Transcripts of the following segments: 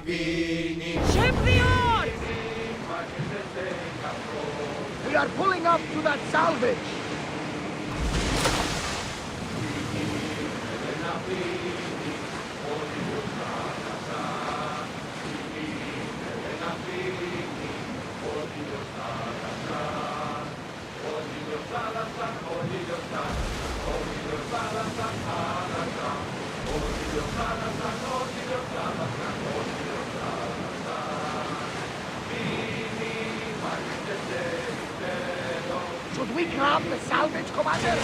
Ship the oars! We are pulling up to that salvage. Should we grab the salvage, Commander?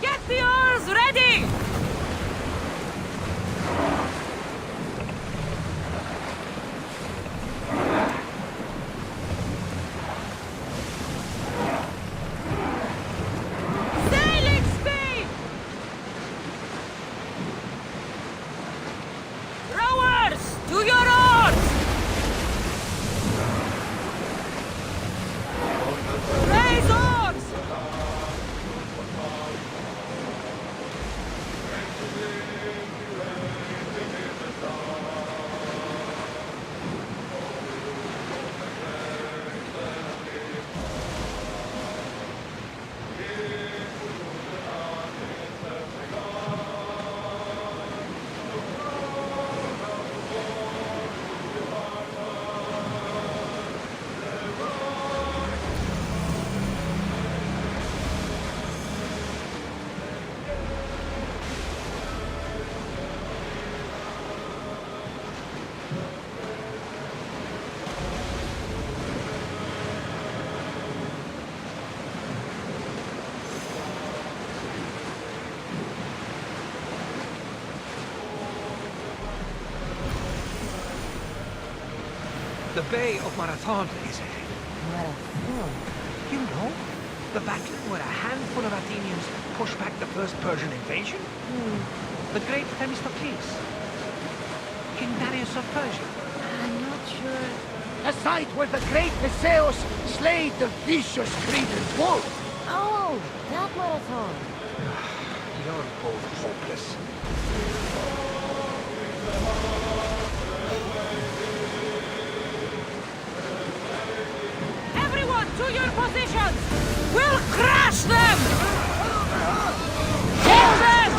Get the oars ready! Sailing speed! Rowers, to your oars! Raise oars! The Bay of Marathon is ahead. Marathon? You know, the battle where a handful of Athenians pushed back the first Persian invasion? The great Themistocles. King Darius of Persia. I'm not sure. The site where the great Theseus slayed the vicious Cretan wolf. Oh, that marathon. You're both hopeless. Everyone, to your positions! We'll crush them! Kill them!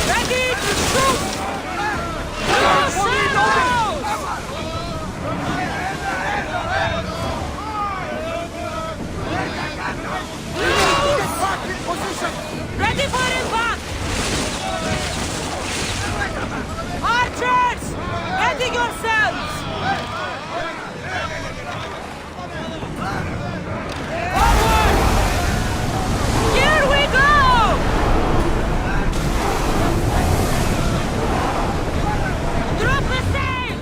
Ready to shoot! Yourselves! Ready for impact! Archers! Ready yourselves! Forward! Here we go! Drop the sail!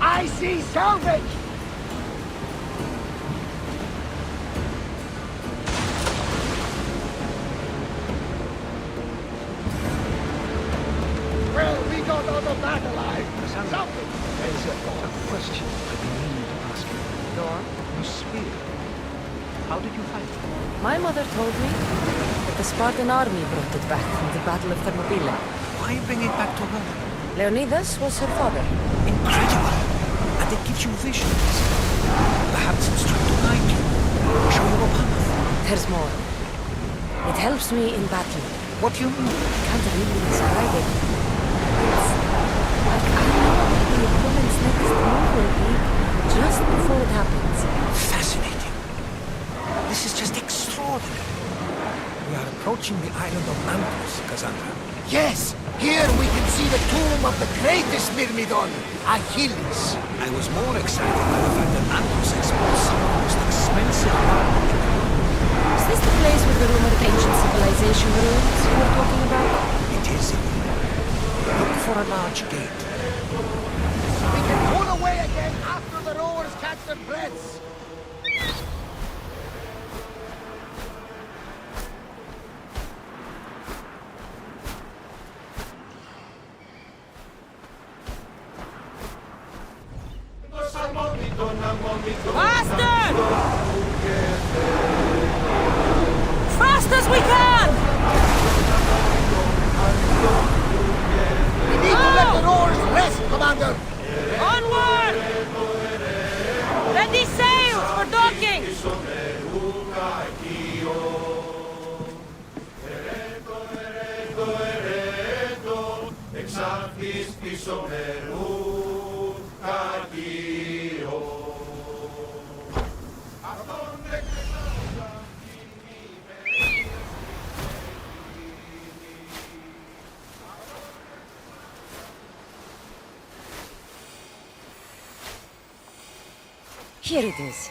I see salvage! Well, we got out of that alive. Something. There's a question I've been meaning to ask you. Go on. Your spear. How did you fight it? My mother told me that the Spartan army brought it back from the Battle of Thermopylae. Why bring it back to her? Leonidas was her father. Incredible! And it gives you visions. Perhaps it's trying to guide you. Show you a path. There's more. It helps me in battle. What do you mean? I can't really describe it. It's like I know what the opponent's next move will be just before it happens. Fascinating. This is just extraordinary. We are approaching the island of Anthos, Cassandra. Yes, here we can see the tomb of the greatest Myrmidon, Achilles. I was more excited by the fact that Anthos exports some of the most expensive art in the world. Is this the place with the rumored ancient civilization ruins you were talking about? It is. Look for a large gate. We can pull away again after the rowers catch their breaths. Faster! Fast as we can! We need to let the oars rest, Commander! Onward! Ready sails for docking! Here it is.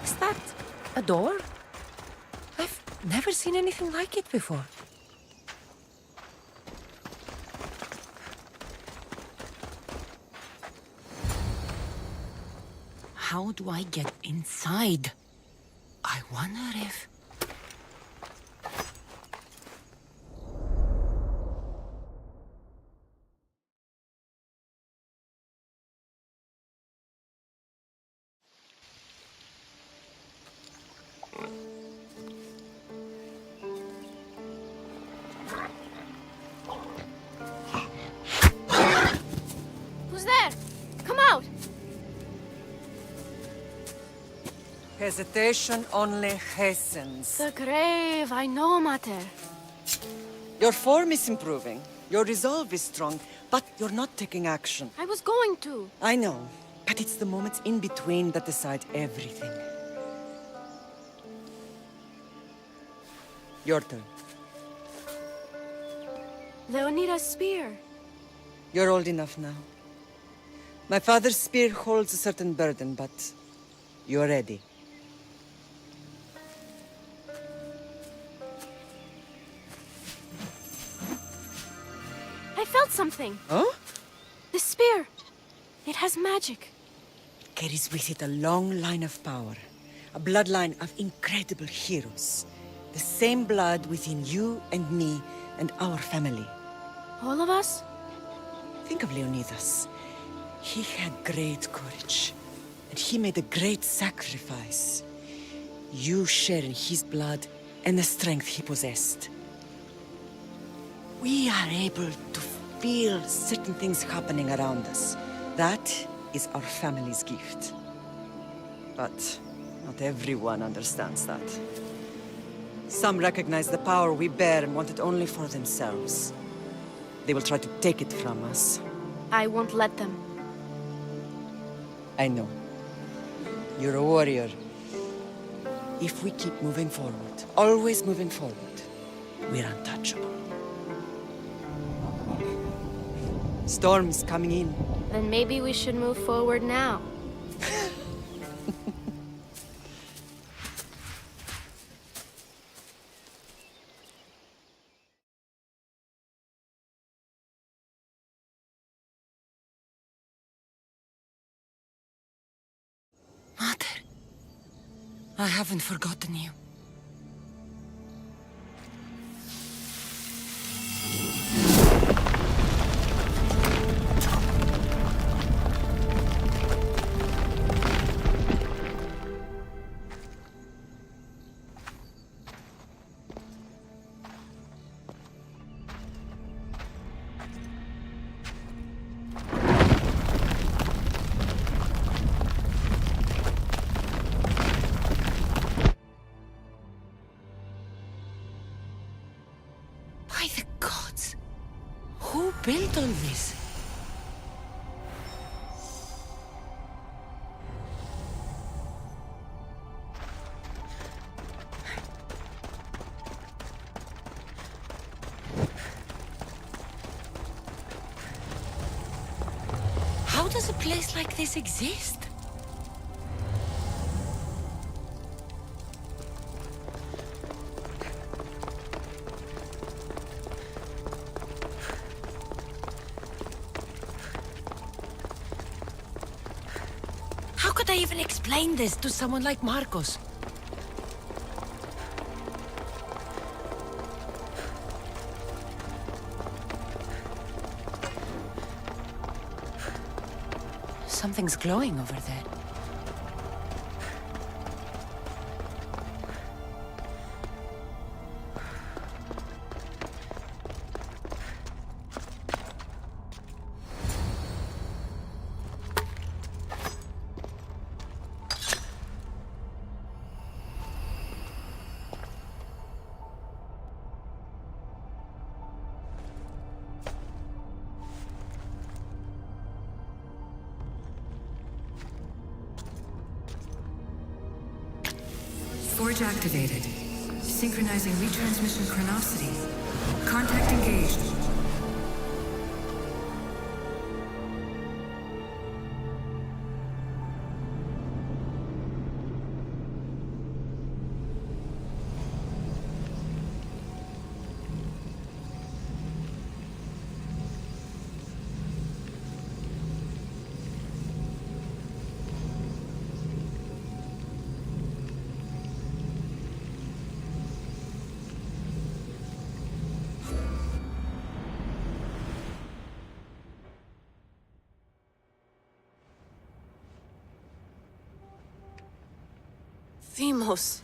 Is that a door? I've never seen anything like it before. How do I get inside? I wonder if... Who's there? Come out! Hesitation only hastens. The grave, I know, Mater. Your form is improving. Your resolve is strong, but you're not taking action. I was going to. I know, but it's the moments in between that decide everything. Your turn. Leonida's spear. You're old enough now. My father's spear holds a certain burden, but you're ready. I felt something. Oh? The spear. It has magic. Carries with it a long line of power. A bloodline of incredible heroes. The same blood within you and me and our family. All of us? Think of Leonidas. He had great courage, and he made a great sacrifice. You share in his blood and the strength he possessed. We are able to feel certain things happening around us. That is our family's gift. But not everyone understands that. Some recognize the power we bear and want it only for themselves. They will try to take it from us. I won't let them. I know. You're a warrior. If we keep moving forward, always moving forward, we're untouchable. Storm's coming in. Then maybe we should move forward now. Mother, I haven't forgotten you. built all this? How does a place like this exist? How could I even explain this to someone like Marcos? Something's glowing over there. Forge activated. Synchronizing retransmission chronicity. Contact engaged. Themos.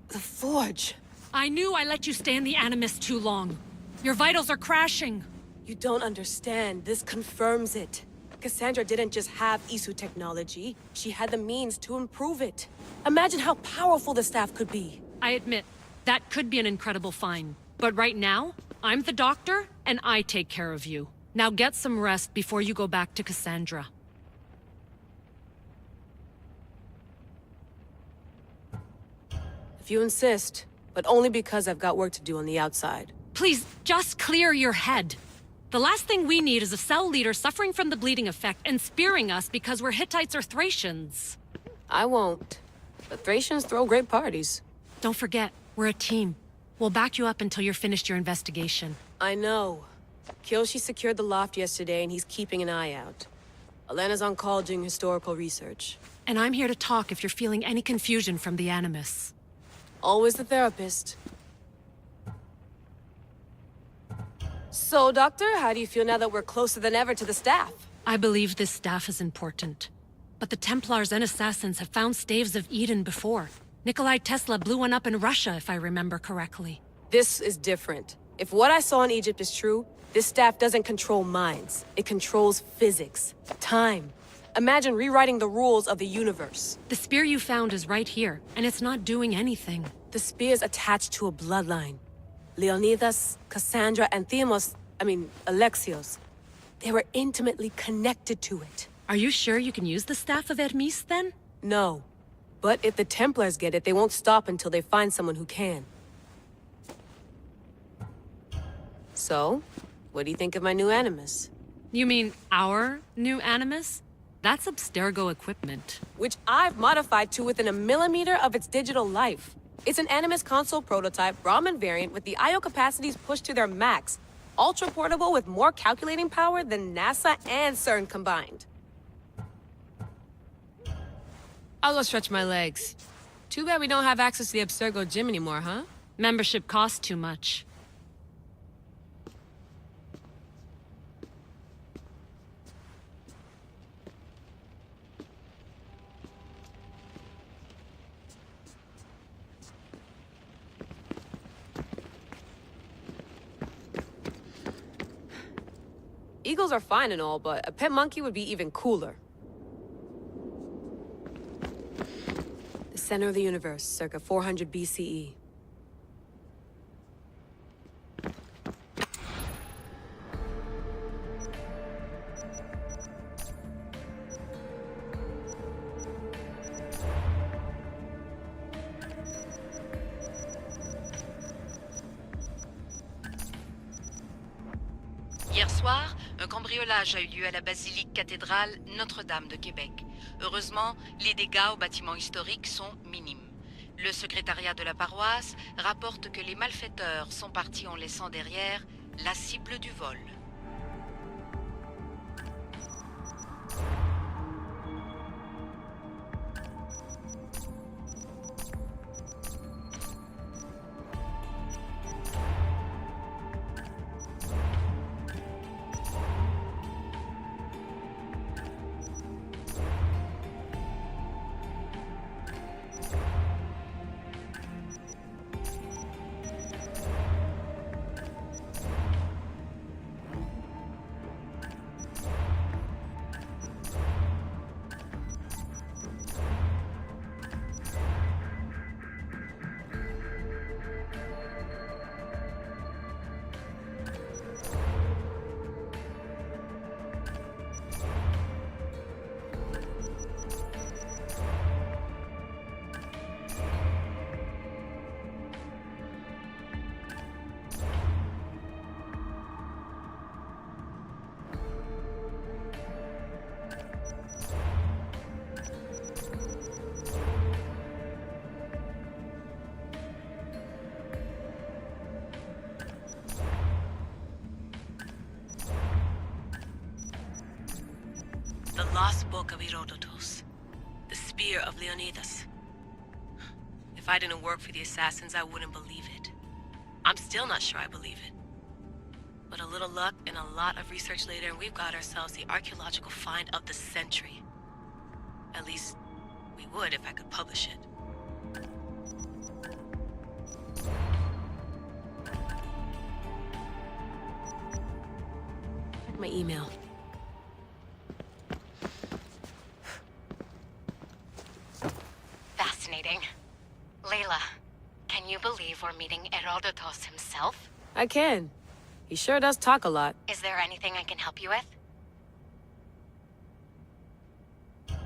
The Forge. I knew I let you stay in the Animus too long. Your vitals are crashing. You don't understand. This confirms it. Cassandra didn't just have Isu technology. She had the means to improve it. Imagine how powerful the staff could be. I admit, that could be an incredible find. But right now, I'm the doctor, and I take care of you. Now get some rest before you go back to Cassandra. If you insist, but only because I've got work to do on the outside. Please, just clear your head. The last thing we need is a cell leader suffering from the bleeding effect and spearing us because we're Hittites or Thracians. I won't. The Thracians throw great parties. Don't forget, we're a team. We'll back you up until you're finished your investigation. I know. Kyoshi secured the loft yesterday and he's keeping an eye out. Elena's on call doing historical research. And I'm here to talk if you're feeling any confusion from the Animus. Always the therapist. So, Doctor, how do you feel now that we're closer than ever to the staff? I believe this staff is important. But the Templars and Assassins have found staves of Eden before. Nikolai Tesla blew one up in Russia, if I remember correctly. This is different. If what I saw in Egypt is true, this staff doesn't control minds. It controls physics, time. Imagine rewriting the rules of the universe. The spear you found is right here, and it's not doing anything. The spear's attached to a bloodline. Leonidas, Cassandra, and Alexios. They were intimately connected to it. Are you sure you can use the Staff of Hermes, then? No. But if the Templars get it, they won't stop until they find someone who can. So, what do you think of my new Animus? You mean our new Animus? That's Abstergo equipment. Which I've modified to within a millimeter of its digital life. It's an Animus console prototype, Brahmin variant with the I/O capacities pushed to their max. Ultra portable with more calculating power than NASA and CERN combined. I'll go stretch my legs. Too bad we don't have access to the Abstergo gym anymore, huh? Membership costs too much. Eagles are fine and all, but a pet monkey would be even cooler. The center of the universe, circa 400 BCE. Hier soir, un cambriolage a eu lieu à la basilique cathédrale Notre-Dame de Québec. Heureusement, les dégâts au bâtiment historique sont minimes. Le secrétariat de la paroisse rapporte que les malfaiteurs sont partis en laissant derrière la cible du vol. The Lost Book of Herodotus. The Spear of Leonidas. If I didn't work for the assassins, I wouldn't believe it. I'm still not sure I believe it. But a little luck and a lot of research later, and we've got ourselves the archaeological find of the century. At least, we would if I could publish it. Check my email. Fascinating. Layla, can you believe we're meeting Herodotus himself? I can. He sure does talk a lot. Is there anything I can help you with?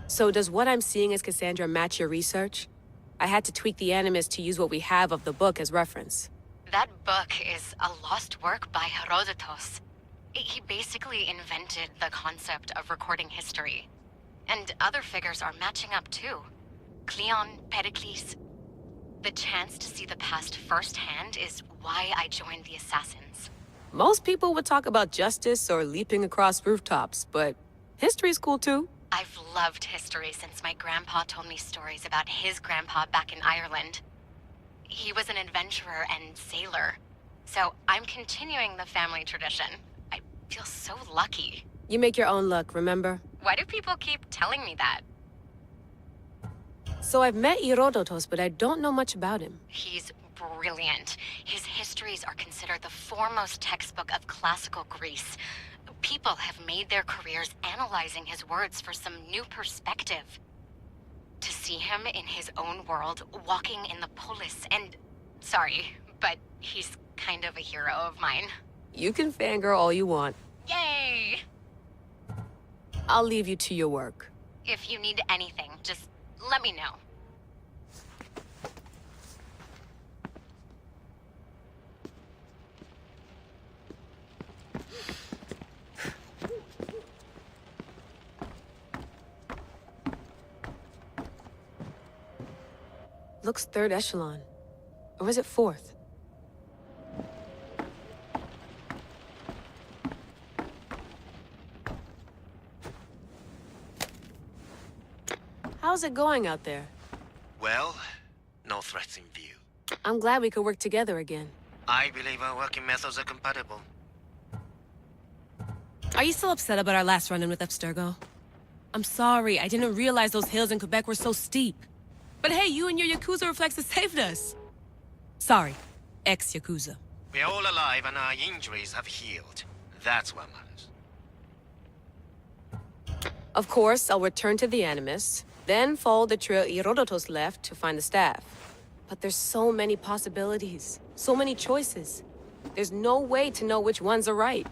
So does what I'm seeing as Cassandra match your research? I had to tweak the animus to use what we have of the book as reference. That book is a lost work by Herodotus. He basically invented the concept of recording history. And other figures are matching up too. Cleon, Pericles. The chance to see the past firsthand is why I joined the Assassins. Most people would talk about justice or leaping across rooftops, but history's cool too. I've loved history since my grandpa told me stories about his grandpa back in Ireland. He was an adventurer and sailor, so I'm continuing the family tradition. I feel so lucky. You make your own luck, remember? Why do people keep telling me that? So I've met Herodotus, but I don't know much about him. He's brilliant. His histories are considered the foremost textbook of classical Greece. People have made their careers analyzing his words for some new perspective. To see him in his own world, walking in the polis, and... Sorry, but he's kind of a hero of mine. You can fangirl all you want. Yay! I'll leave you to your work. If you need anything, just let me know. Looks third echelon. Or is it fourth? How's it going out there? Well, no threats in view. I'm glad we could work together again. I believe our working methods are compatible. Are you still upset about our last run-in with Abstergo? I'm sorry, I didn't realize those hills in Quebec were so steep. But hey, you and your Yakuza reflexes saved us. Sorry, ex-Yakuza. We're all alive and our injuries have healed. That's what matters. Of course, I'll return to the Animus, then follow the trail Herodotus left to find the staff. But there's so many possibilities, so many choices. There's no way to know which ones are right.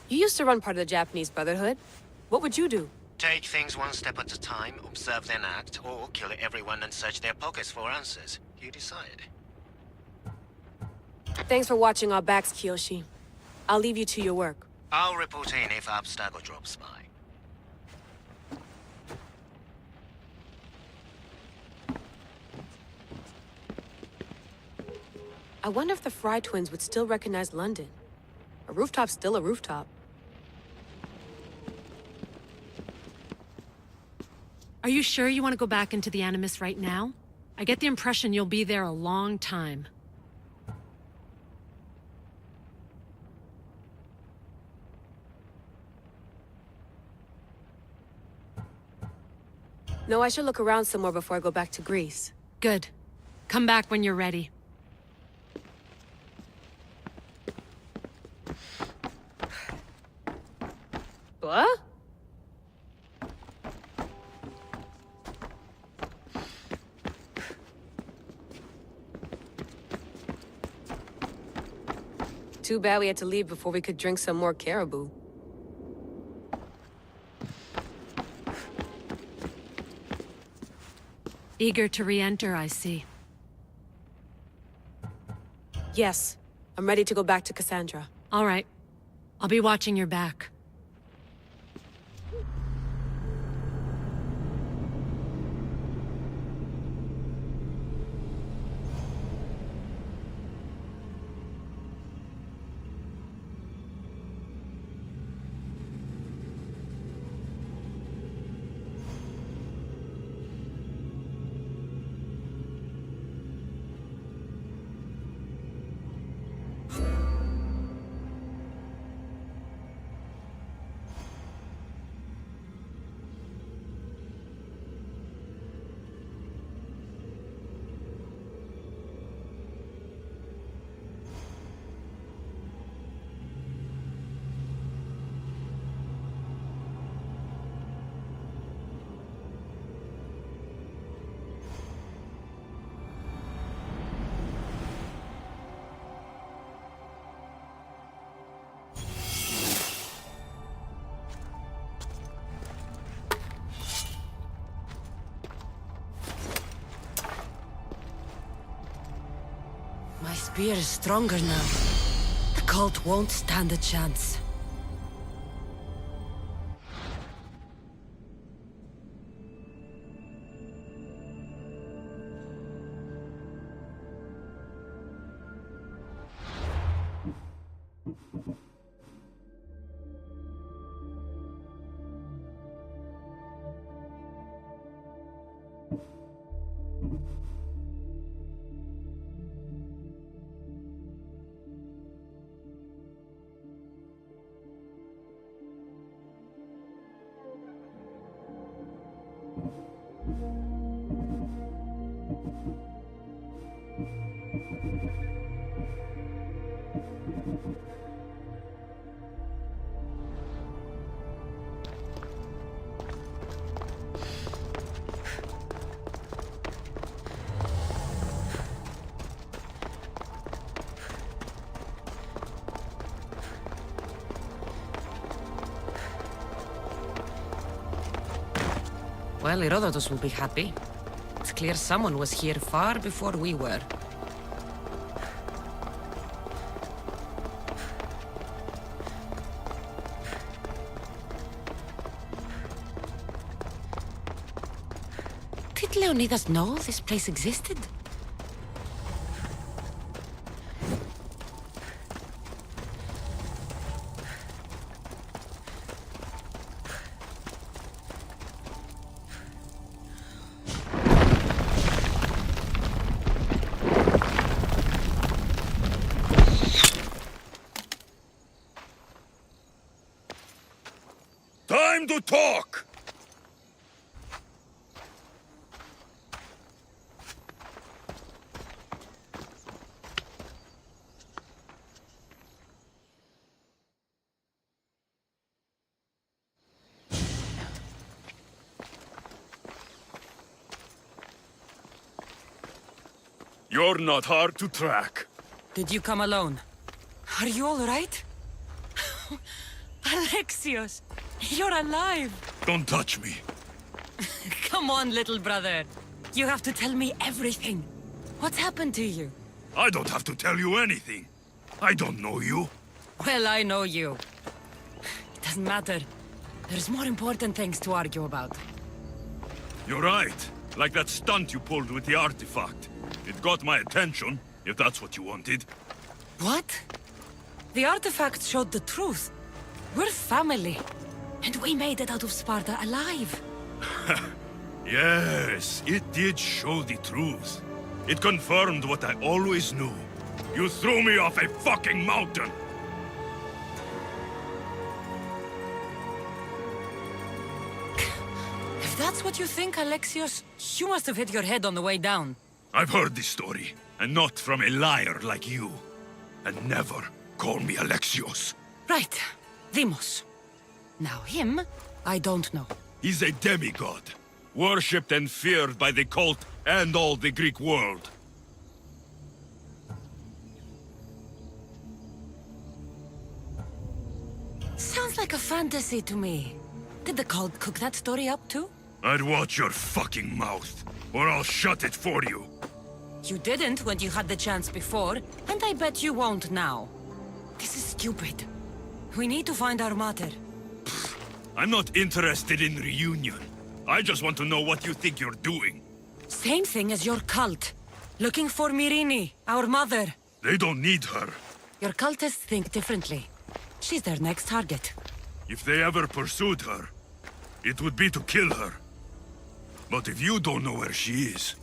You used to run part of the Japanese Brotherhood. What would you do? Take things one step at a time, observe then act, or kill everyone and search their pockets for answers. You decide. Thanks for watching our backs, Kiyoshi. I'll leave you to your work. I'll report in if Abstergo drops by. I wonder if the Fry twins would still recognize London. A rooftop's still a rooftop. Are you sure you want to go back into the Animus right now? I get the impression you'll be there a long time. No, I should look around some more before I go back to Greece. Good. Come back when you're ready. What? Too bad we had to leave before we could drink some more caribou. Eager to re-enter, I see. Yes, I'm ready to go back to Cassandra. All right. I'll be watching your back. My spear is stronger now. The cult won't stand a chance. Well, Herodotus will be happy. It's clear someone was here far before we were. Did Leonidas know this place existed? Time to talk! You're not hard to track. Did you come alone? Are you all right? Alexios, you're alive! Don't touch me. Come on, little brother. You have to tell me everything. What's happened to you? I don't have to tell you anything. I don't know you. Well, I know you. It doesn't matter. There's more important things to argue about. You're right. Like that stunt you pulled with the artifact. It got my attention, if that's what you wanted. What? The artifact showed the truth. We're family. And we made it out of Sparta alive. Yes, it did show the truth. It confirmed what I always knew. You threw me off a fucking mountain! If that's what you think, Alexios, you must have hit your head on the way down. I've heard this story, and not from a liar like you. And never call me Alexios. Right. Demos. Now him, I don't know. He's a demigod, worshipped and feared by the cult and all the Greek world. Sounds like a fantasy to me. Did the cult cook that story up too? I'd watch your fucking mouth, or I'll shut it for you. You didn't when you had the chance before, and I bet you won't now. This is stupid. We need to find our mater. I'm not interested in reunion. I just want to know what you think you're doing. Same thing as your cult. Looking for Myrrine, our mother. They don't need her. Your cultists think differently. She's their next target. If they ever pursued her, it would be to kill her. But if you don't know where she is,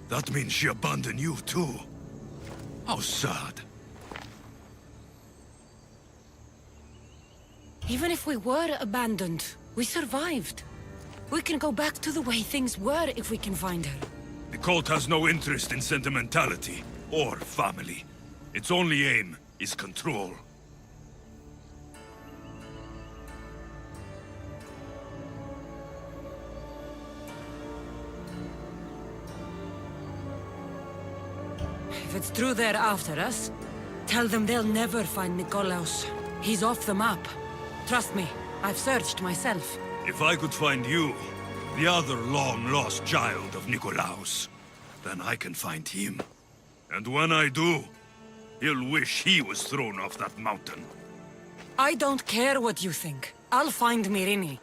that means she abandoned you too. How sad. Even if we were abandoned, we survived. We can go back to the way things were if we can find her. The cult has no interest in sentimentality or family. Its only aim is control. If it's true they're after us, tell them they'll never find Nikolaos. He's off the map. Trust me, I've searched myself. If I could find you, the other long-lost child of Nikolaos, then I can find him. And when I do, he'll wish he was thrown off that mountain. I don't care what you think. I'll find Myrrine.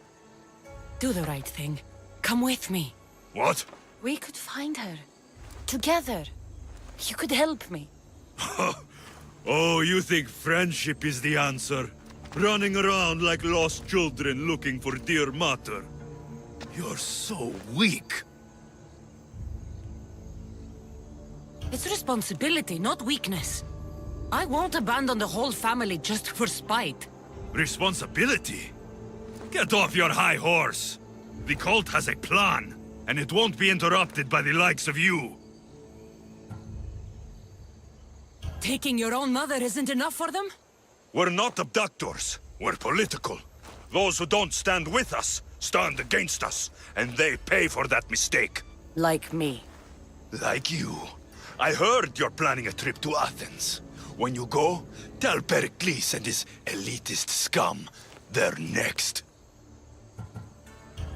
Do the right thing. Come with me. What? We could find her. Together. You could help me. Oh, you think friendship is the answer? Running around like lost children looking for dear mater. You're so weak. It's responsibility, not weakness. I won't abandon the whole family just for spite. Responsibility? Get off your high horse. The cult has a plan, and it won't be interrupted by the likes of you. Taking your own mother isn't enough for them? We're not abductors. We're political. Those who don't stand with us stand against us, and they pay for that mistake. Like me. Like you. I heard you're planning a trip to Athens. When you go, tell Pericles and his elitist scum they're next.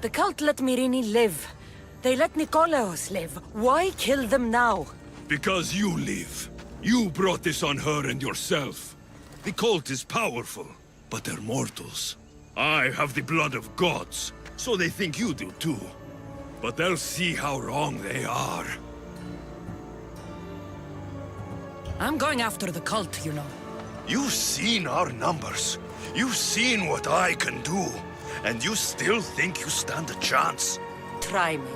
The cult let Myrrine live. They let Nikolaos live. Why kill them now? Because you live. You brought this on her and yourself. The cult is powerful, but they're mortals. I have the blood of gods, so they think you do too. But they'll see how wrong they are. I'm going after the cult, you know. You've seen our numbers. You've seen what I can do. And you still think you stand a chance? Try me.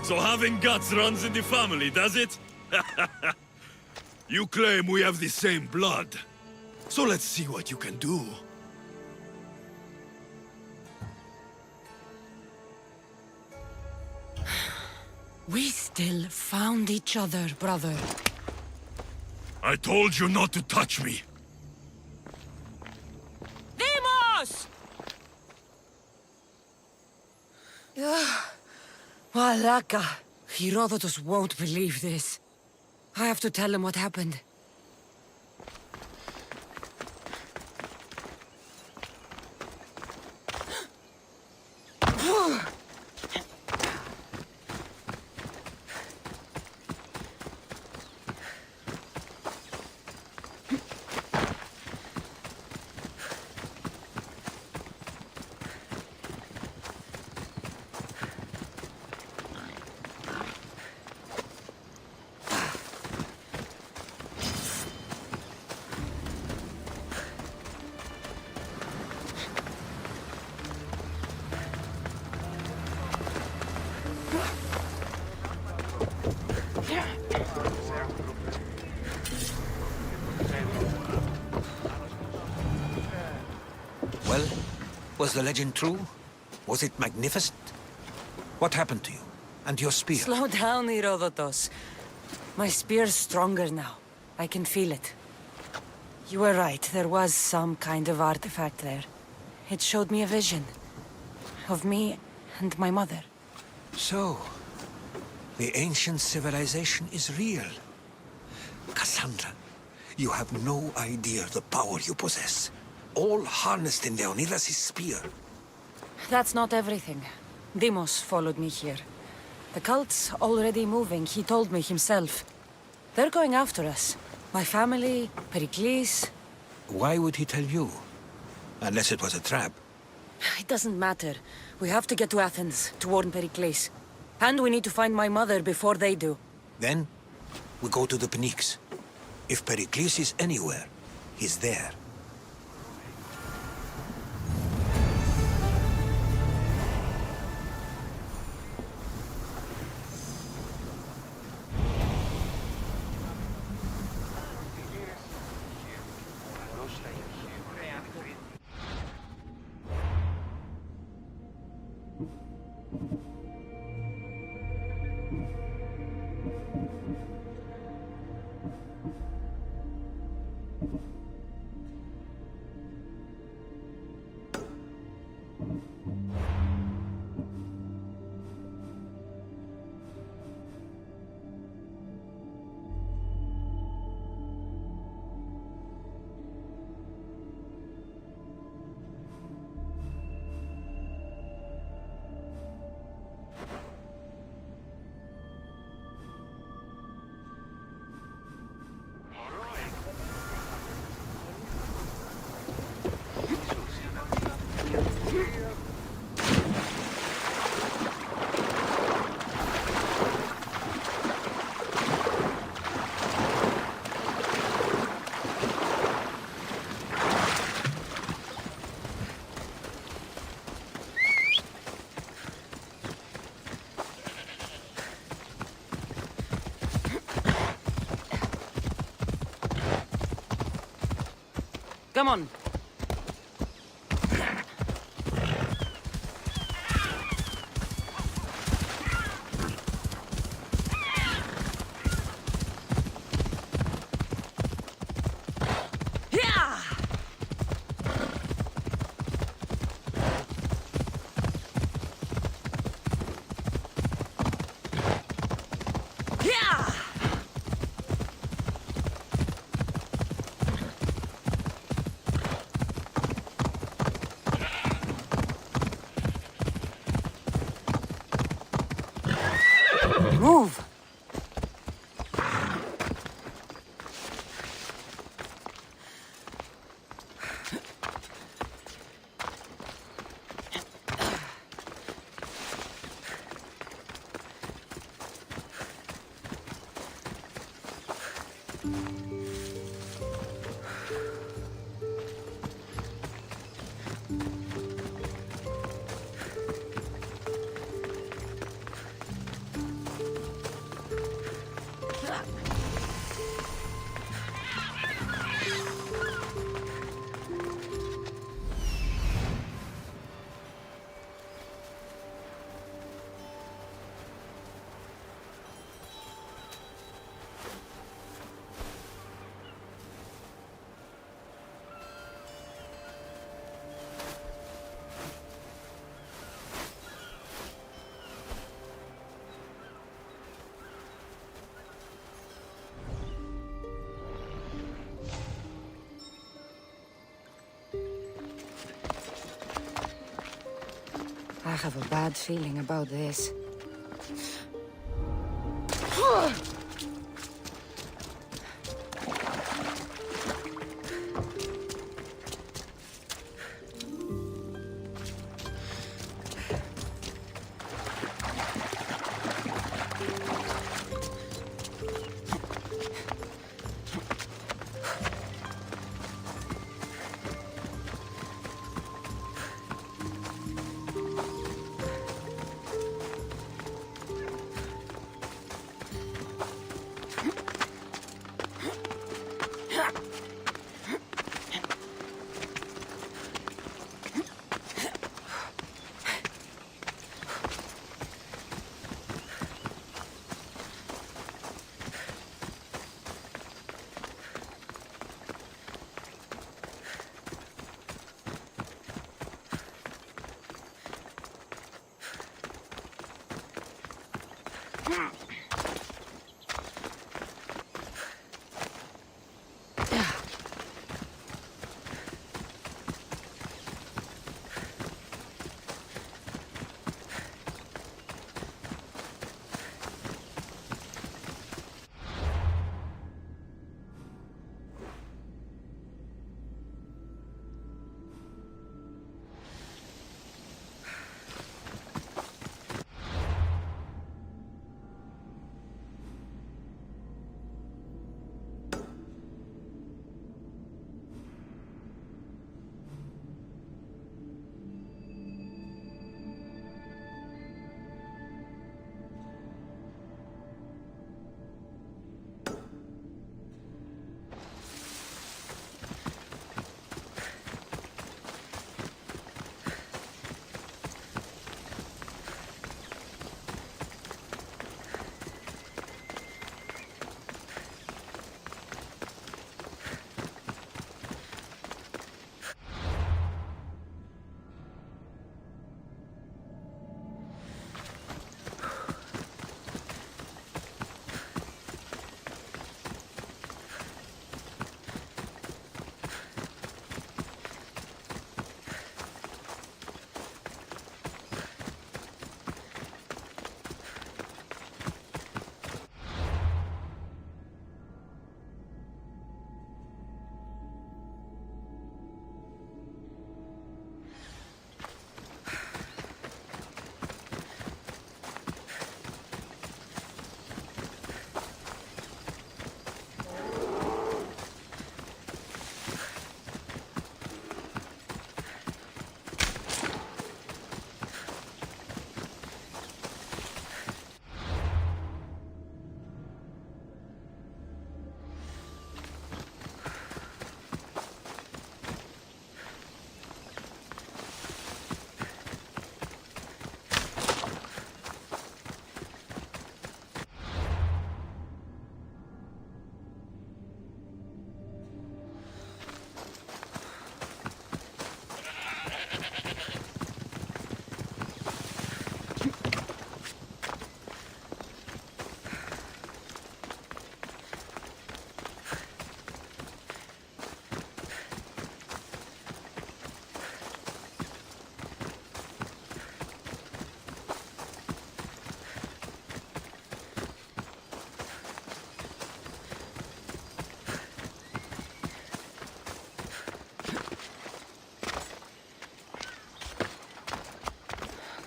So having guts runs in the family, does it? You claim we have the same blood. So let's see what you can do. We still found each other, brother. I told you not to touch me. Demos! Malaka. Herodotus won't believe this. I have to tell him what happened. Well, was the legend true? Was it magnificent? What happened to you? And your spear? Slow down, Herodotus. My spear's stronger now. I can feel it. You were right, there was some kind of artifact there. It showed me a vision. Of me and my mother. So, the ancient civilization is real. Cassandra, you have no idea the power you possess. All harnessed in Leonidas' spear. That's not everything. Deimos followed me here. The cult's already moving, he told me himself. They're going after us. My family, Pericles. Why would he tell you? Unless it was a trap. It doesn't matter. We have to get to Athens, to warn Pericles. And we need to find my mother before they do. Then, we go to the Pnyx. If Pericles is anywhere, he's there. Come on. Move! I have a bad feeling about this.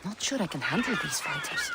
Not sure I can handle these fighters.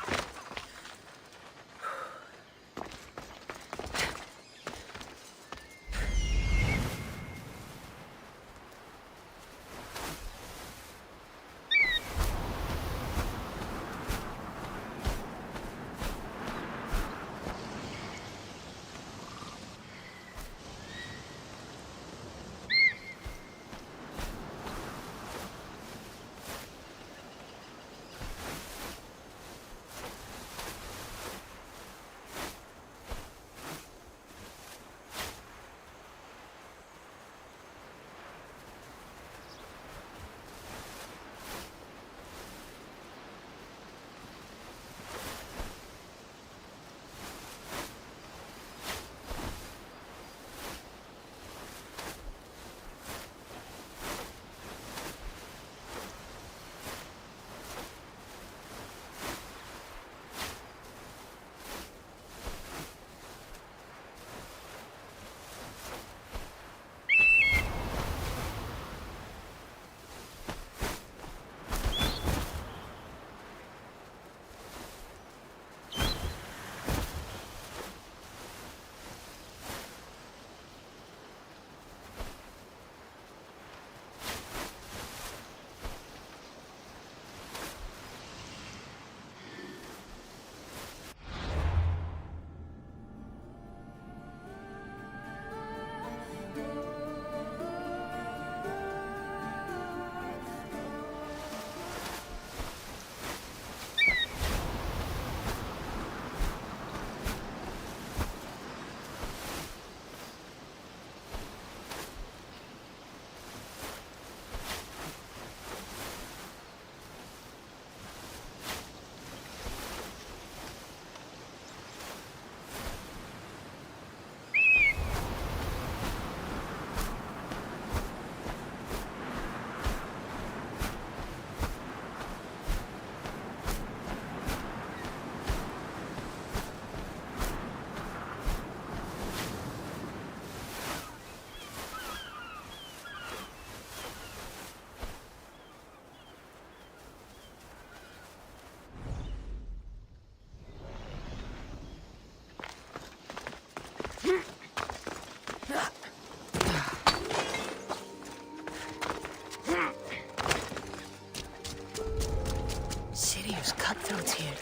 notes here.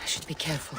I should be careful.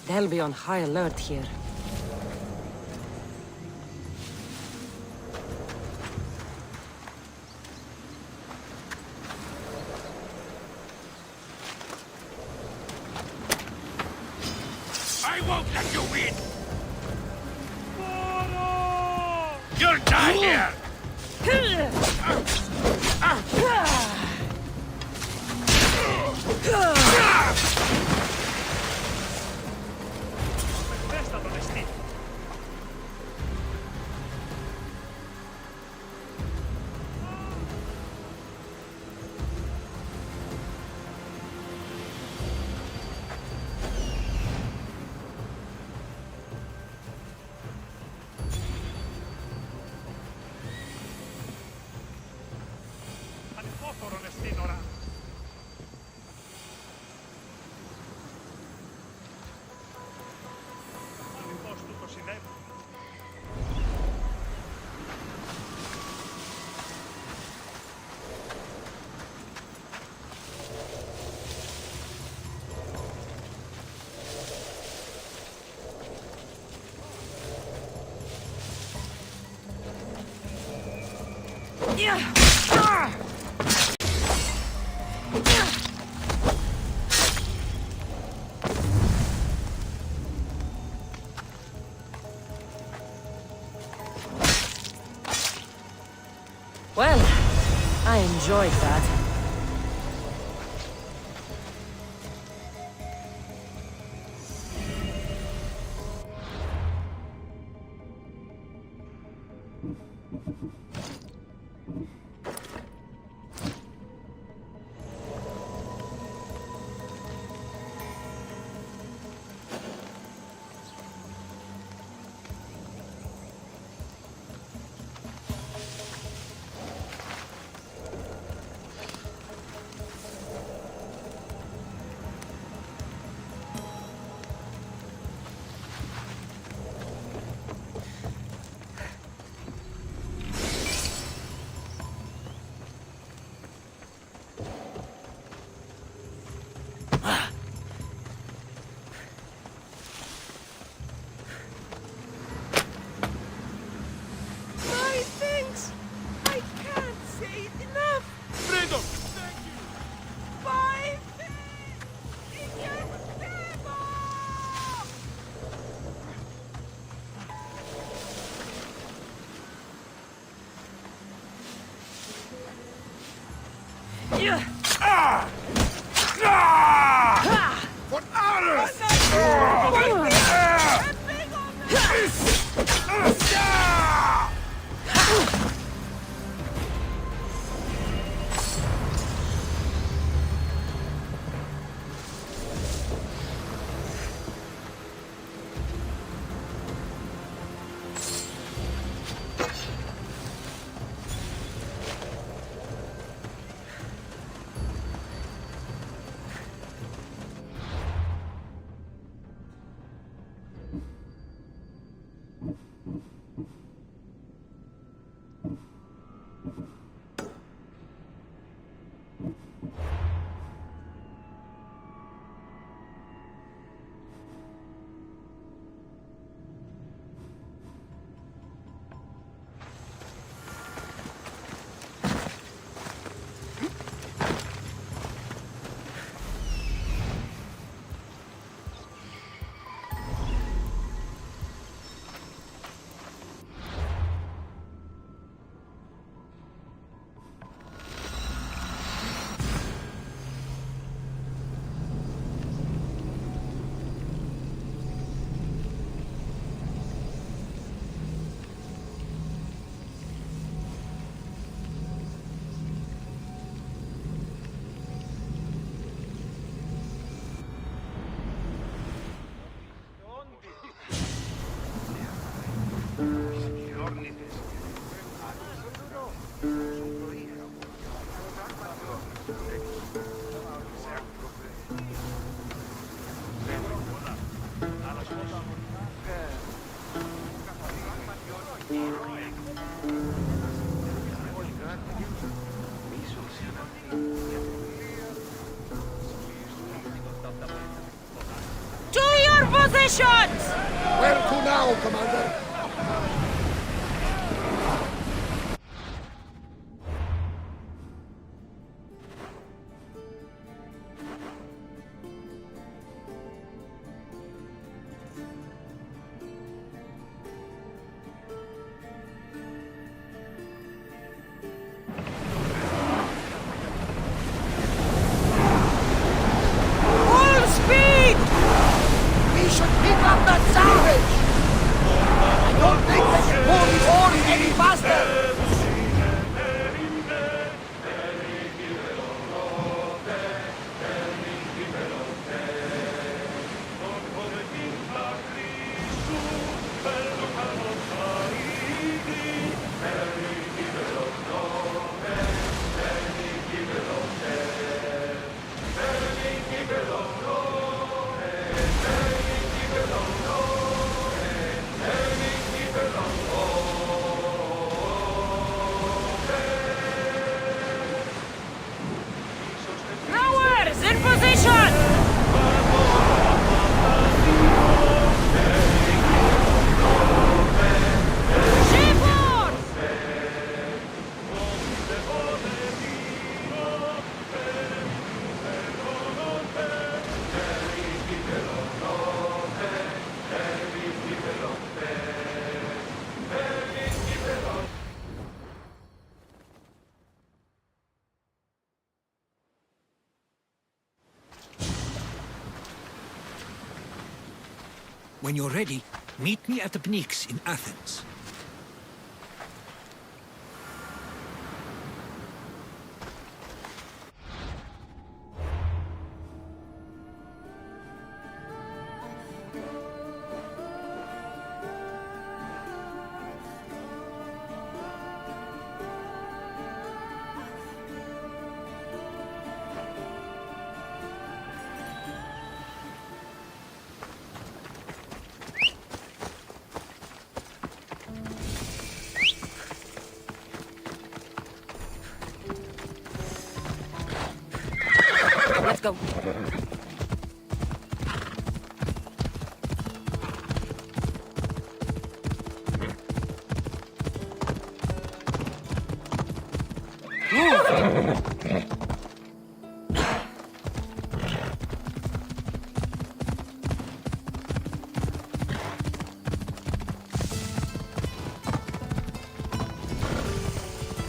They'll be on high alert here. I won't let you win! You'll die here! Well, I enjoyed that. For honor! To your positions! Where to now, Commander? Full speed! We should pick up that salvage! I don't think they can pull the oars any faster! Rowers, in position! Shipboard! When you're ready, meet me at the Pnyx in Athens. Let's go.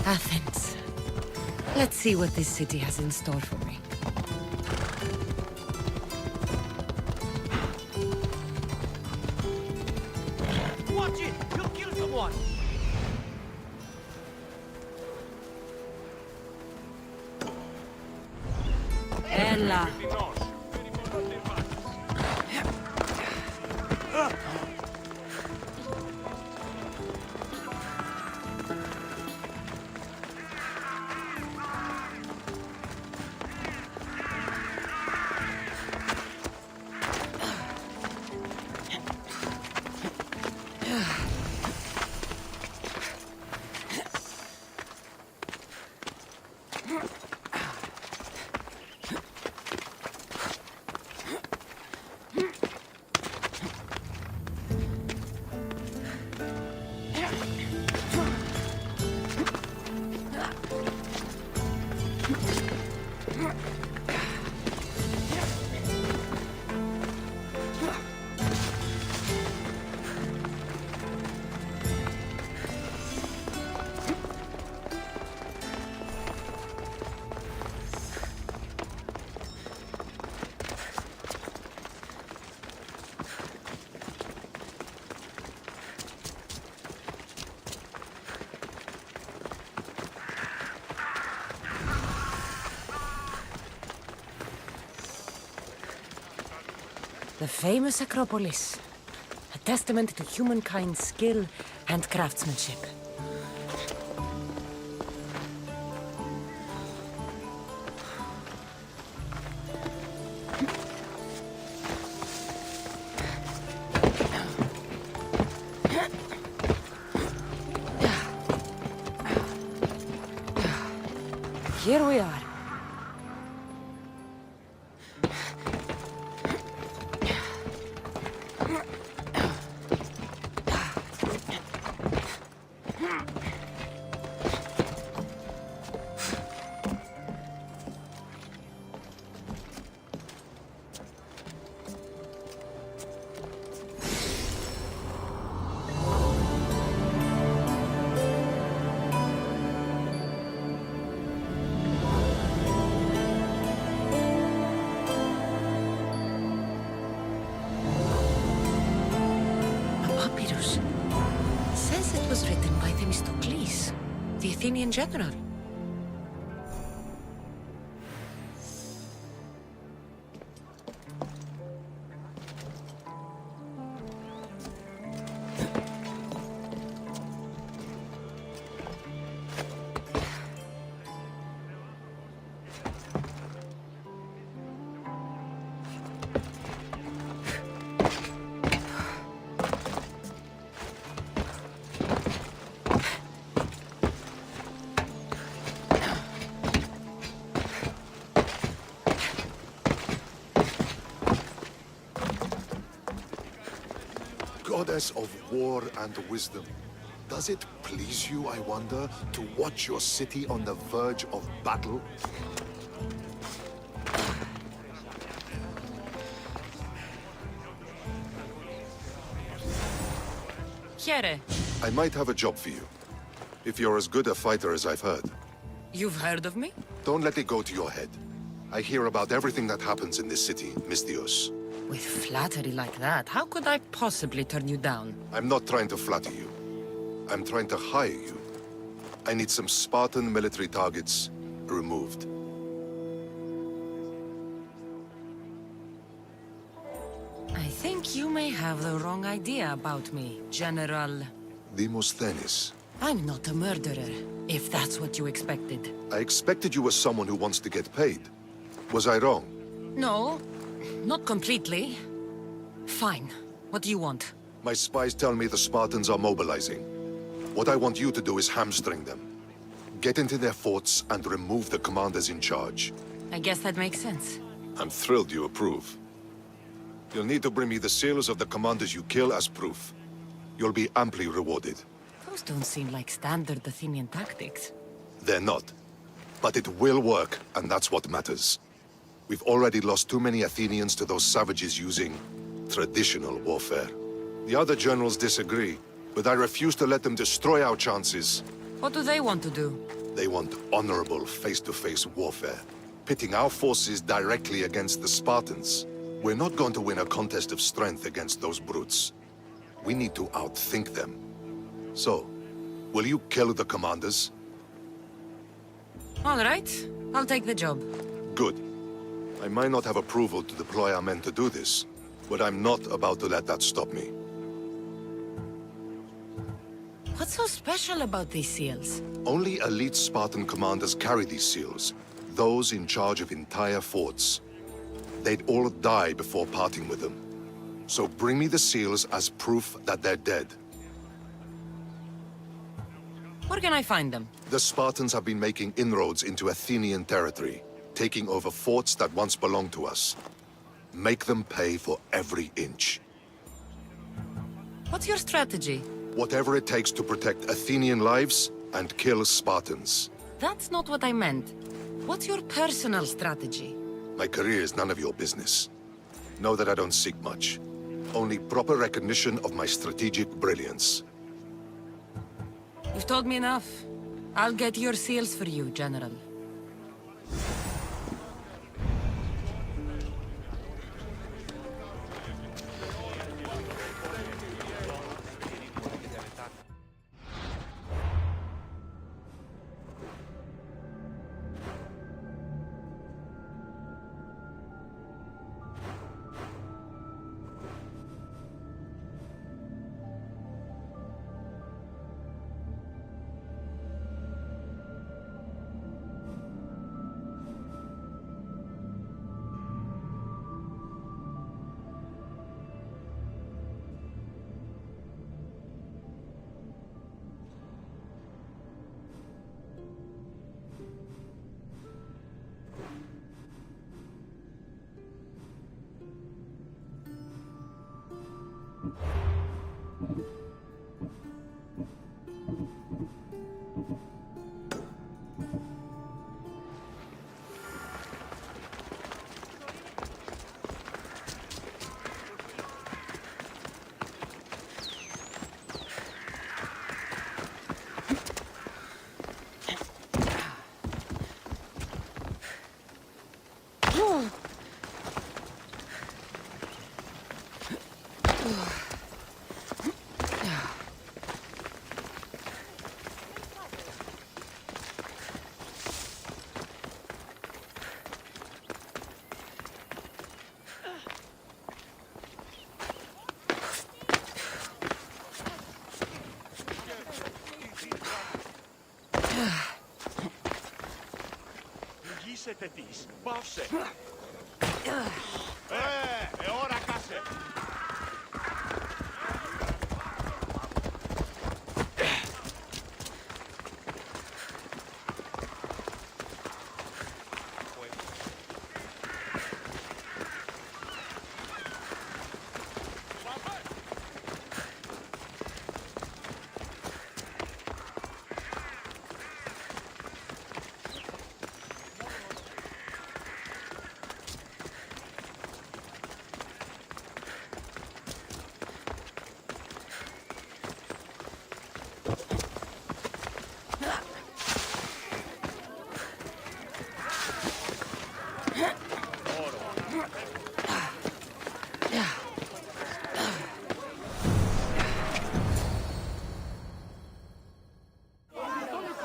Athens. Let's see what this city has in store for me. Watch it! You'll kill someone! Ella. The famous Acropolis. A testament to humankind's skill and craftsmanship. Here we are. Papyrus. Says it was written by Themistocles, the Athenian general. Goddess of war and wisdom, does it please you, I wonder, to watch your city on the verge of battle? Here. I might have a job for you, if you're as good a fighter as I've heard. You've heard of me? Don't let it go to your head. I hear about everything that happens in this city, Misthios. With flattery like that, how could I possibly turn you down? I'm not trying to flatter you. I'm trying to hire you. I need some Spartan military targets removed. I think you may have the wrong idea about me, General. Demosthenes. I'm not a murderer, if that's what you expected. I expected you were someone who wants to get paid. Was I wrong? No, not completely. Fine. What do you want? My spies tell me the Spartans are mobilizing. What I want you to do is hamstring them. Get into their forts and remove the commanders in charge. I guess that makes sense. I'm thrilled you approve. You'll need to bring me the seals of the commanders you kill as proof. You'll be amply rewarded. Those don't seem like standard Athenian tactics. They're not. But it will work, and that's what matters. We've already lost too many Athenians to those savages using traditional warfare. The other generals disagree, but I refuse to let them destroy our chances. What do they want to do? They want honorable face-to-face warfare, pitting our forces directly against the Spartans. We're not going to win a contest of strength against those brutes. We need to outthink them. So, will you kill the commanders? All right. I'll take the job. Good. I might not have approval to deploy our men to do this, but I'm not about to let that stop me. What's so special about these seals? Only elite Spartan commanders carry these seals, those in charge of entire forts. They'd all die before parting with them. So bring me the seals as proof that they're dead. Where can I find them? The Spartans have been making inroads into Athenian territory, taking over forts that once belonged to us. Make them pay for every inch. What's your strategy? Whatever it takes to protect Athenian lives and kill Spartans. That's not what I meant. What's your personal strategy? My career is none of your business. Know that I don't seek much. Only proper recognition of my strategic brilliance. You've told me enough. I'll get your seals for you, General. Ora kasih.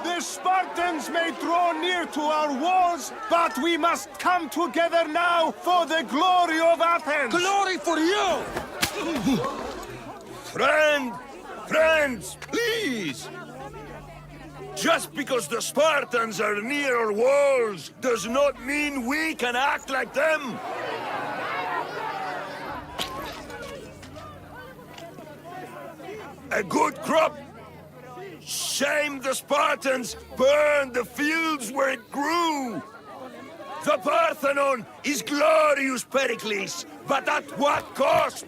The Spartans may draw near to our walls, but we must come together now for the glory of Athens! Glory for you! Friends, please! Just because the Spartans are near our walls does not mean we can act like them! A good crop! Shame the Spartans burned the fields where it grew! The Parthenon is glorious, Pericles, but at what cost?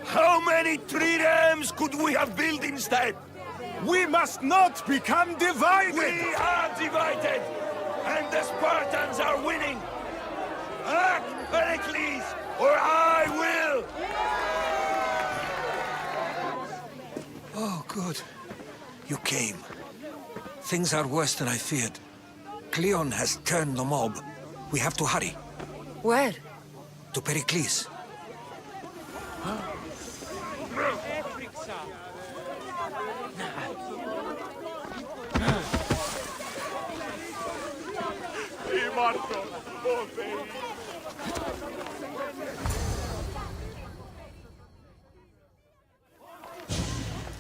How many triremes could we have built instead? We must not become divided! We are divided, and the Spartans are winning! Act, Pericles, or I will! Oh, good. You came. Things are worse than I feared. Cleon has turned the mob. We have to hurry. Where? To Pericles.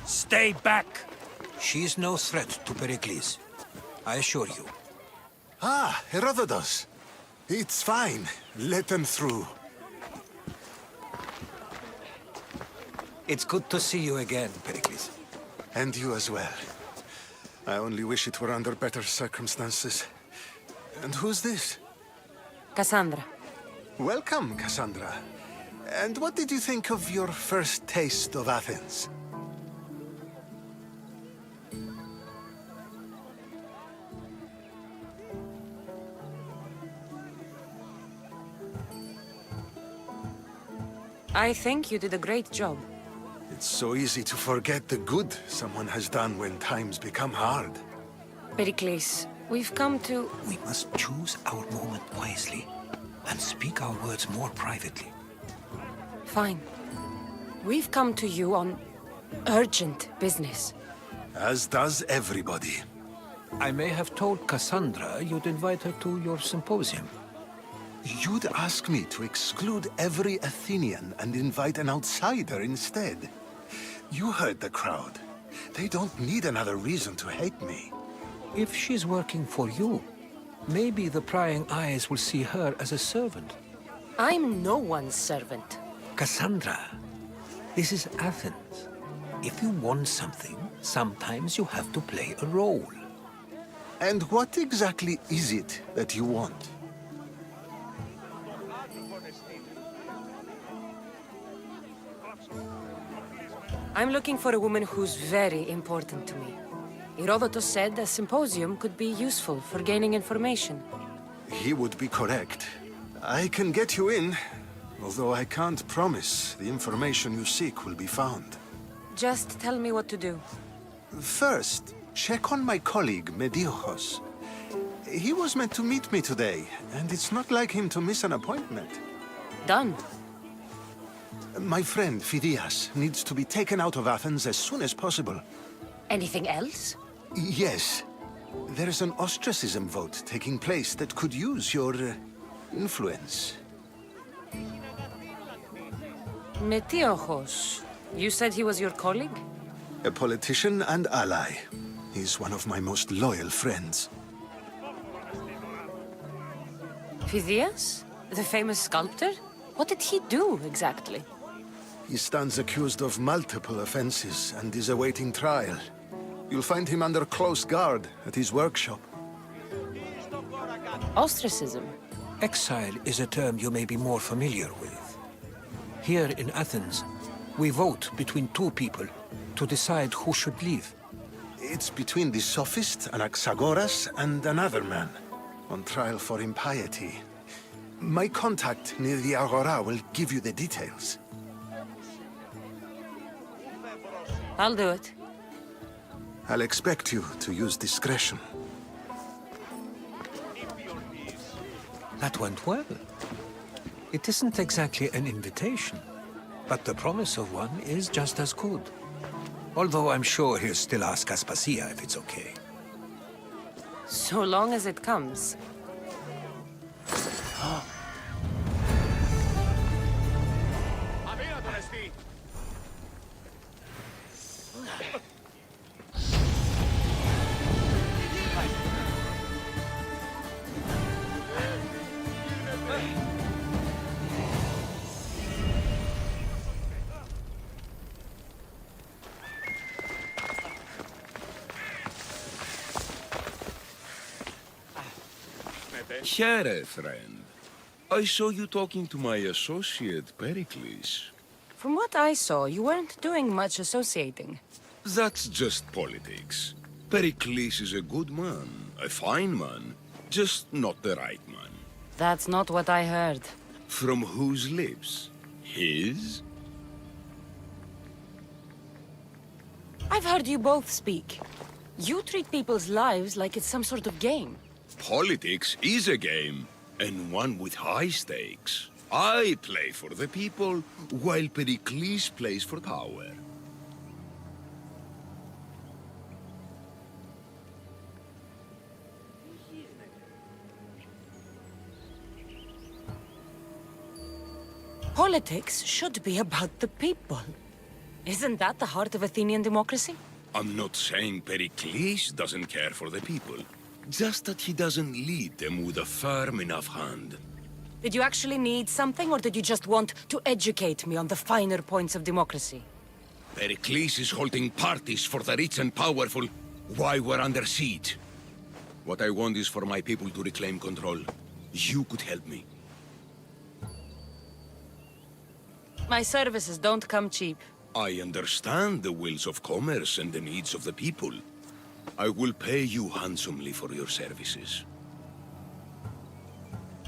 Stay back! She's no threat to Pericles. I assure you. Ah, Herodotus. It's fine. Let them through. It's good to see you again, Pericles. And you as well. I only wish it were under better circumstances. And who's this? Cassandra. Welcome, Cassandra. And what did you think of your first taste of Athens? I think you did a great job. It's so easy to forget the good someone has done when times become hard. Pericles, we've come to... We must choose our moment wisely and speak our words more privately. Fine. We've come to you on urgent business. As does everybody. I may have told Cassandra you'd invite her to your symposium. You'd ask me to exclude every Athenian and invite an outsider instead. You heard the crowd. They don't need another reason to hate me. If she's working for you, maybe the prying eyes will see her as a servant. I'm no one's servant. Cassandra, this is Athens. If you want something, sometimes you have to play a role. And what exactly is it that you want? I'm looking for a woman who's very important to me. Herodotus said a symposium could be useful for gaining information. He would be correct. I can get you in, although I can't promise the information you seek will be found. Just tell me what to do. First, check on my colleague, Mediocos. He was meant to meet me today, and it's not like him to miss an appointment. Done. My friend, Phidias, needs to be taken out of Athens as soon as possible. Anything else? Yes. There's an ostracism vote taking place that could use your influence. Metiochos. You said he was your colleague? A politician and ally. He's one of my most loyal friends. Phidias? The famous sculptor? What did he do, exactly? He stands accused of multiple offenses and is awaiting trial. You'll find him under close guard at his workshop. Ostracism? Exile is a term you may be more familiar with. Here in Athens, we vote between two people to decide who should leave. It's between the sophist Anaxagoras and another man, on trial for impiety. My contact near the Agora will give you the details. I'll do it. I'll expect you to use discretion. That went well. It isn't exactly an invitation, but the promise of one is just as good. Although I'm sure he'll still ask Aspasia if it's okay. So long as it comes. Here, friend. I saw you talking to my associate, Pericles. From what I saw, you weren't doing much associating. That's just politics. Pericles is a good man, a fine man, just not the right man. That's not what I heard. From whose lips? His? I've heard you both speak. You treat people's lives like it's some sort of game. Politics is a game, and one with high stakes. I play for the people, while Pericles plays for power. Politics should be about the people. Isn't that the heart of Athenian democracy? I'm not saying Pericles doesn't care for the people. Just that he doesn't lead them with a firm enough hand. Did you actually need something, or did you just want to educate me on the finer points of democracy? Pericles is holding parties for the rich and powerful while we're under siege. What I want is for my people to reclaim control. You could help me. My services don't come cheap. I understand the wills of commerce and the needs of the people. I will pay you handsomely for your services.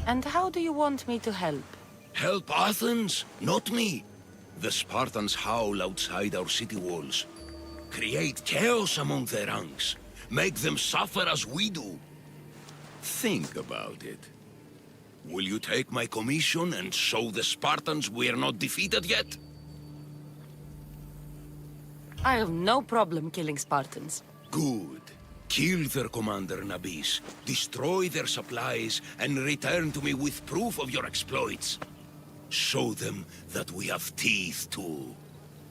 And how do you want me to help? Help Athens, not me. The Spartans howl outside our city walls. Create chaos among their ranks. Make them suffer as we do. Think about it. Will you take my commission and show the Spartans we are not defeated yet? I have no problem killing Spartans. Good. Kill their commander Nabis, destroy their supplies, and return to me with proof of your exploits. Show them that we have teeth too.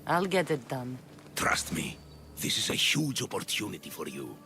I'll get it done. Trust me, this is a huge opportunity for you.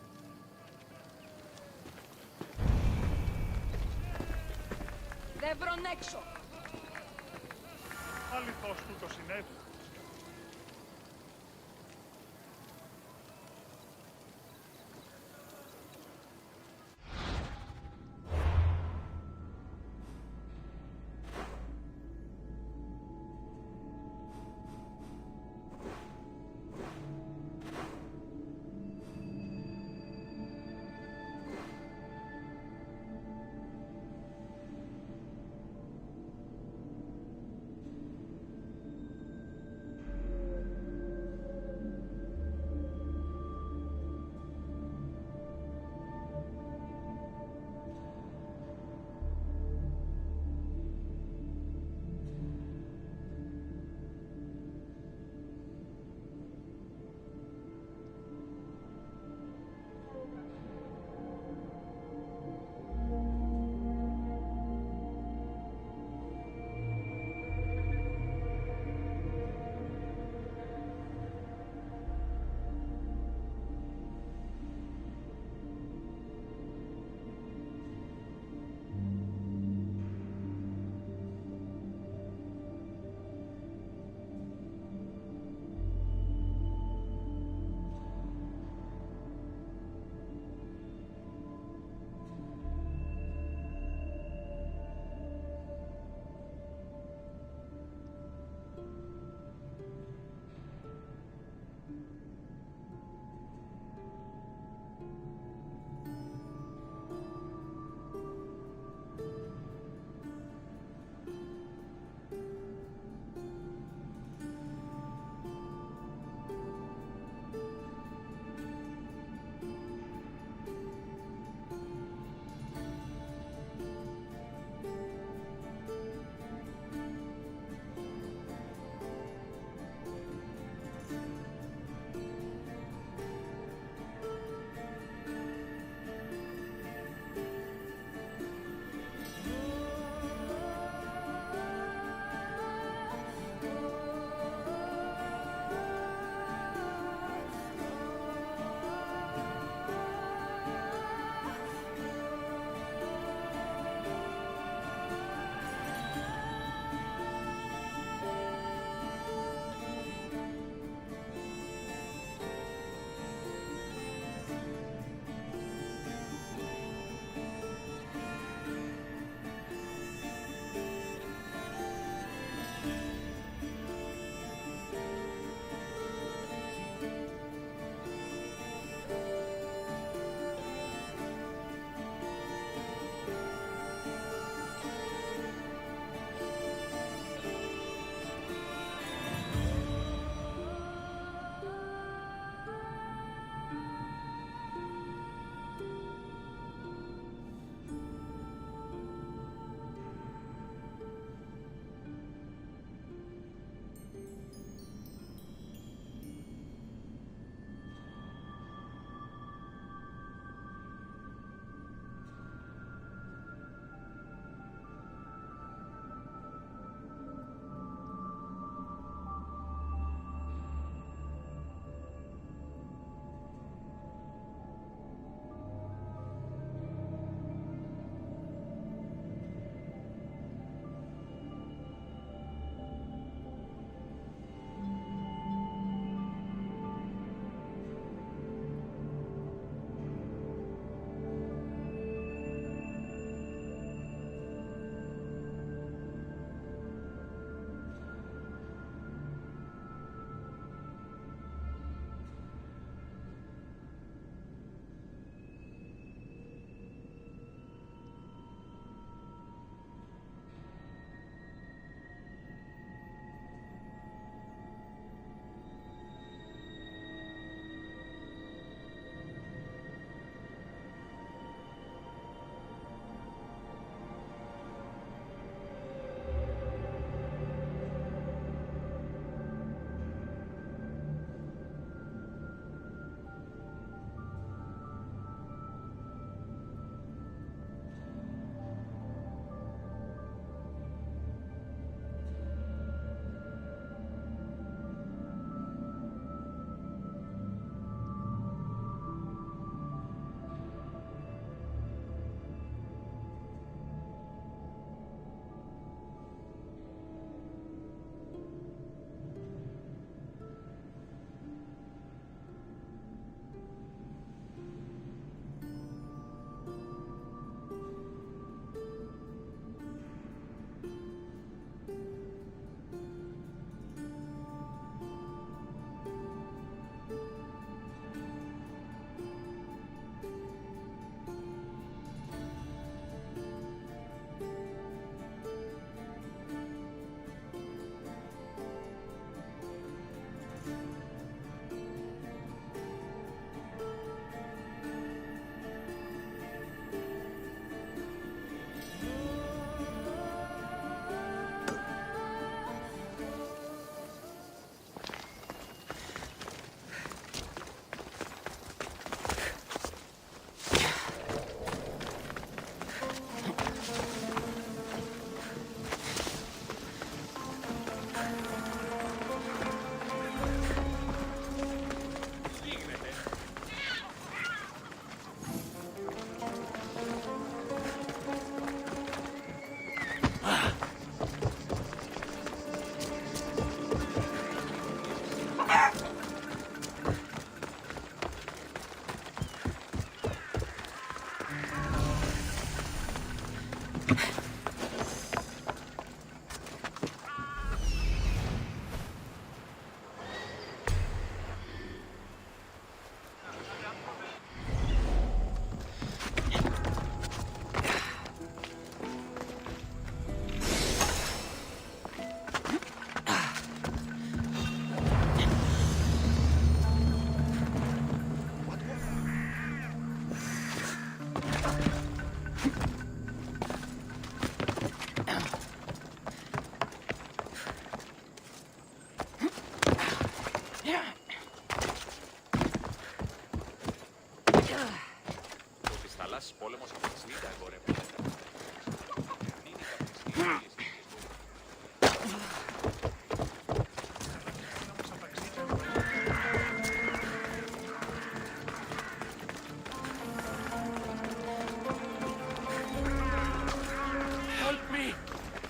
Help me!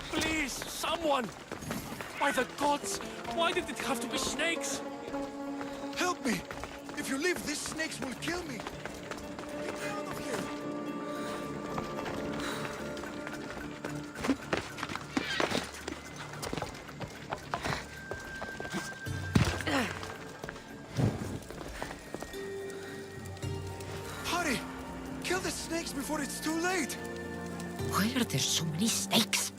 Please, someone! By the gods, why did it have to be snakes? Help me! If you leave, these snakes will kill me! Get me out of here! Hurry! Kill the snakes before it's too late! Why are there so many snakes?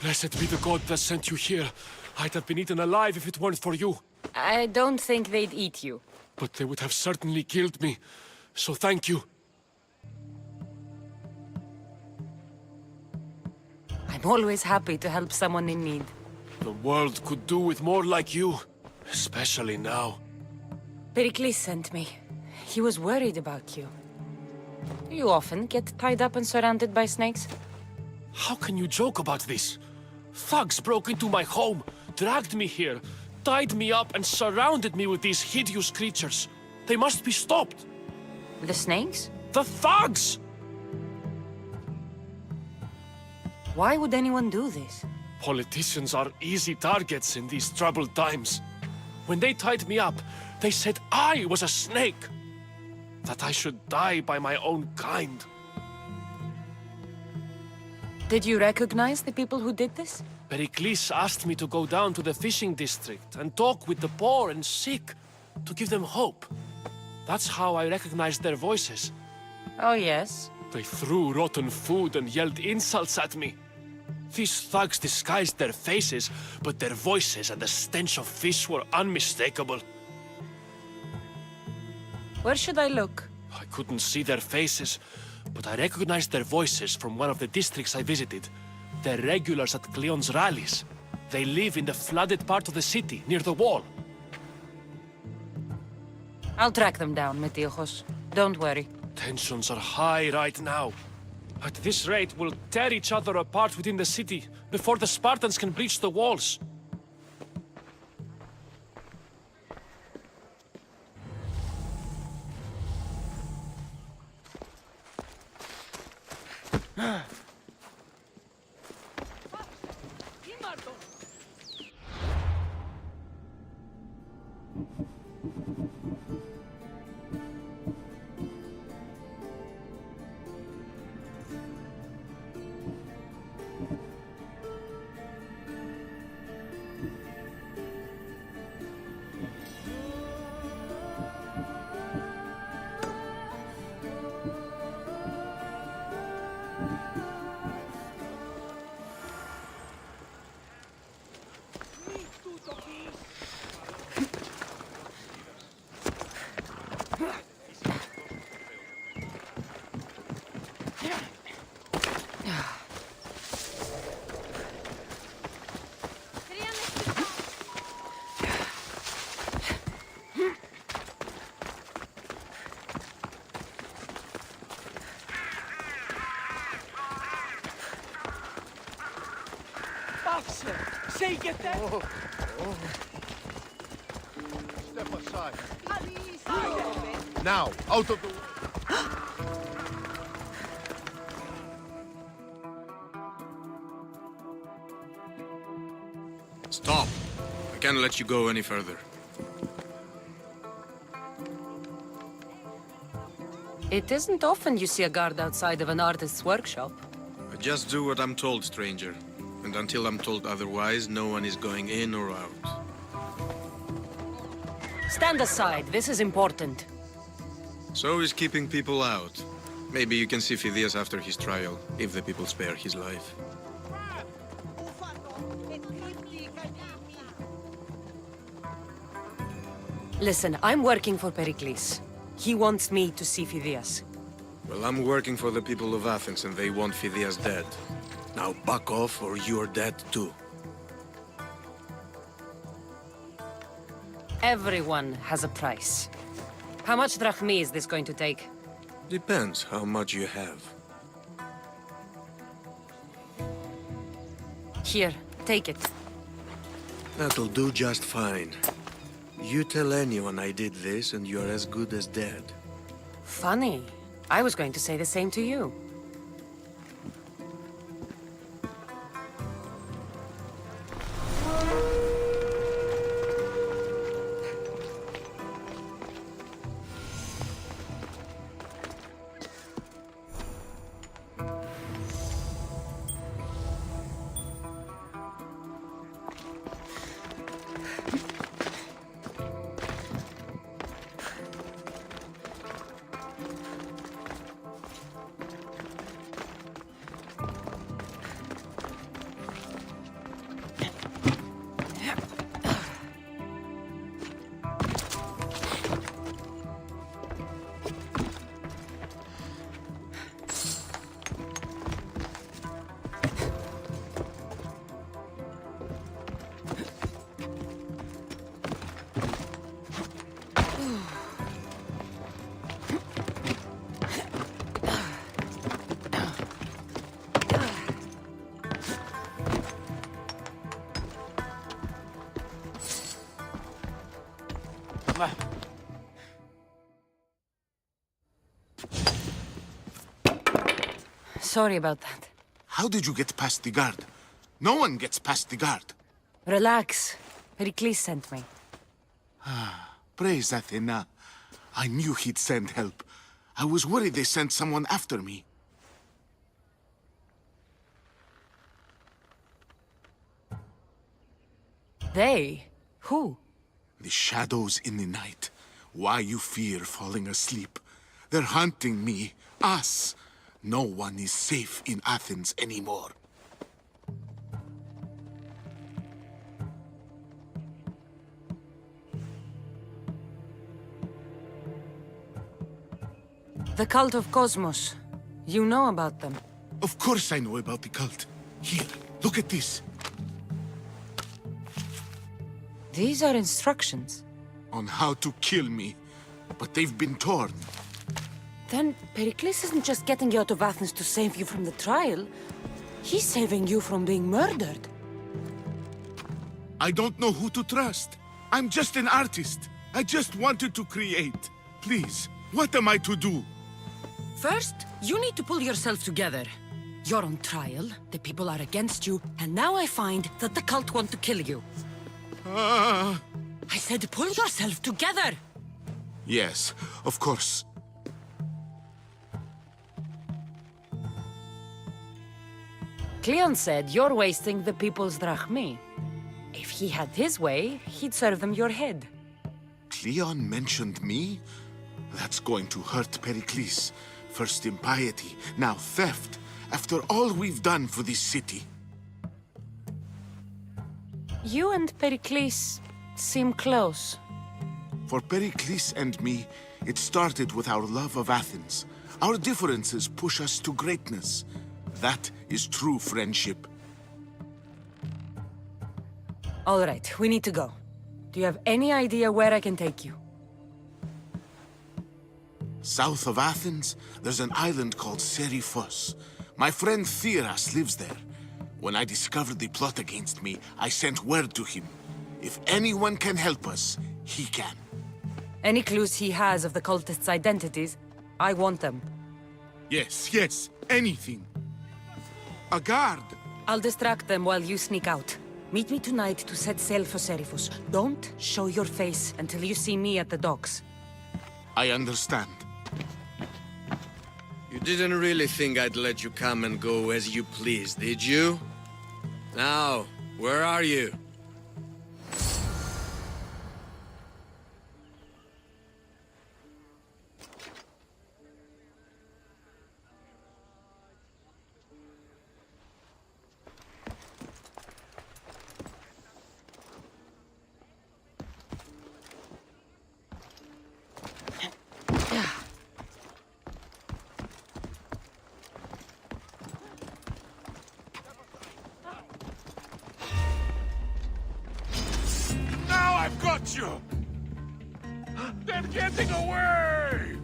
Blessed be the god that sent you here. I'd have been eaten alive if it weren't for you. I don't think they'd eat you. But they would have certainly killed me. So thank you. I'm always happy to help someone in need. The world could do with more like you. Especially now. Pericles sent me. He was worried about you. Do you often get tied up and surrounded by snakes? How can you joke about this? Thugs broke into my home, dragged me here, tied me up and surrounded me with these hideous creatures. They must be stopped. The snakes? The thugs! Why would anyone do this? Politicians are easy targets in these troubled times. When they tied me up, they said I was a snake. That I should die by my own kind. Did you recognize the people who did this? Pericles asked me to go down to the fishing district and talk with the poor and sick, to give them hope. That's how I recognized their voices. Oh, yes? They threw rotten food and yelled insults at me. These thugs disguised their faces, but their voices and the stench of fish were unmistakable. Where should I look? I couldn't see their faces, but I recognized their voices from one of the districts I visited. They're regulars at Cleon's rallies. They live in the flooded part of the city, near the wall. I'll track them down, Metiojos. Don't worry. Tensions are high right now. At this rate, we'll tear each other apart within the city before the Spartans can breach the walls. Say, get that! Step aside. Now, out of the way. Stop. I can't let you go any further. It isn't often you see a guard outside of an artist's workshop. I just do what I'm told, stranger. And until I'm told otherwise, no one is going in or out. Stand aside. This is important. So is keeping people out. Maybe you can see Phidias after his trial, if the people spare his life. Listen, I'm working for Pericles. He wants me to see Phidias. Well, I'm working for the people of Athens, and they want Phidias dead. Now back off, or you're dead too. Everyone has a price. How much drachmi is this going to take? Depends how much you have. Here, take it. That'll do just fine. You tell anyone I did this, and you're as good as dead. Funny. I was going to say the same to you. Sorry about that. How did you get past the guard? No one gets past the guard. Relax. Pericles sent me. Praise Athena. I knew he'd send help. I was worried they sent someone after me. They? Who? The shadows in the night. Why you fear falling asleep? They're hunting me. Us. No one is safe in Athens anymore. The cult of Cosmos. You know about them. Of course I know about the cult. Here, look at this. These are instructions. On how to kill me. But they've been torn. Then Pericles isn't just getting you out of Athens to save you from the trial. He's saving you from being murdered. I don't know who to trust. I'm just an artist. I just wanted to create. Please, what am I to do? First, you need to pull yourself together. You're on trial, the people are against you, and now I find that the cult want to kill you. I said pull yourself together! Yes, of course. Cleon said you're wasting the people's drachmi. If he had his way, he'd serve them your head. Cleon mentioned me? That's going to hurt Pericles. First impiety, now theft. After all we've done for this city. You and Pericles seem close. For Pericles and me, it started with our love of Athens. Our differences push us to greatness. That is true friendship. All right, we need to go. Do you have any idea where I can take you? South of Athens, there's an island called Seriphos. My friend Theras lives there. When I discovered the plot against me, I sent word to him. If anyone can help us, he can. Any clues he has of the cultists' identities? I want them. Yes, anything. A guard! I'll distract them while you sneak out. Meet me tonight to set sail for Seriphos. Don't show your face until you see me at the docks. I understand. You didn't really think I'd let you come and go as you please, did you? Now, where are you? Now I've got you! They're getting away!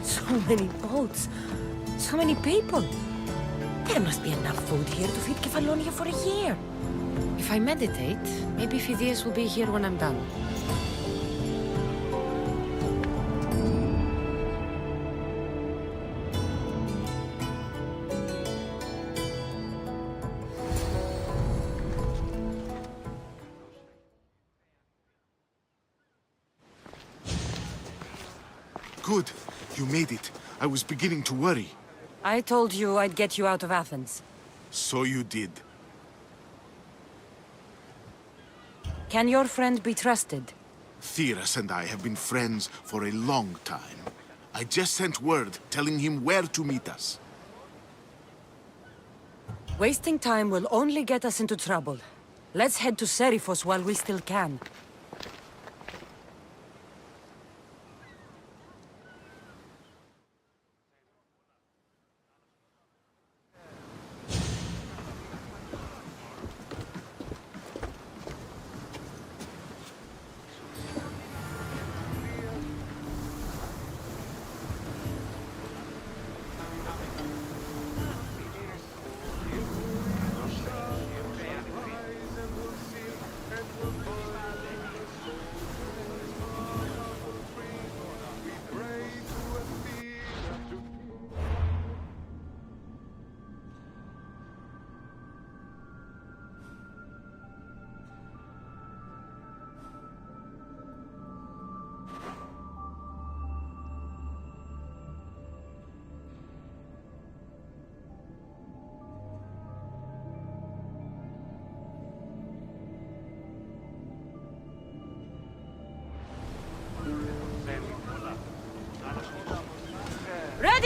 So many boats. So many people. There must be enough food here to feed Kefalonia for a year. If I meditate, maybe Phidias will be here when I'm done. Good. You made it. I was beginning to worry. I told you I'd get you out of Athens. So you did. Can your friend be trusted? Theras and I have been friends for a long time. I just sent word telling him where to meet us. Wasting time will only get us into trouble. Let's head to Seriphos while we still can.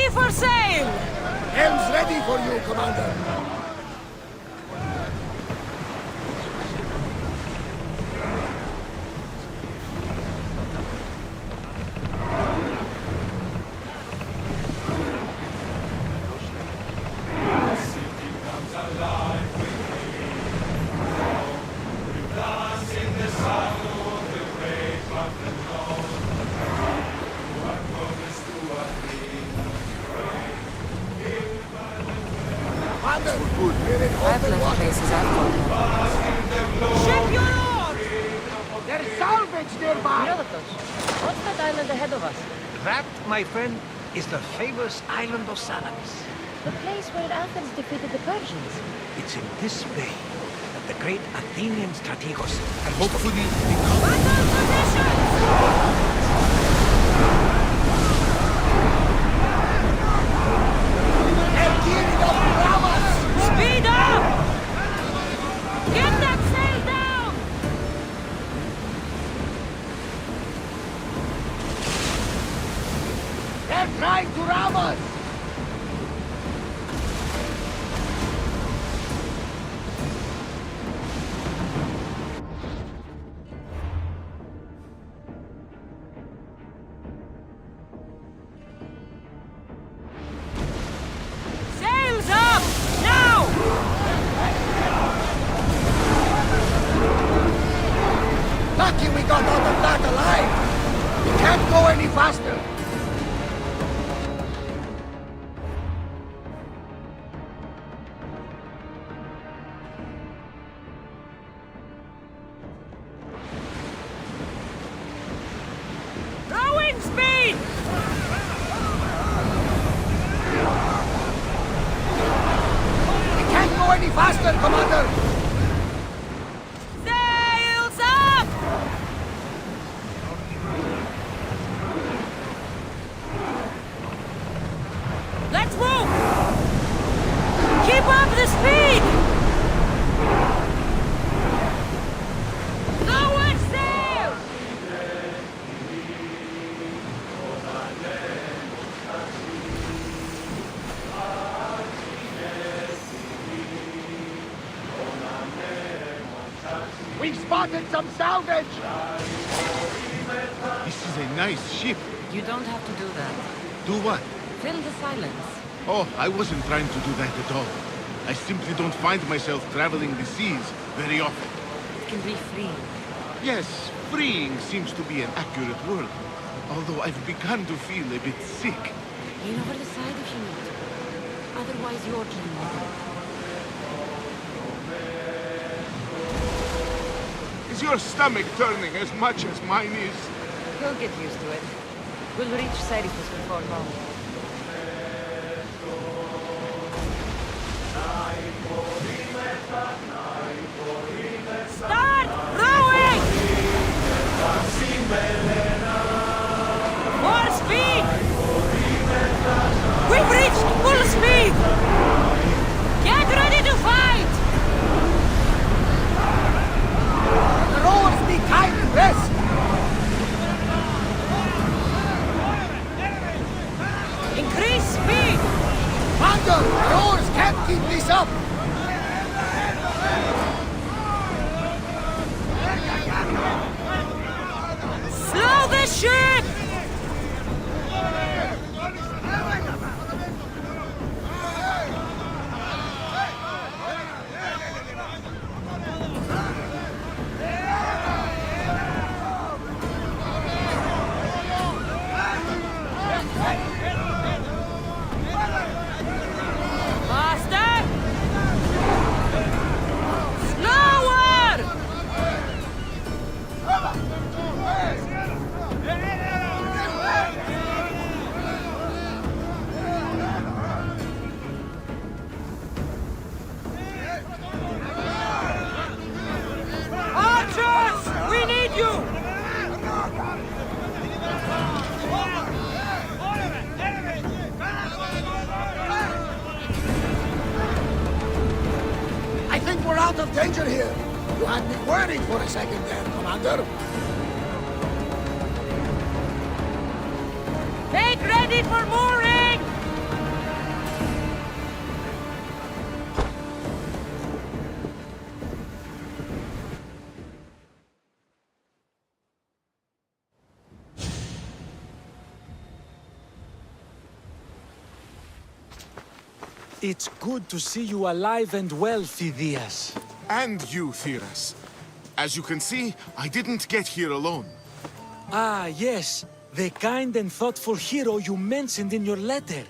Ready for sail! Helm's ready for you, Commander. I've left places I've gone. Ship your oars! There's salvage nearby! What's that island ahead of us? That, my friend, is the famous island of Salamis. The place where Athens defeated the Persians. It's in this bay that the great Athenian strategos and hopefully Speed up! Get that sail down! They're trying to ram us! Sails up! Now! Lucky we got out of that alive! We can't go any faster! Rowing speed! We can't go any faster, Commander! Sails up! Let's move! Keep up the speed! Lower sail! We've spotted some salvage! This is a nice ship. You don't have to do that. Do what? Fill the silence. Oh, I wasn't trying to do that at all. I simply don't find myself traveling the seas very often. It can be freeing. Yes, freeing seems to be an accurate word. Although I've begun to feel a bit sick. Lean over the side if you need to. Otherwise, you're dreaming. Is your stomach turning as much as mine is? You'll get used to it. We'll reach Serifus before long. Start rowing! More speed! We've reached full speed! Get ready to fight! The rowers need time to rest! Increase speed! Commander, the oars can't keep this up! Slow the ship! Faster! Slower! Archers! We need you! I think we're out of danger here. You had me worried for a second there, Commander. Make ready for mooring! It's good to see you alive and well, Phidias. And you, Theras. As you can see, I didn't get here alone. Ah, yes. The kind and thoughtful hero you mentioned in your letter.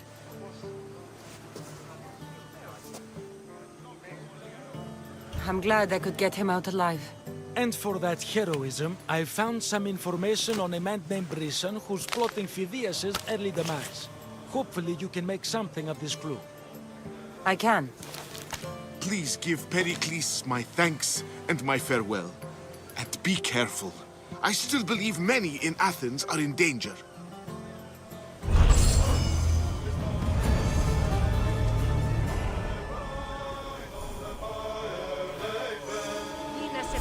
I'm glad I could get him out alive. And for that heroism, I found some information on a man named Brisson who's plotting Phidias' early demise. Hopefully you can make something of this clue. I can. Please give Pericles my thanks and my farewell. And be careful. I still believe many in Athens are in danger.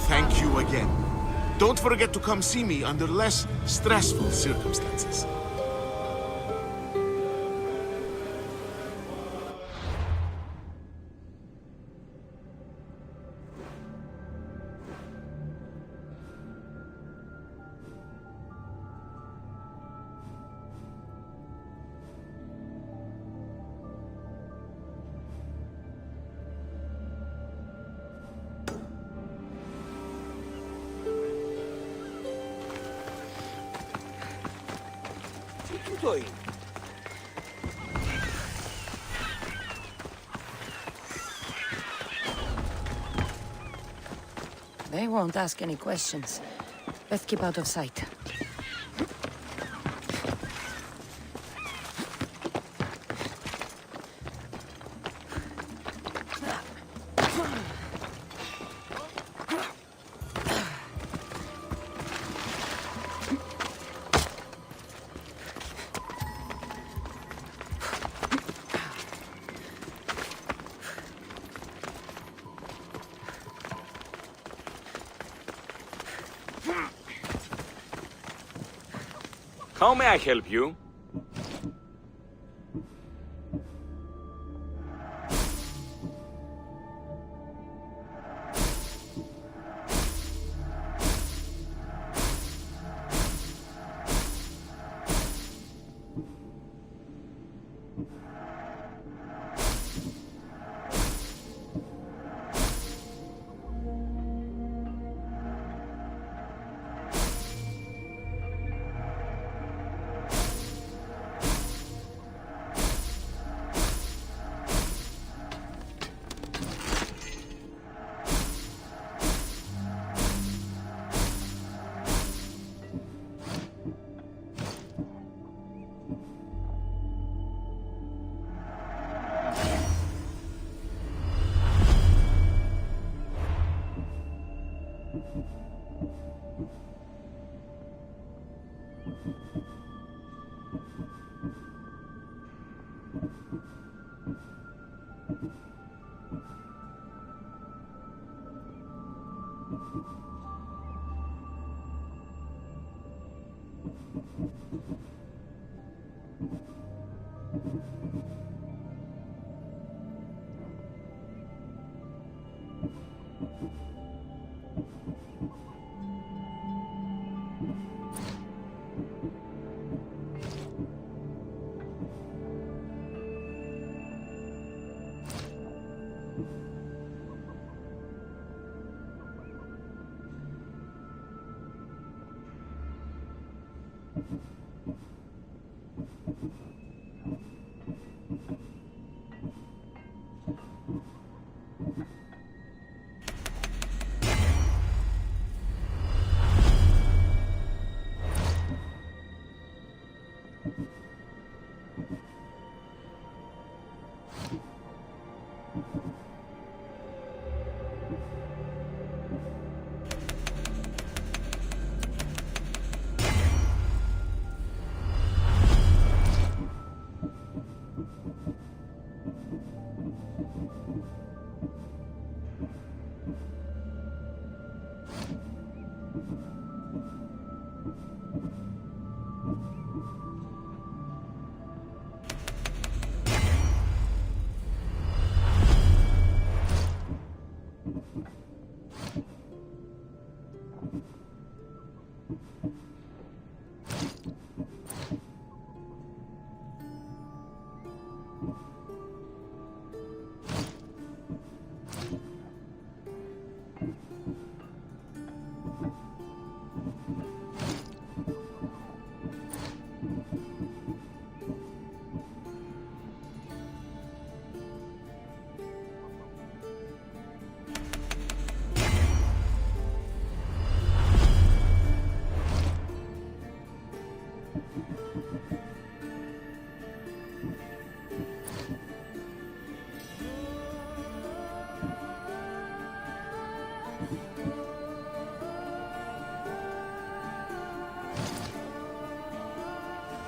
Thank you again. Don't forget to come see me under less stressful circumstances. They won't ask any questions. Let's keep out of sight. How may I help you?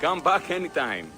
Come back anytime.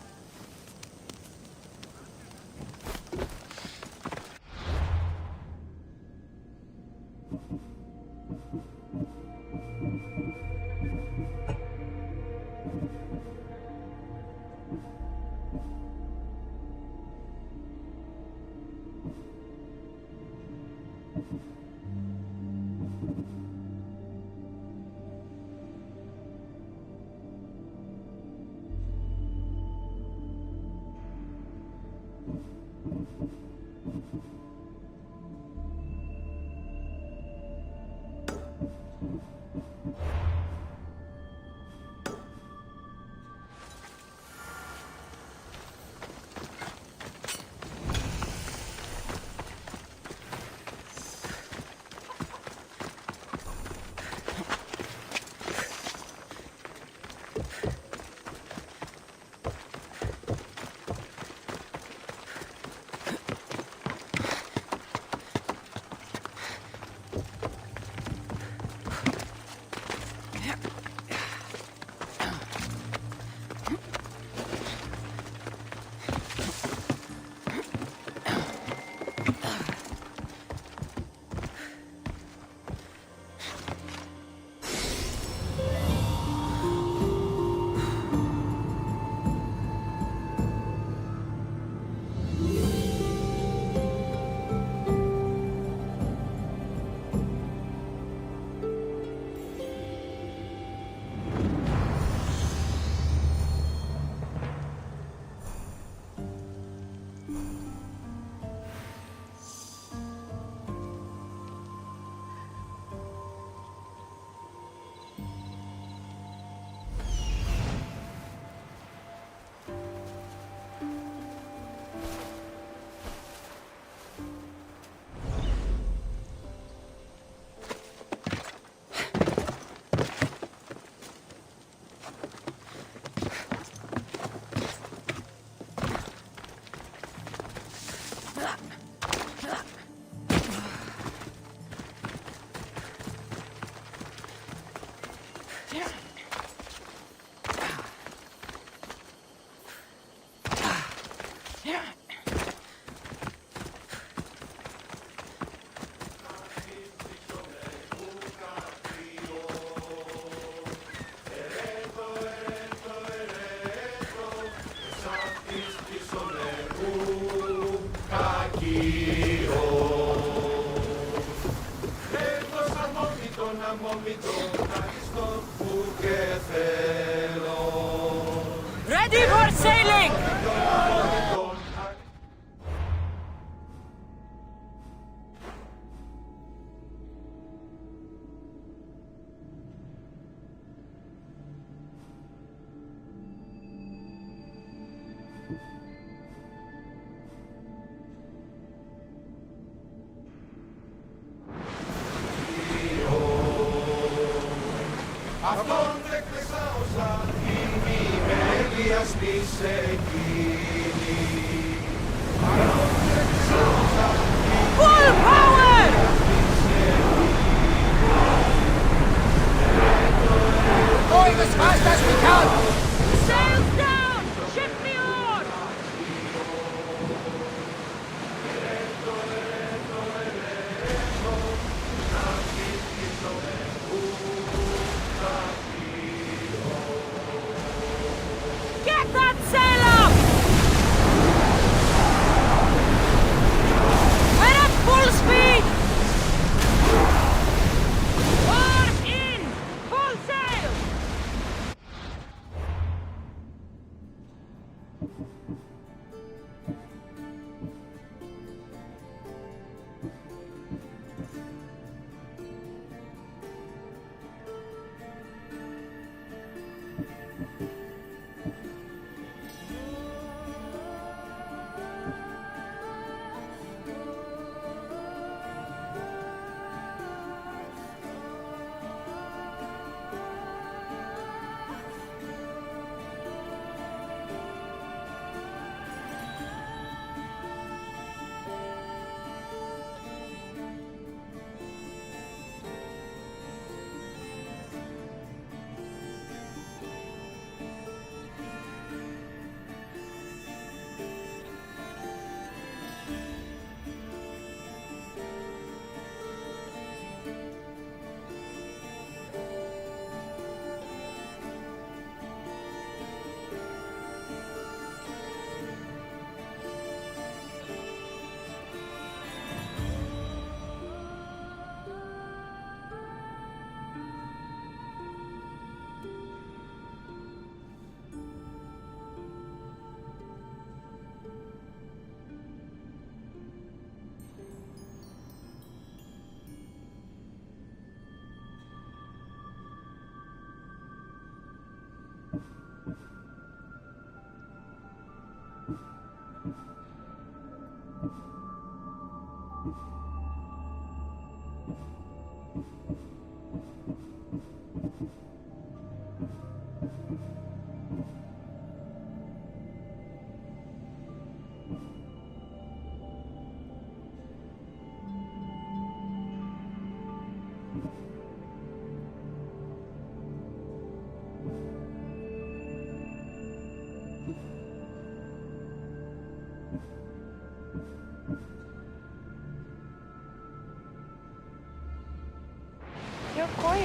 Ready for sailing! Αυτόν δεκτεσά όσα η μέλειας της εκείνη. Αυτόν δεκτεσά όσα Full power! Going as fast as we can! Sails down! Ship me on! Get that sail up! We're at full speed! Oars in! Full sail!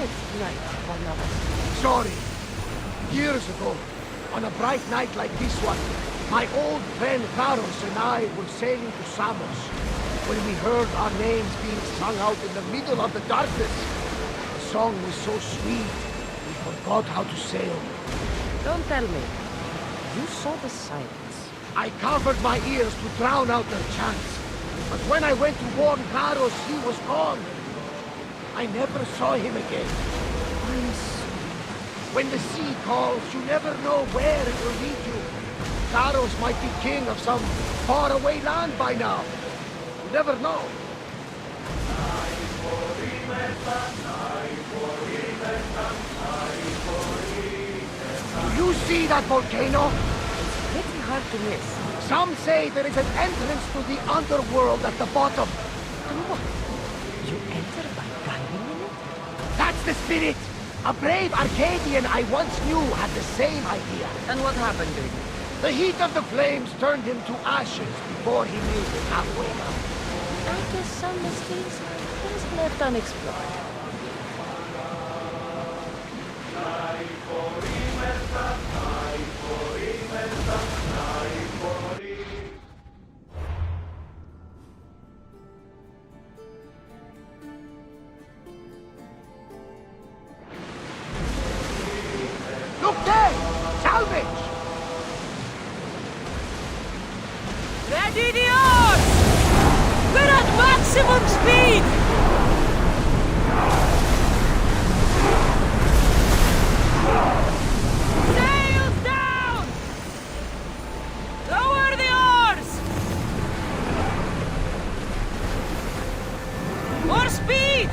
quiet night, Barnabas. Sorry. Years ago, on a bright night like this one, my old friend Karos and I were sailing to Samos when we heard our names being sung out in the middle of the darkness. The song was so sweet, we forgot how to sail. Don't tell me. You saw the silence. I covered my ears to drown out their chants, but when I went to warn Karos, he was gone. I never saw him again. When the sea calls, you never know where it will lead you. Karos might be king of some faraway land by now. You never know. Do you see that volcano? It's pretty hard to miss. Some say there is an entrance to the underworld at the bottom. And what? You enter by diving in it? That's the spirit! A brave Arcadian I once knew had the same idea. And what happened to you? The heat of the flames turned him to ashes before he made it halfway down. I guess some mysteries are just left unexplored. Look there! Salvage! Ready the oars! We're at maximum speed! Sails down! Lower the oars! More speed!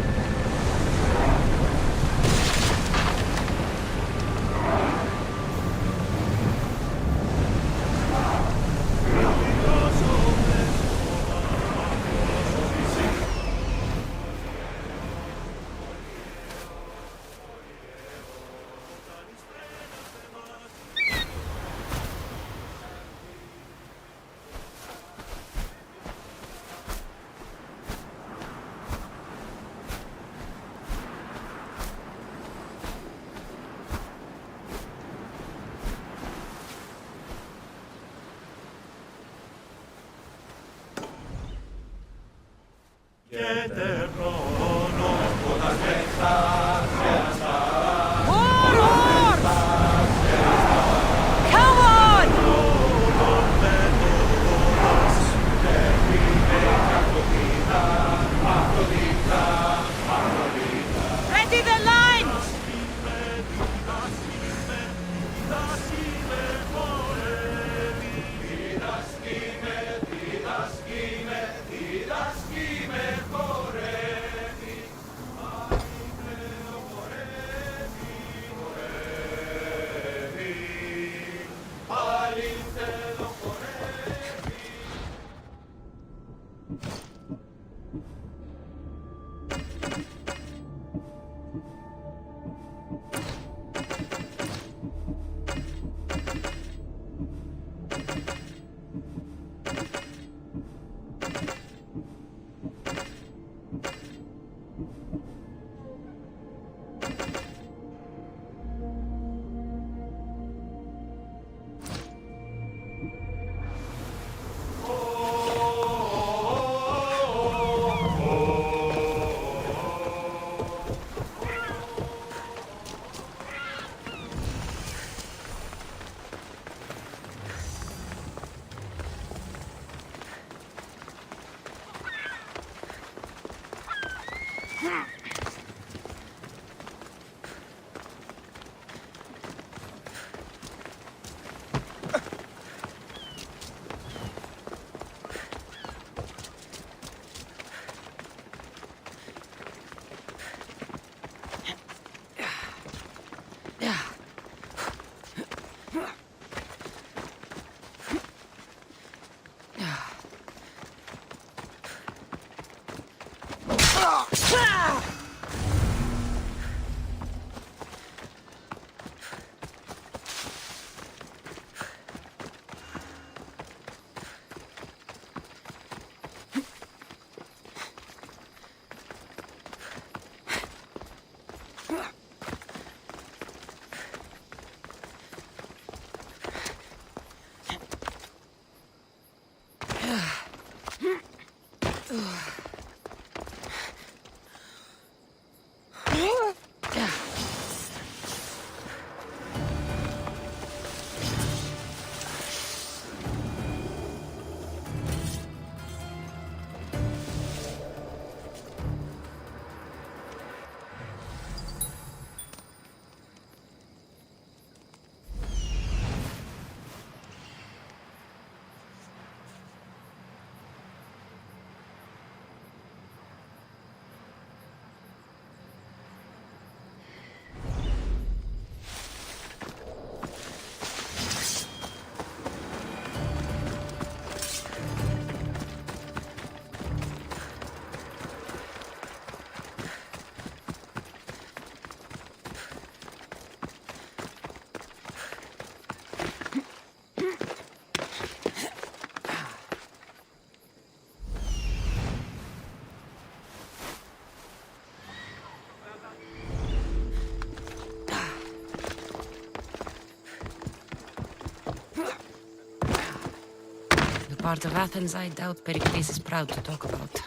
part of Athens I doubt Pericles is proud to talk about.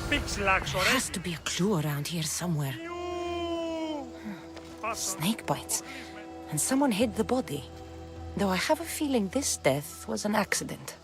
There has to be a clue around here somewhere. Snake bites. And someone hid the body. Though I have a feeling this death was an accident.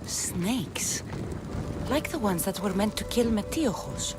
Snakes. Like the ones that were meant to kill Metiochos.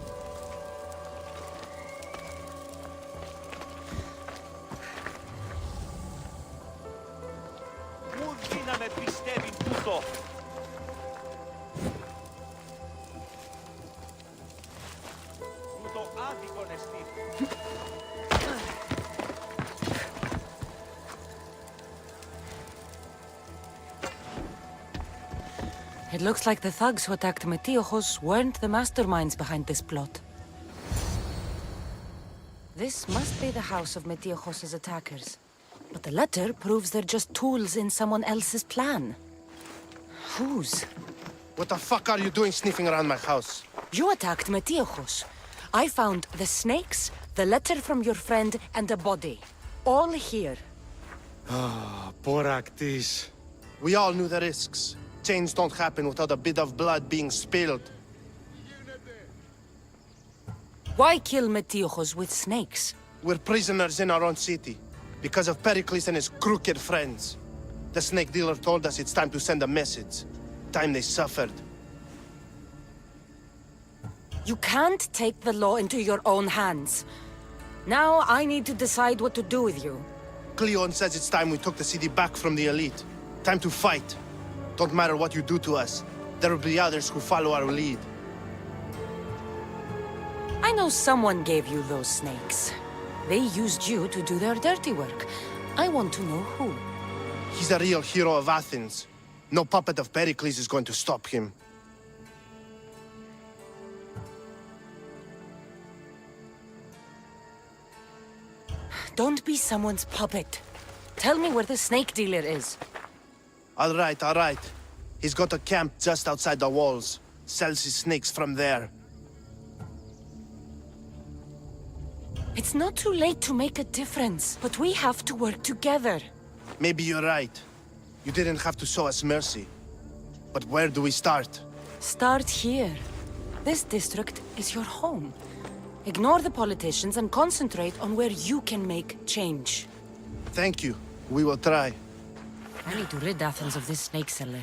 It looks like the thugs who attacked Metiochos weren't the masterminds behind this plot. This must be the house of Metiochos' attackers. But the letter proves they're just tools in someone else's plan. Whose? What the fuck are you doing sniffing around my house? You attacked Metiochos. I found the snakes, the letter from your friend, and a body. All here. Ah, poor Actis. We all knew the risks. Change don't happen without a bit of blood being spilled. Why kill Metiochos with snakes? We're prisoners in our own city, because of Pericles and his crooked friends. The snake dealer told us it's time to send a message. Time they suffered. You can't take the law into your own hands. Now I need to decide what to do with you. Cleon says it's time we took the city back from the elite. Time to fight. Don't matter what you do to us, there will be others who follow our lead. I know someone gave you those snakes. They used you to do their dirty work. I want to know who. He's a real hero of Athens. No puppet of Pericles is going to stop him. Don't be someone's puppet. Tell me where the snake dealer is. All right. He's got a camp just outside the walls. Sells his snakes from there. It's not too late to make a difference, but we have to work together. Maybe you're right. You didn't have to show us mercy. But where do we start? Start here. This district is your home. Ignore the politicians and concentrate on where you can make change. Thank you. We will try. I need to rid Athens of this snake seller.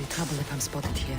Trouble if I'm spotted here.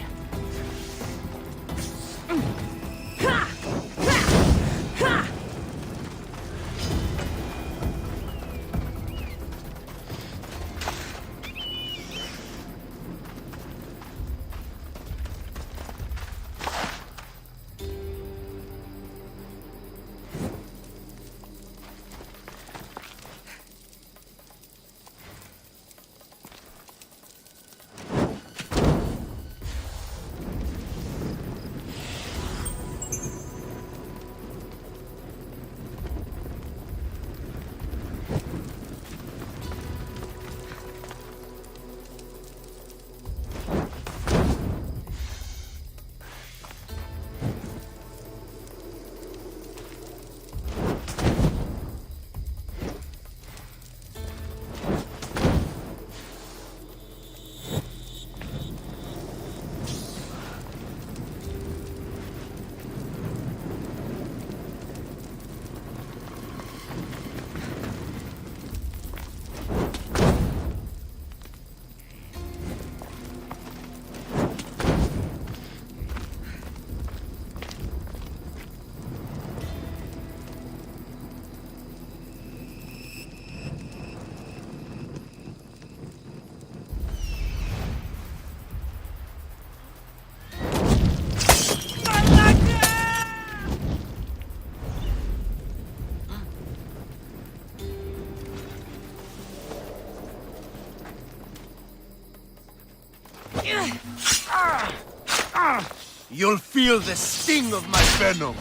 You'll feel the sting of my venom.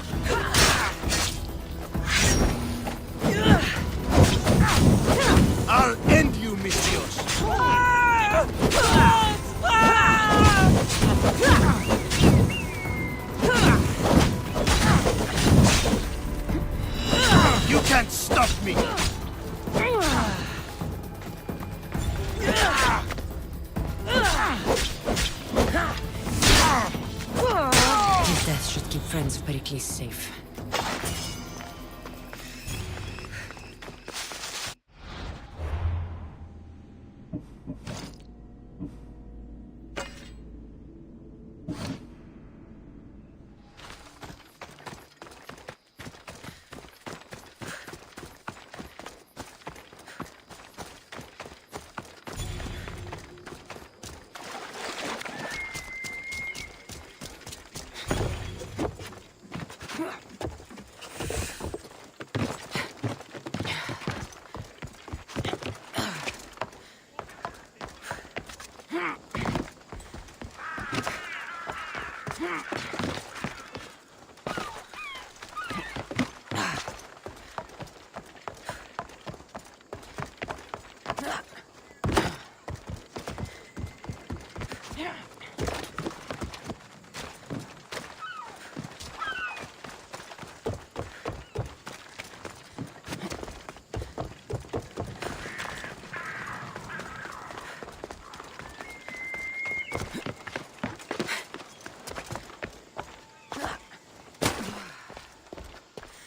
I'll end you, Misios. You can't stop me. His death should keep friends of Pericles safe.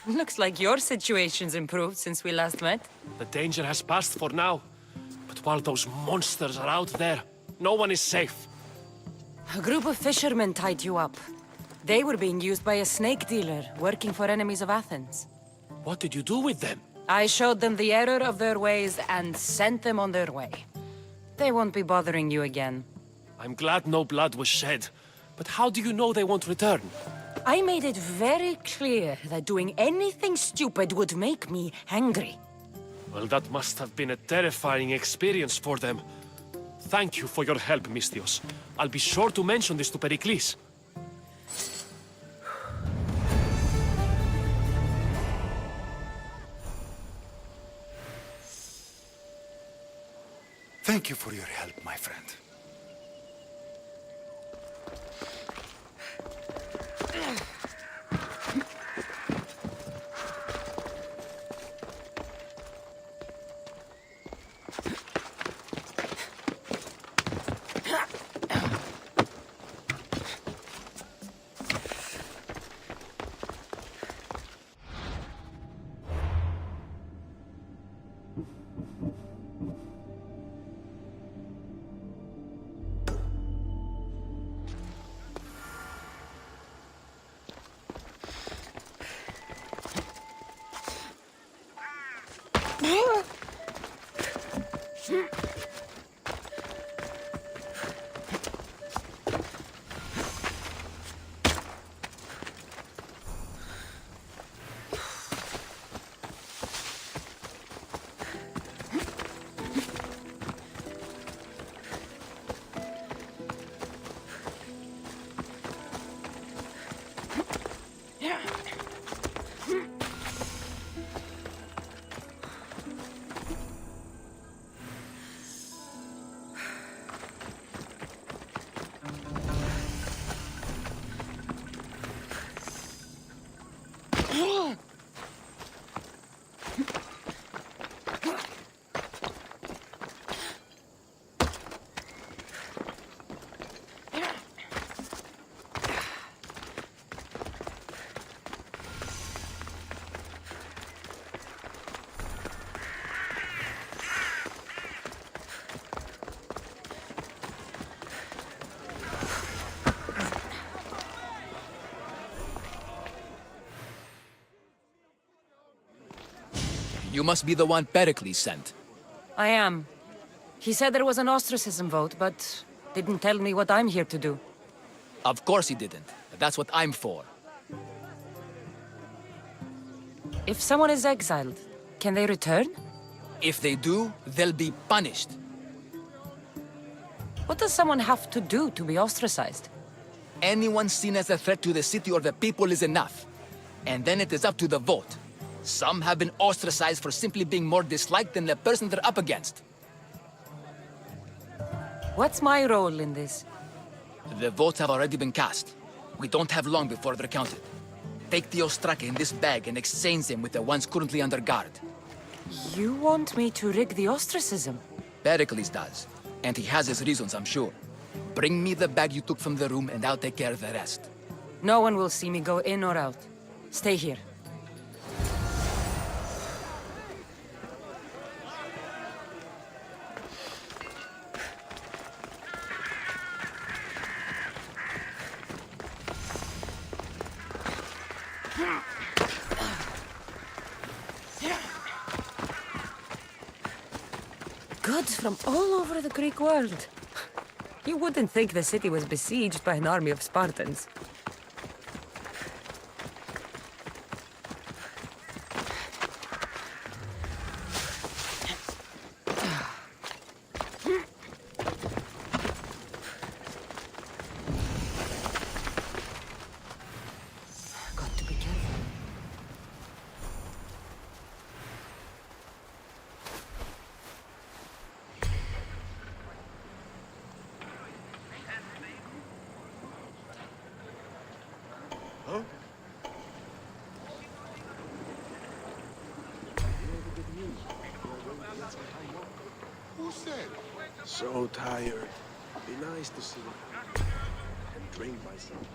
Looks like your situation's improved since we last met. The danger has passed for now. But while those monsters are out there, no one is safe. A group of fishermen tied you up. They were being used by a snake dealer working for enemies of Athens. What did you do with them? I showed them the error of their ways and sent them on their way. They won't be bothering you again. I'm glad no blood was shed. But how do you know they won't return? I made it very clear that doing anything stupid would make me angry. Well, that must have been a terrifying experience for them. Thank you for your help, Misthios. I'll be sure to mention this to Pericles. Thank you for your help, my friend. You must be the one Pericles sent. I am. He said there was an ostracism vote, but didn't tell me what I'm here to do. Of course he didn't. That's what I'm for. If someone is exiled, can they return? If they do, they'll be punished. What does someone have to do to be ostracized? Anyone seen as a threat to the city or the people is enough. And then it is up to the vote. Some have been ostracized for simply being more disliked than the person they're up against. What's my role in this? The votes have already been cast. We don't have long before they're counted. Take the Ostraka in this bag and exchange them with the ones currently under guard. You want me to rig the ostracism? Pericles does. And he has his reasons, I'm sure. Bring me the bag you took from the room and I'll take care of the rest. No one will see me go in or out. Stay here. Goods from all over the Greek world. You wouldn't think the city was besieged by an army of Spartans. Got to be careful. So tired. Be nice to see you. And drink myself.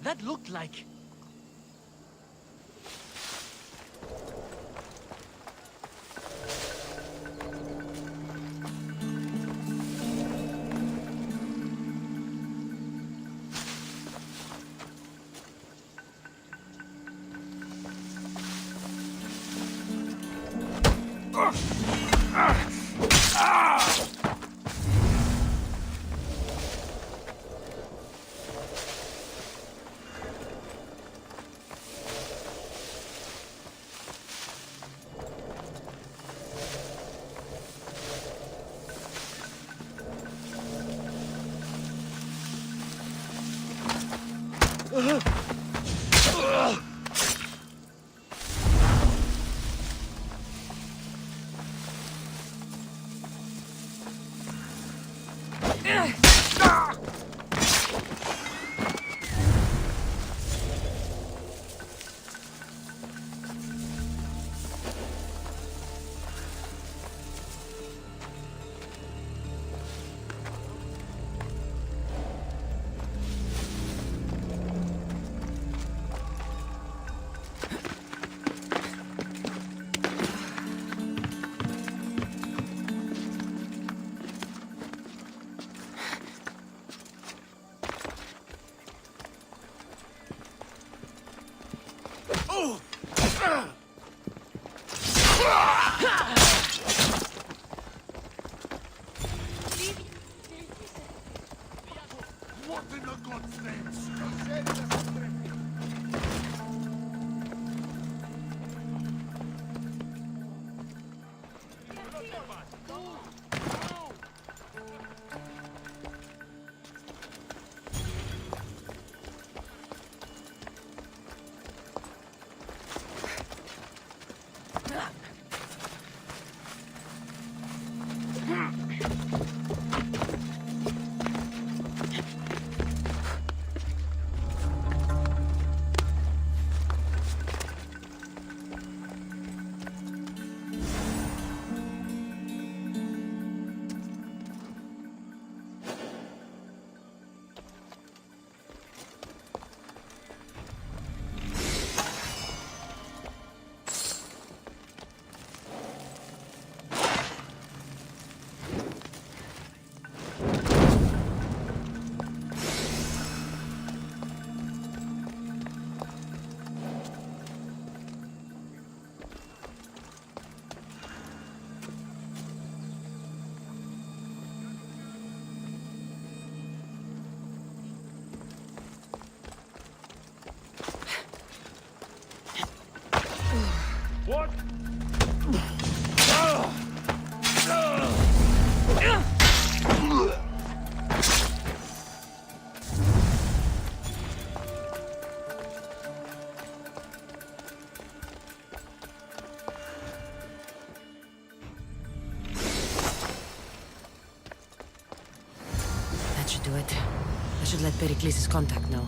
That looked like... What in the God's name? What? That should do it. I should let Pericles' contact know.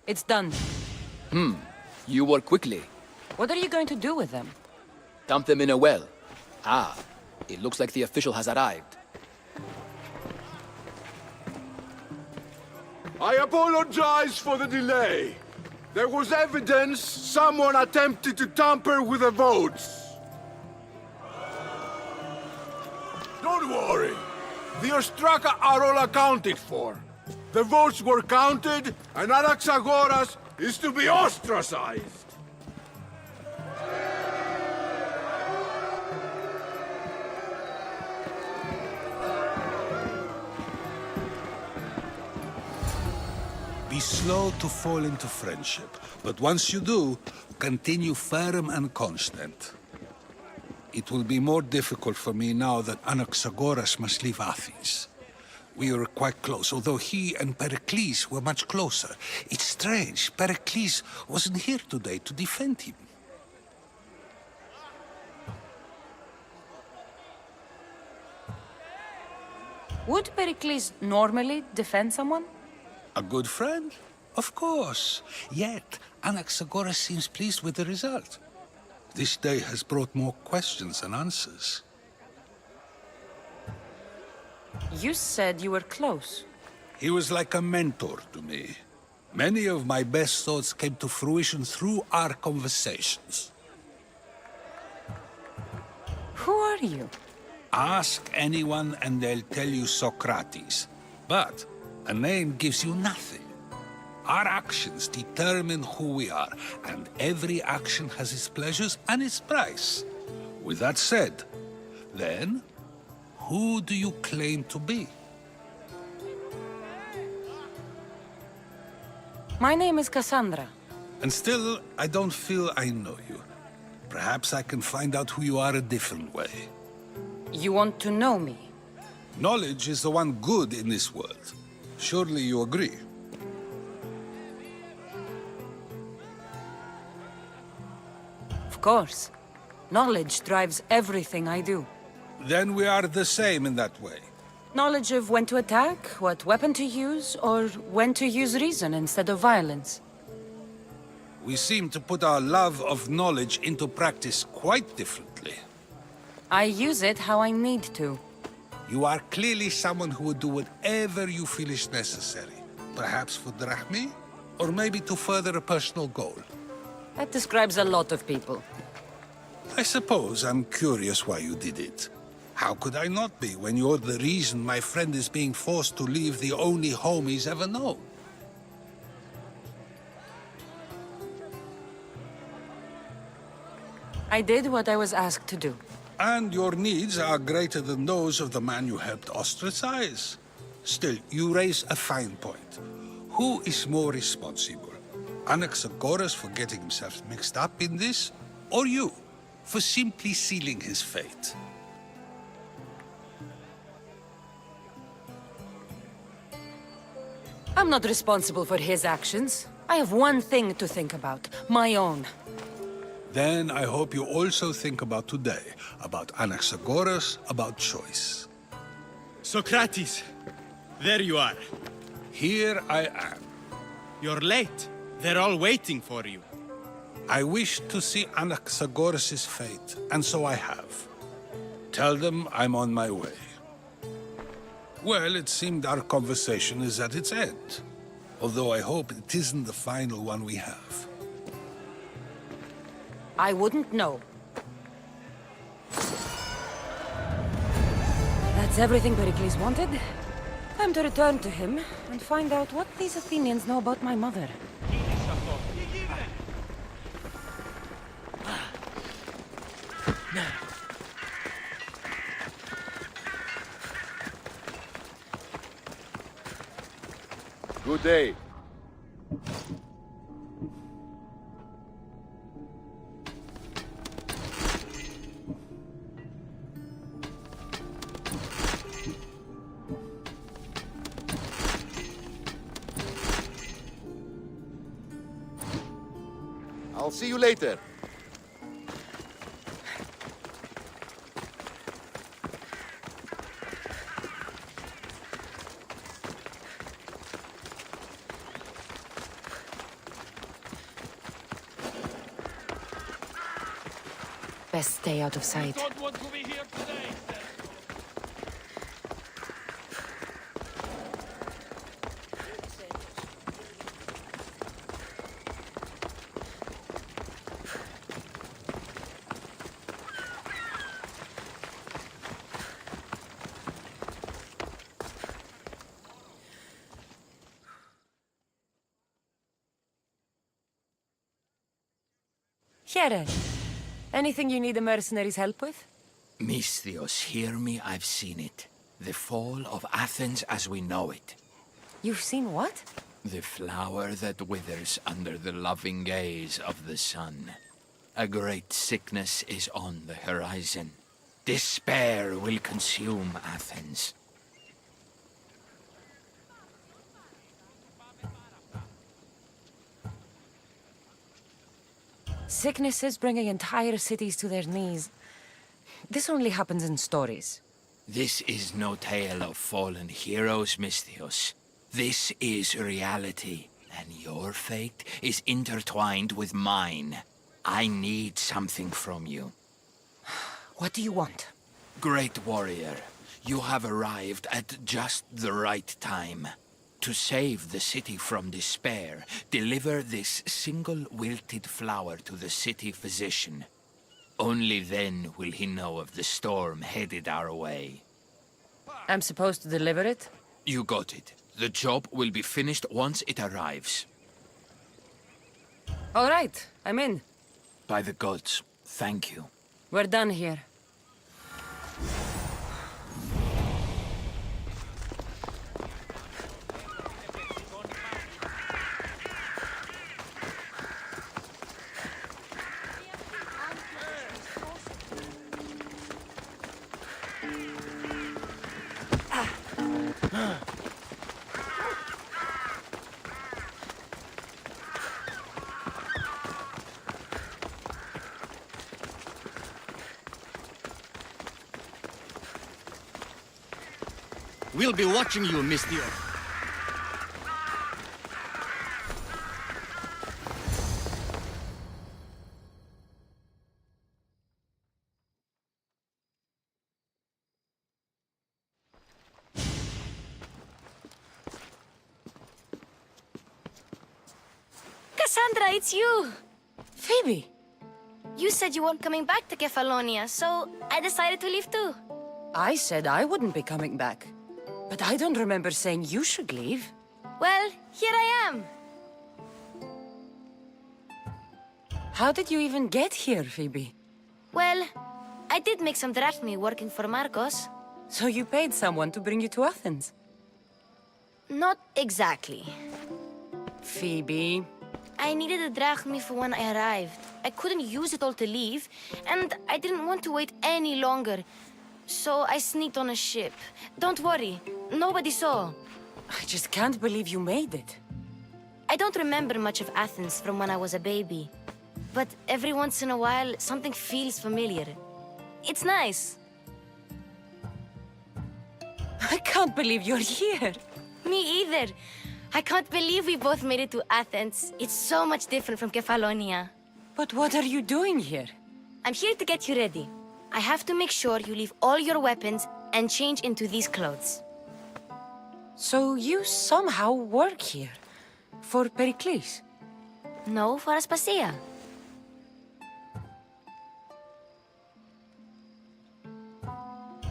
It's done. You work quickly. What are you going to do with them? Dump them in a well. Ah, it looks like the official has arrived. I apologize for the delay. There was evidence someone attempted to tamper with the votes. Don't worry. The Ostraka are all accounted for. The votes were counted, and Anaxagoras is to be ostracized. Be slow to fall into friendship, but once you do, continue firm and constant. It will be more difficult for me now that Anaxagoras must leave Athens. We were quite close, although he and Pericles were much closer. It's strange, Pericles wasn't here today to defend him. Would Pericles normally defend someone? A good friend? Of course. Yet, Anaxagoras seems pleased with the result. This day has brought more questions than answers. You said you were close. He was like a mentor to me. Many of my best thoughts came to fruition through our conversations. Who are you? Ask anyone and they'll tell you Socrates. But a name gives you nothing. Our actions determine who we are, and every action has its pleasures and its price. With that said, then, who do you claim to be? My name is Cassandra. And still, I don't feel I know you. Perhaps I can find out who you are a different way. You want to know me? Knowledge is the one good in this world. Surely you agree? Of course. Knowledge drives everything I do. Then we are the same in that way. Knowledge of when to attack, what weapon to use, or when to use reason instead of violence. We seem to put our love of knowledge into practice quite differently. I use it how I need to. You are clearly someone who would do whatever you feel is necessary. Perhaps for drachmi, or maybe to further a personal goal. That describes a lot of people. I suppose I'm curious why you did it. How could I not be when you're the reason my friend is being forced to leave the only home he's ever known? I did what I was asked to do. And your needs are greater than those of the man you helped ostracize. Still, you raise a fine point. Who is more responsible? Anaxagoras for getting himself mixed up in this, or you, for simply sealing his fate? I'm not responsible for his actions. I have one thing to think about, my own. Then I hope you also think about today, about Anaxagoras, about choice. Socrates, there you are. Here I am. You're late. They're all waiting for you. I wish to see Anaxagoras' fate, and so I have. Tell them I'm on my way. Well, it seemed our conversation is at its end. Although I hope it isn't the final one we have. I wouldn't know. That's everything Pericles wanted. Time to return to him and find out what these Athenians know about my mother. Good day. I'll see you later. Best stay out of sight. Don't want to be here today. Here. Anything you need the mercenaries' help with? Misthios, hear me, I've seen it. The fall of Athens as we know it. You've seen what? The flower that withers under the loving gaze of the sun. A great sickness is on the horizon. Despair will consume Athens. Sicknesses bringing entire cities to their knees. This only happens in stories. This is no tale of fallen heroes, Misthios. This is reality, and your fate is intertwined with mine. I need something from you. What do you want? Great warrior, you have arrived at just the right time. To save the city from despair, deliver this single wilted flower to the city physician. Only then will he know of the storm headed our way. I'm supposed to deliver it? You got it. The job will be finished once it arrives. All right, I'm in. By the gods, thank you. We're done here. We'll be watching you, Mr. Cassandra, it's you! Phoebe! You said you weren't coming back to Kefalonia, so I decided to leave too. I said I wouldn't be coming back. But I don't remember saying you should leave. Well, here I am. How did you even get here, Phoebe? Well, I did make some drachmi working for Marcos. So you paid someone to bring you to Athens? Not exactly. Phoebe... I needed a drachmi for when I arrived. I couldn't use it all to leave, and I didn't want to wait any longer. So I sneaked on a ship. Don't worry, nobody saw. I just can't believe you made it. I don't remember much of Athens from when I was a baby. But every once in a while, something feels familiar. It's nice. I can't believe you're here. Me either. I can't believe we both made it to Athens. It's so much different from Kefalonia. But what are you doing here? I'm here to get you ready. I have to make sure you leave all your weapons and change into these clothes. So you somehow work here? For Pericles? No, for Aspasia.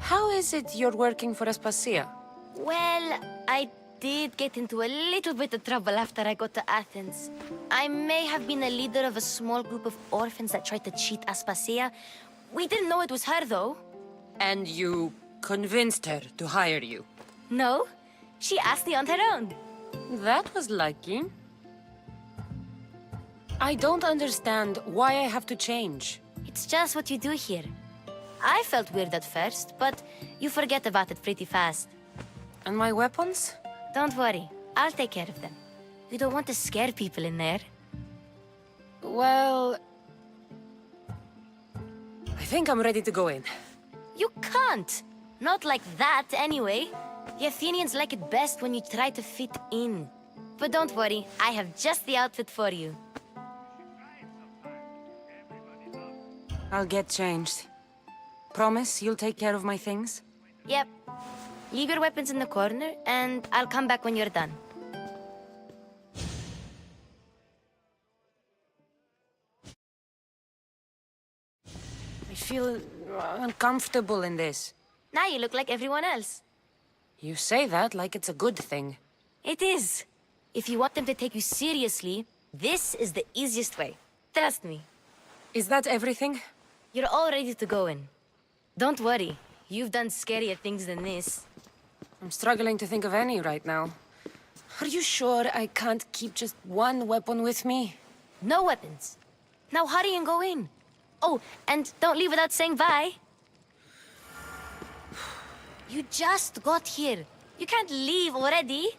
How is it you're working for Aspasia? Well, I did get into a little bit of trouble after I got to Athens. I may have been a leader of a small group of orphans that tried to cheat Aspasia. We didn't know it was her, though. And you convinced her to hire you? No, she asked me on her own. That was lucky. I don't understand why I have to change. It's just what you do here. I felt weird at first, but you forget about it pretty fast. And my weapons? Don't worry, I'll take care of them. You don't want to scare people in there. Well... I think I'm ready to go in. You can't! Not like that, anyway. The Athenians like it best when you try to fit in. But don't worry, I have just the outfit for you. I'll get changed. Promise you'll take care of my things? Yep. Leave your weapons in the corner, and I'll come back when you're done. I feel uncomfortable in this. Now you look like everyone else. You say that like it's a good thing. It is. If you want them to take you seriously, this is the easiest way. Trust me. Is that everything? You're all ready to go in. Don't worry. You've done scarier things than this. I'm struggling to think of any right now. Are you sure I can't keep just one weapon with me? No weapons. Now hurry and go in. Oh, and don't leave without saying bye. You just got here. You can't leave already.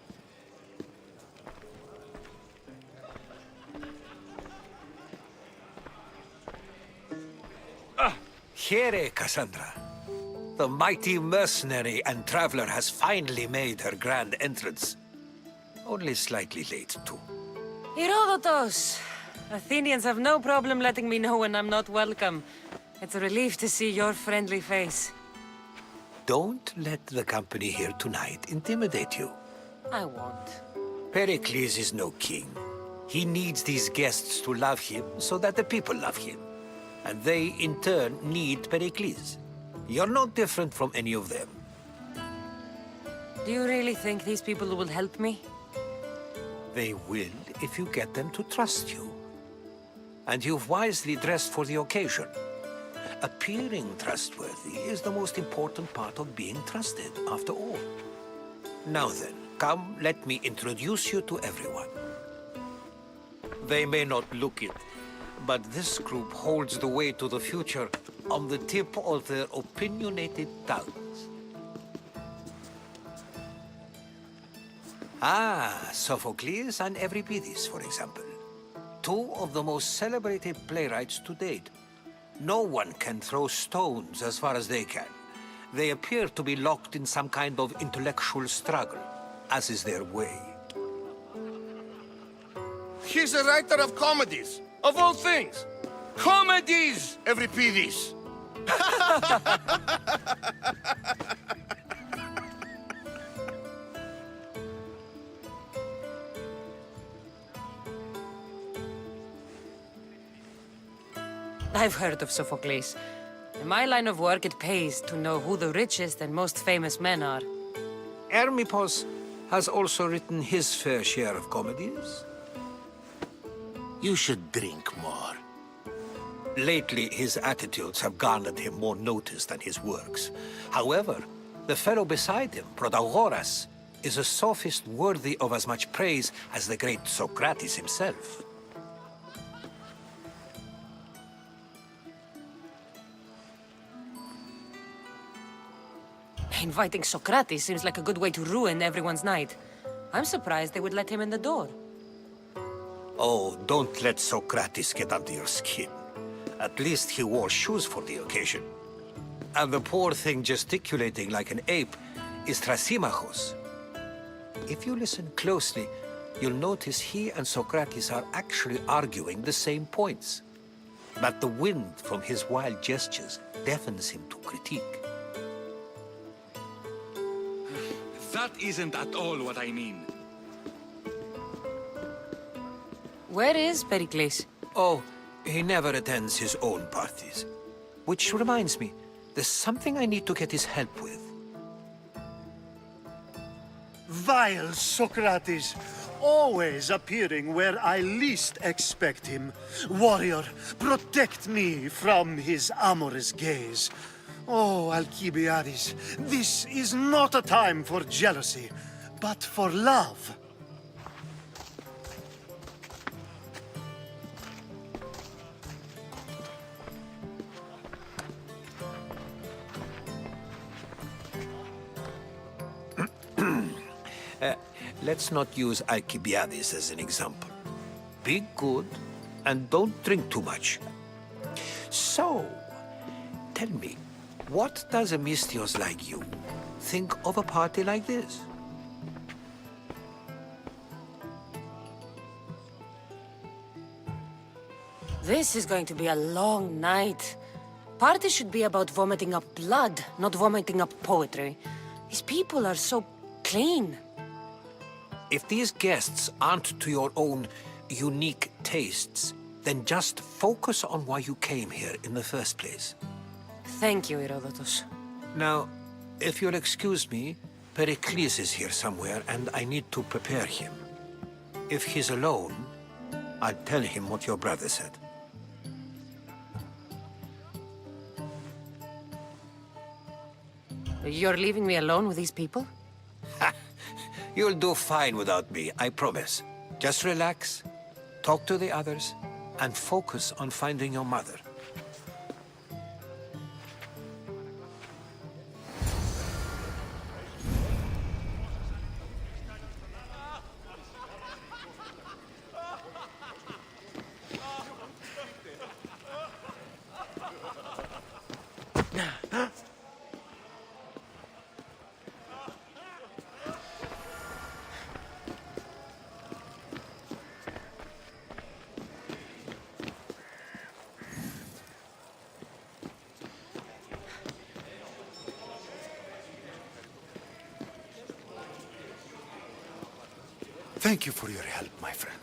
Here, Cassandra. The mighty mercenary and traveler has finally made her grand entrance. Only slightly late, too. Herodotus! Athenians have no problem letting me know when I'm not welcome. It's a relief to see your friendly face. Don't let the company here tonight intimidate you. I won't. Pericles is no king. He needs these guests to love him so that the people love him. And they, in turn, need Pericles. You're not different from any of them. Do you really think these people will help me? They will if you get them to trust you. And you've wisely dressed for the occasion. Appearing trustworthy is the most important part of being trusted, after all. Now then, come, let me introduce you to everyone. They may not look it, but this group holds the way to the future on the tip of their opinionated tongues. Ah, Sophocles and Euripides, for example. Two of the most celebrated playwrights to date. No one can throw stones as far as they can. They appear to be locked in some kind of intellectual struggle, as is their way. He's a writer of comedies, of all things. Comedies, Euripides! I've heard of Sophocles. In my line of work, it pays to know who the richest and most famous men are. Hermippos has also written his fair share of comedies. You should drink more. Lately, his attitudes have garnered him more notice than his works. However, the fellow beside him, Protagoras, is a sophist worthy of as much praise as the great Socrates himself. Inviting Socrates seems like a good way to ruin everyone's night. I'm surprised they would let him in the door. Oh, don't let Socrates get under your skin. At least he wore shoes for the occasion. And the poor thing gesticulating like an ape is Thrasymachos. If you listen closely, you'll notice he and Socrates are actually arguing the same points. But the wind from his wild gestures deafens him to critique. That isn't at all what I mean. Where is Pericles? Oh, he never attends his own parties. Which reminds me, there's something I need to get his help with. Vile Socrates, always appearing where I least expect him. Warrior, protect me from his amorous gaze. Oh, Alcibiades, this is not a time for jealousy, but for love. Let's not use Alcibiades as an example. Be good, and don't drink too much. So, tell me, what does a Mystios like you think of a party like this? This is going to be a long night. Party should be about vomiting up blood, not vomiting up poetry. These people are so clean. If these guests aren't to your own unique tastes, then just focus on why you came here in the first place. Thank you, Herodotus. Now, if you'll excuse me, Pericles is here somewhere, and I need to prepare him. If he's alone, I'll tell him what your brother said. You're leaving me alone with these people? You'll do fine without me, I promise. Just relax, talk to the others, and focus on finding your mother. Thank you for your help, my friend.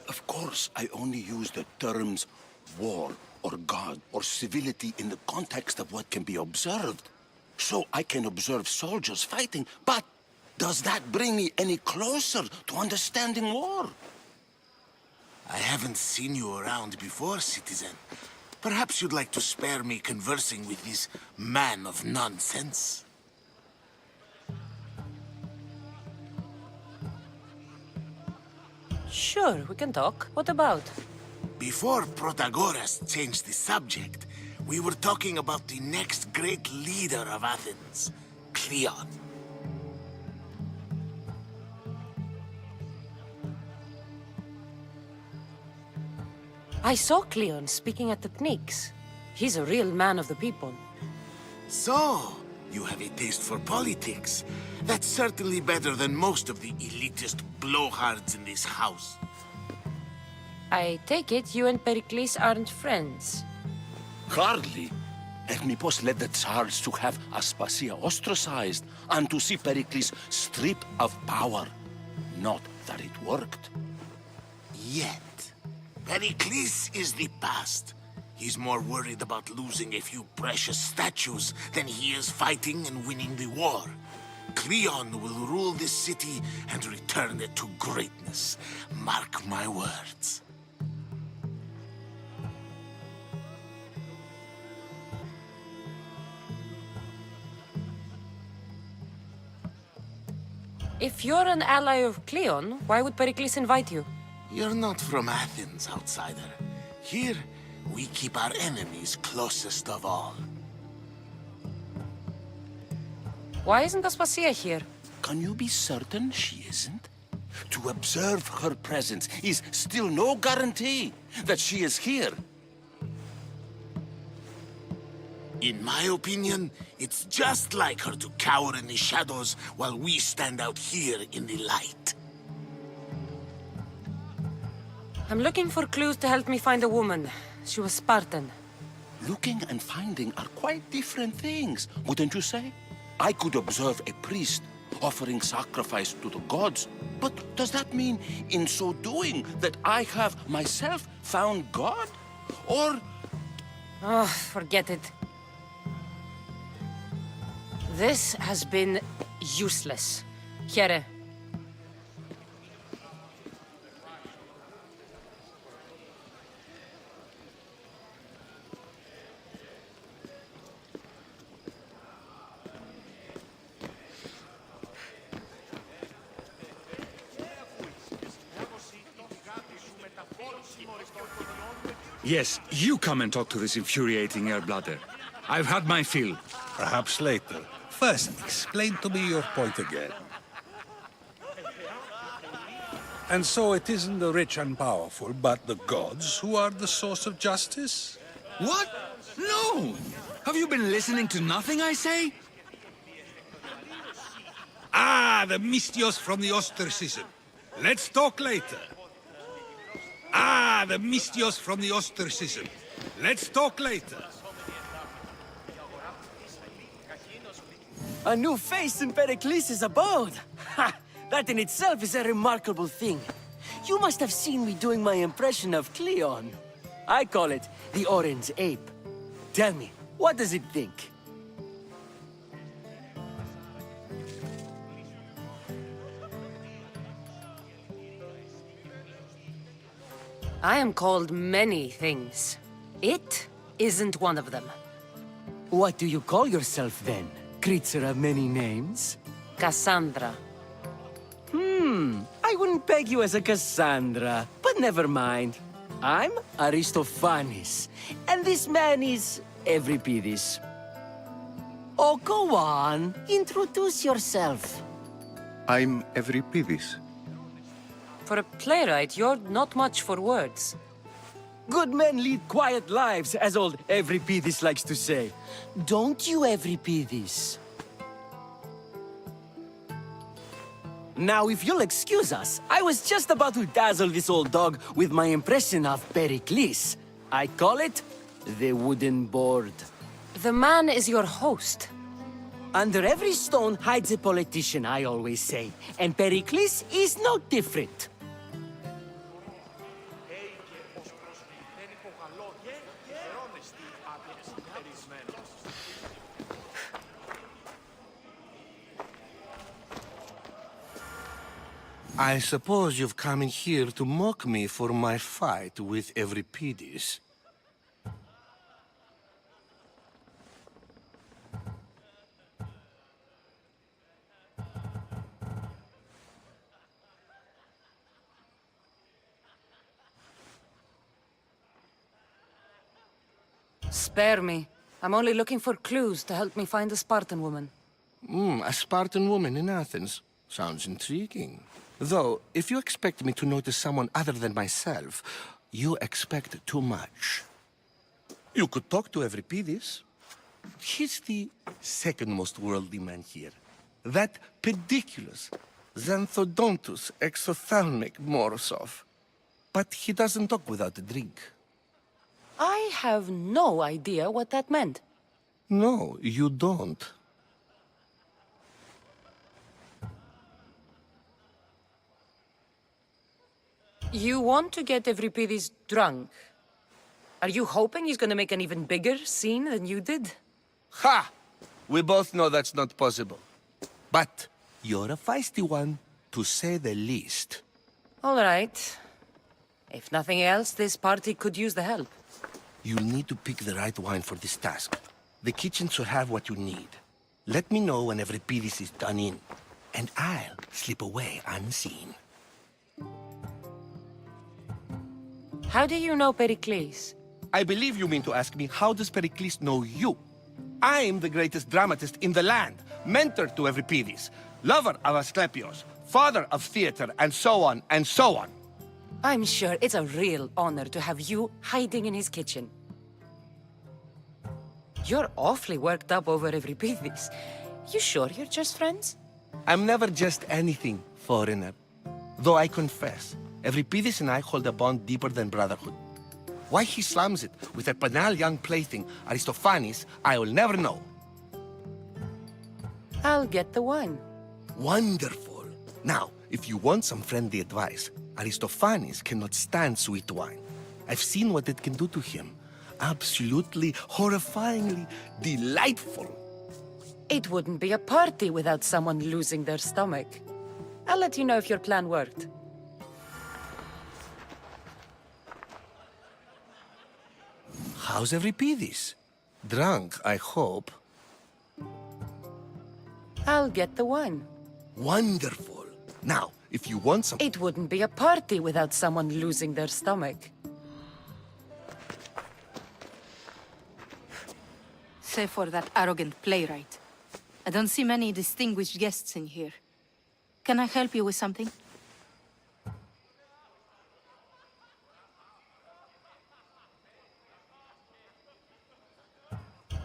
Of course, I only use the terms war or God or civility in the context of what can be observed. So I can observe soldiers fighting, but does that bring me any closer to understanding war? I haven't seen you around before, citizen. Perhaps you'd like to spare me conversing with this man of nonsense? Sure, we can talk. What about? Before Protagoras changed the subject, we were talking about the next great leader of Athens, Cleon. I saw Cleon speaking at the Pnyx. He's a real man of the people. So, you have a taste for politics. That's certainly better than most of the elitist blowhards in this house. I take it you and Pericles aren't friends. Hardly. Hermipos led the Tsars to have Aspasia ostracized and to see Pericles stripped of power. Not that it worked. Yet. Pericles is the past. He's more worried about losing a few precious statues than he is fighting and winning the war. Cleon will rule this city and return it to greatness. Mark my words. If you're an ally of Cleon, why would Pericles invite you? You're not from Athens, outsider. Here, we keep our enemies closest of all. Why isn't Aspasia here? Can you be certain she isn't? To observe her presence is still no guarantee that she is here. In my opinion, it's just like her to cower in the shadows while we stand out here in the light. I'm looking for clues to help me find a woman. She was Spartan. Looking and finding are quite different things, wouldn't you say? I could observe a priest offering sacrifice to the gods, but does that mean, in so doing, that I have myself found God? Or... Oh, forget it. This has been useless. Here. Yes, you come and talk to this infuriating airbladder. I've had my fill. Perhaps later. First, explain to me your point again. And so it isn't the rich and powerful, but the gods who are the source of justice? What? No! Have you been listening to nothing I say? Ah, the mystios from the ostracism. Let's talk later. Ah, the mystios from the ostracism. Let's talk later. A new face in Pericles' abode! Ha! That in itself is a remarkable thing. You must have seen me doing my impression of Cleon. I call it the Orange Ape. Tell me, what does it think? I am called many things. It isn't one of them. What do you call yourself then? Creature of many names? Cassandra. I wouldn't peg you as a Cassandra, but never mind. I'm Aristophanes, and this man is Euripides. Oh, go on. Introduce yourself. I'm Euripides. For a playwright, you're not much for words. Good men lead quiet lives, as old Euripides likes to say. Don't you, Euripides? Now, if you'll excuse us, I was just about to dazzle this old dog with my impression of Pericles. I call it the wooden board. The man is your host. Under every stone hides a politician, I always say. And Pericles is no different. I suppose you've come in here to mock me for my fight with Euripides. Spare me. I'm only looking for clues to help me find a Spartan woman. A Spartan woman in Athens. Sounds intriguing. Though, if you expect me to notice someone other than myself, You expect too much. You could talk to Euripides. He's the second most worldly man here. That pediculous, xanthodontus exophthalmic Morosov. But he doesn't talk without a drink. I have no idea what that meant. No, you don't. You want to get Euripides drunk? Are you hoping he's gonna make an even bigger scene than you did? Ha! We both know that's not possible. But you're a feisty one, to say the least. All right. If nothing else, this party could use the help. You'll need to pick the right wine for this task. The kitchen should have what you need. Let me know when Euripides is done in, and I'll slip away unseen. How do you know Pericles? I believe you mean to ask me, how does Pericles know you? I'm the greatest dramatist in the land, mentor to Euripides, lover of Asclepios, father of theater, and so on, and so on. I'm sure it's a real honor to have you hiding in his kitchen. You're awfully worked up over Euripides. You sure you're just friends? I'm never just anything, foreigner. Though I confess, Euripides and I hold a bond deeper than brotherhood. Why he slams it with a banal young plaything, Aristophanes, I will never know. I'll get the wine. Wonderful. Now, if you want some friendly advice, Aristophanes cannot stand sweet wine. I've seen what it can do to him. Absolutely, horrifyingly delightful. It wouldn't be a party without someone losing their stomach. I'll let you know if your plan worked. How's Euripides? Drunk, I hope. I'll get the wine. Wonderful. Now, if you want some... It wouldn't be a party without someone losing their stomach. Save for that arrogant playwright. I don't see many distinguished guests in here. Can I help you with something?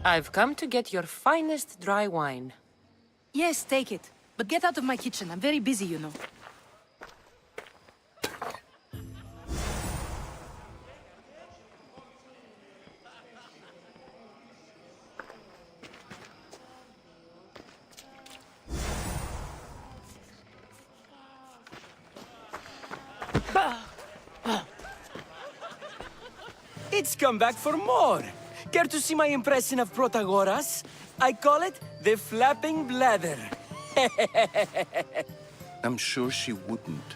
I've come to get your finest dry wine. Yes, take it. But get out of my kitchen. I'm very busy, you know. It's come back for more. Care to see my impression of Protagoras? I call it the flapping bladder. I'm sure she wouldn't.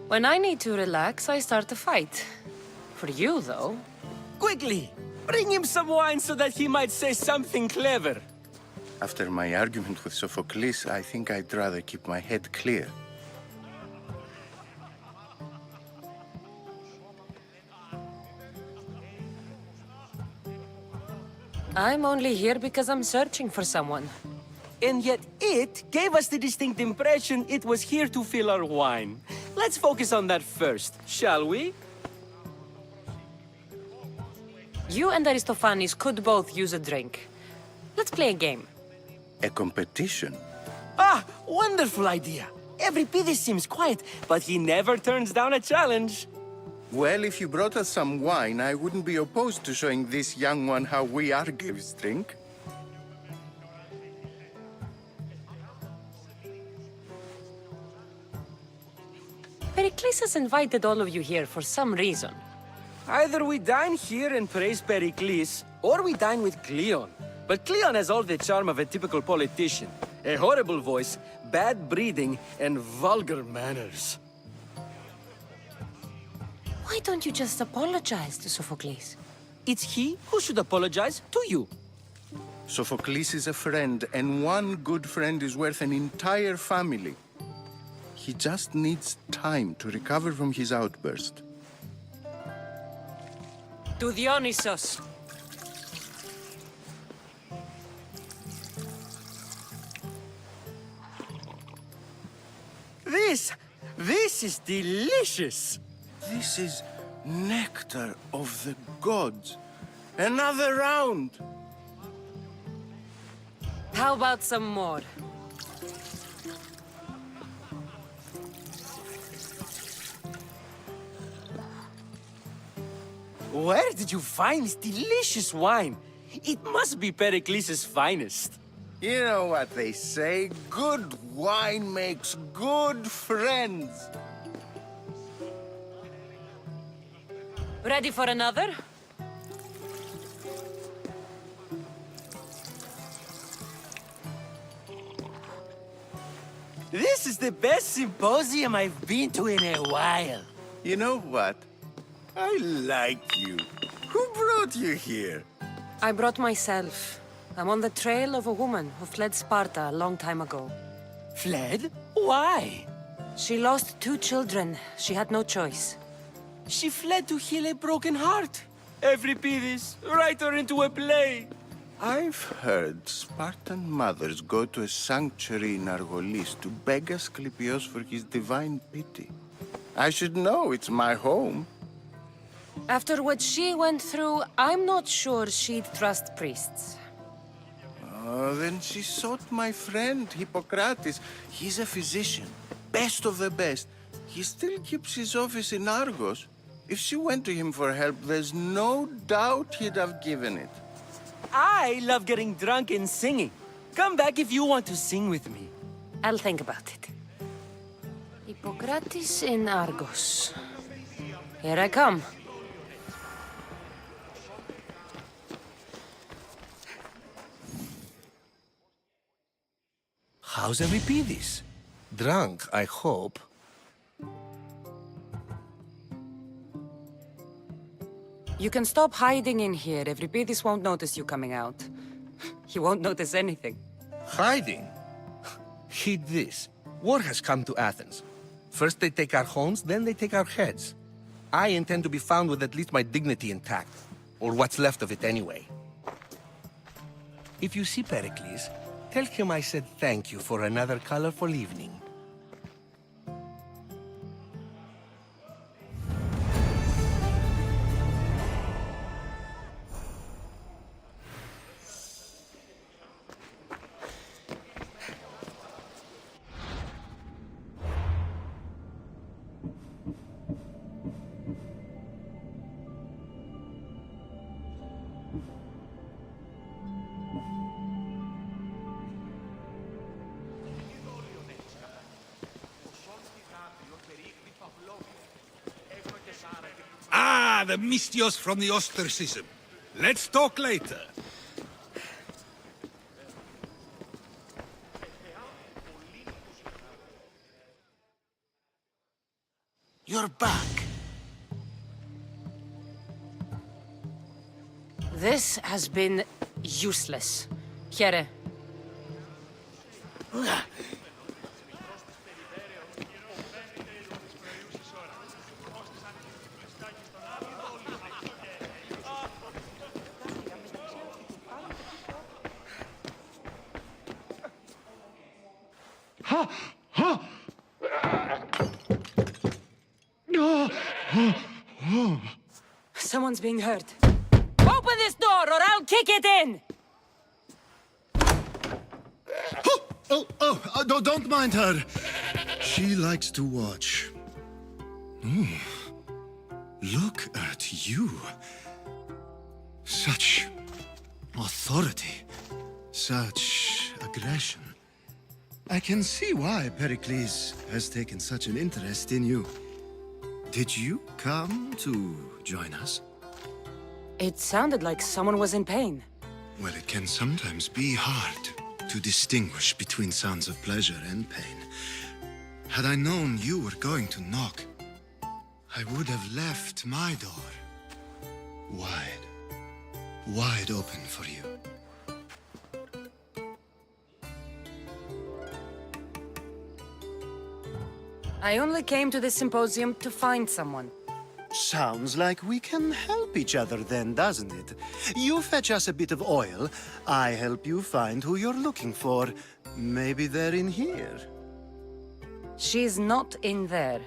When I need to relax, I start a fight. For you, though. Quickly! Bring him some wine so that he might say something clever. After my argument with Sophocles, I think I'd rather keep my head clear. I'm only here because I'm searching for someone. And yet it gave us the distinct impression it was here to fill our wine. Let's focus on that first, shall we? You and Aristophanes could both use a drink. Let's play a game. A competition? Ah, wonderful idea. Euripides seems quiet, but he never turns down a challenge. Well, if you brought us some wine, I wouldn't be opposed to showing this young one how we Argives drink. Pericles has invited all of you here for some reason. Either we dine here and praise Pericles, or we dine with Cleon. But Cleon has all the charm of a typical politician. A horrible voice, bad breeding, and vulgar manners. Why don't you just apologize to Sophocles? It's he who should apologize to you. Sophocles is a friend, and one good friend is worth an entire family. He just needs time to recover from his outburst. To Dionysos. This is delicious. This is Nectar of the gods. Another round! How about some more? Where did you find this delicious wine? It must be Pericles' finest. You know what they say, good wine makes good friends. Ready for another? This is the best symposium I've been to in a while. You know what? I like you. Who brought you here? I brought myself. I'm on the trail of a woman who fled Sparta a long time ago. Fled? Why? She lost 2 children. She had no choice. She fled to heal a broken heart. Euripides, write her into a play. I've heard Spartan mothers go to a sanctuary in Argolis to beg Asclepios for his divine pity. I should know, it's my home. After what she went through, I'm not sure she'd trust priests. Oh, then she sought my friend, Hippocrates. He's a physician, best of the best. He still keeps his office in Argos. If she went to him for help, there's no doubt he'd have given it. I love getting drunk and singing. Come back if you want to sing with me. I'll think about it. Hippocrates in Argos. Here I come. How's Euripides? Drunk, I hope. You can stop hiding in here. Euripides won't notice you coming out. He won't notice anything. Hiding? Heed this. War has come to Athens. First they take our homes, then they take our heads. I intend to be found with at least my dignity intact. Or what's left of it anyway. If you see Pericles, tell him I said thank you for another colorful evening. Ah, the mystios from the ostracism. Let's talk later. You're back. This has been useless. Here. Someone's being hurt. Open this door or I'll kick it in! Don't mind her. She likes to watch. Oh, look at you. Such authority. Such aggression. I can see why Pericles has taken such an interest in you. Did you come to join us? It sounded like someone was in pain. Well, it can sometimes be hard to distinguish between sounds of pleasure and pain. Had I known you were going to knock, I would have left my door wide open for you. I only came to this symposium to find someone. Sounds like we can help each other then, doesn't it? You fetch us a bit of oil, I help you find who you're looking for. Maybe they're in here. She's not in there.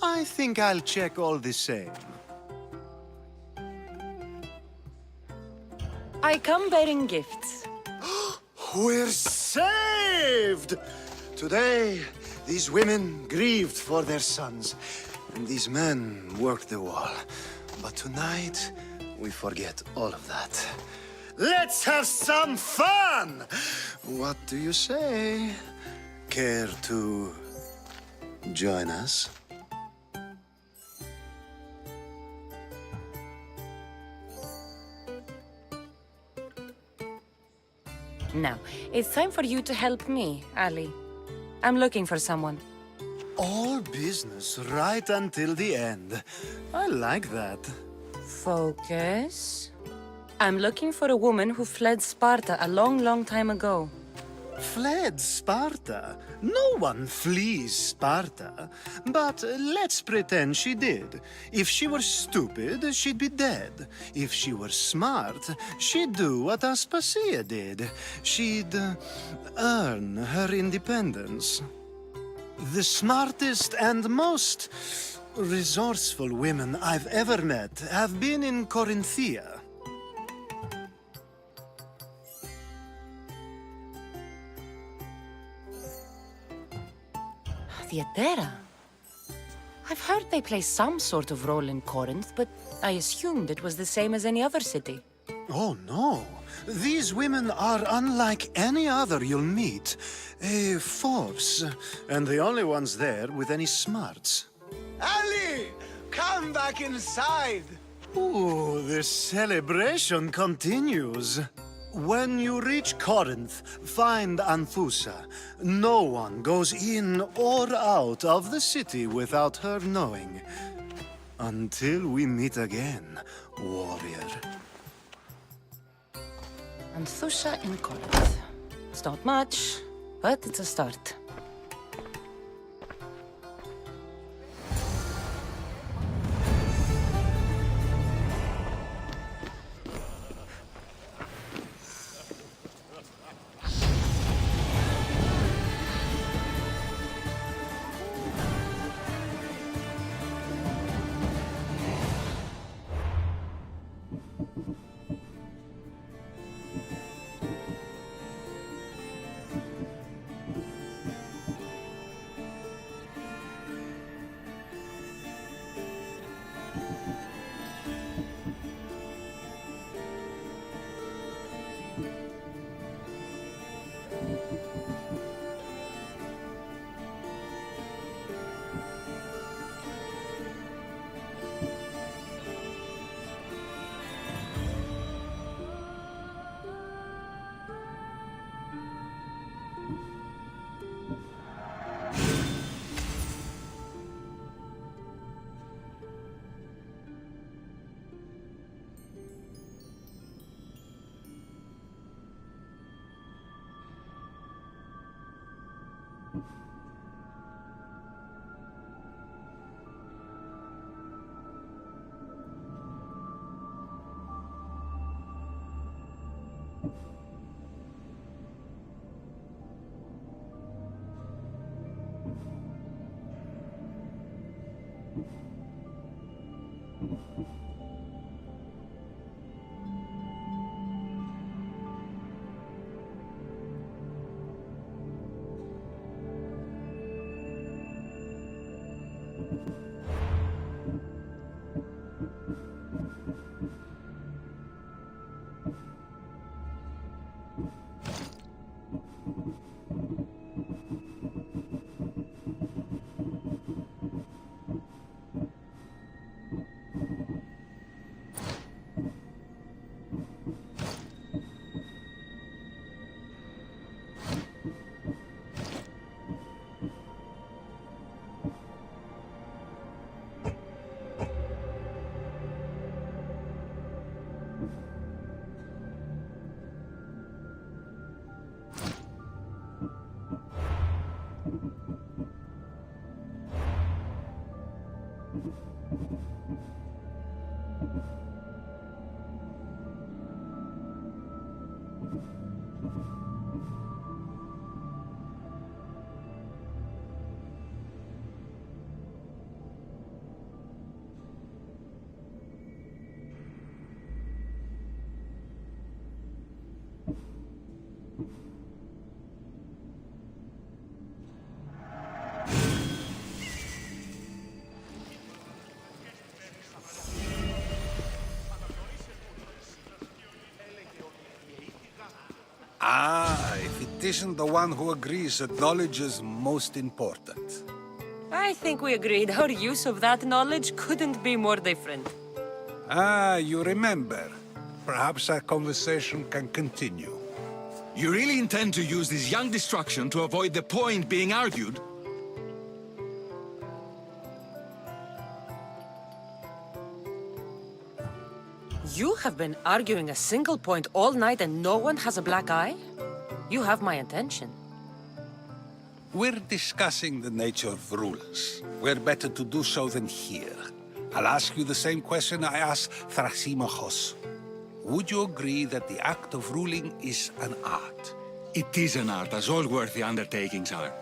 I think I'll check all the same. I come bearing gifts. We're saved! Today, these women grieved for their sons, and these men worked the wall. But tonight, we forget all of that. Let's have some fun! What do you say? Care to join us? Now, it's time for you to help me, Ali. I'm looking for someone. All business right until the end. I like that. Focus. I'm looking for a woman who fled Sparta a long, long time ago. Fled Sparta? No one flees Sparta. But let's pretend she did. If she were stupid, she'd be dead. If she were smart, she'd do what Aspasia did. She'd earn her independence. The smartest and most resourceful women I've ever met have been in Corinthia. Theatera? I've heard they play some sort of role in Corinth, but I assumed it was the same as any other city. Oh, no. These women are unlike any other you'll meet. A force, and the only ones there with any smarts. Ali! Come back inside! Ooh, the celebration continues. When you reach Corinth, find Anfusa. No one goes in or out of the city without her knowing. Until we meet again, warrior. Anthusha in Corinth. It's not much, but it's a start. It isn't the one who agrees that knowledge is most important. I think we agreed our use of that knowledge couldn't be more different. Ah, you remember. Perhaps our conversation can continue. You really intend to use this young destruction to avoid the point being argued? You have been arguing a single point all night and no one has a black eye? You have my attention. We're discussing the nature of rulers. Where better to do so than here? I'll ask you the same question I asked Thrasymachos. Would you agree that the act of ruling is an art? It is an art, as all worthy undertakings are.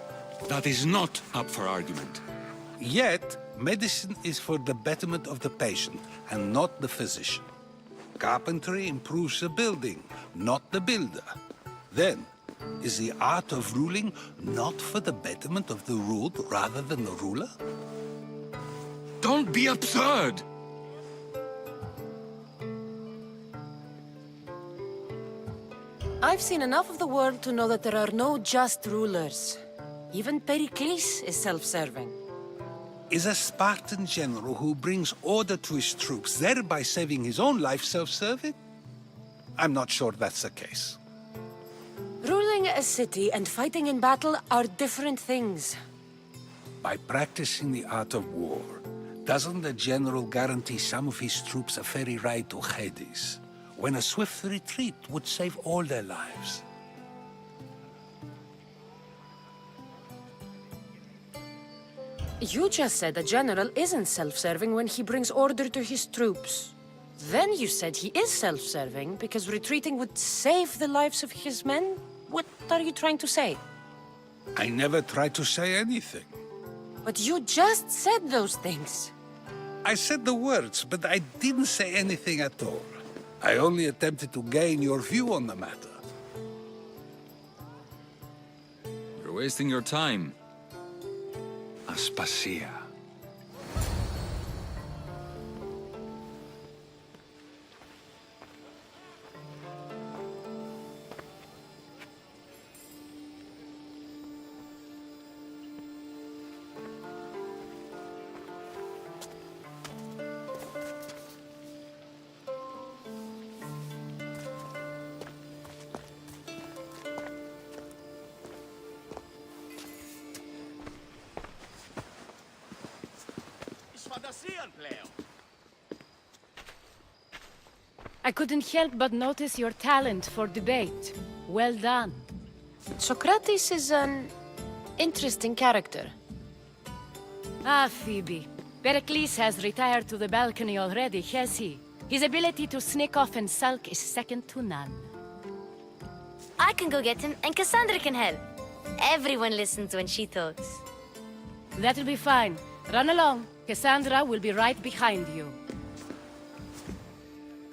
That is not up for argument. Yet, medicine is for the betterment of the patient, and not the physician. Carpentry improves the building, not the builder. Then, is the art of ruling not for the betterment of the ruled rather than the ruler? Don't be absurd! I've seen enough of the world to know that there are no just rulers. Even Pericles is self-serving. Is a Spartan general who brings order to his troops, thereby saving his own life, self-serving? I'm not sure that's the case. Ruling a city and fighting in battle are different things. By practicing the art of war, doesn't the general guarantee some of his troops a ferry ride to Hades, when a swift retreat would save all their lives? You just said a general isn't self-serving when he brings order to his troops. Then you said he is self-serving because retreating would save the lives of his men? What are you trying to say? I never tried to say anything. But you just said those things. I said the words, but I didn't say anything at all. I only attempted to gain your view on the matter. You're wasting your time. Aspasia. I couldn't help but notice your talent for debate. Well done. Socrates is an interesting character. Ah, Phoebe. Pericles has retired to the balcony already, has he? His ability to sneak off and sulk is second to none. I can go get him, and Cassandra can help. Everyone listens when she talks. That'll be fine. Run along. Cassandra will be right behind you.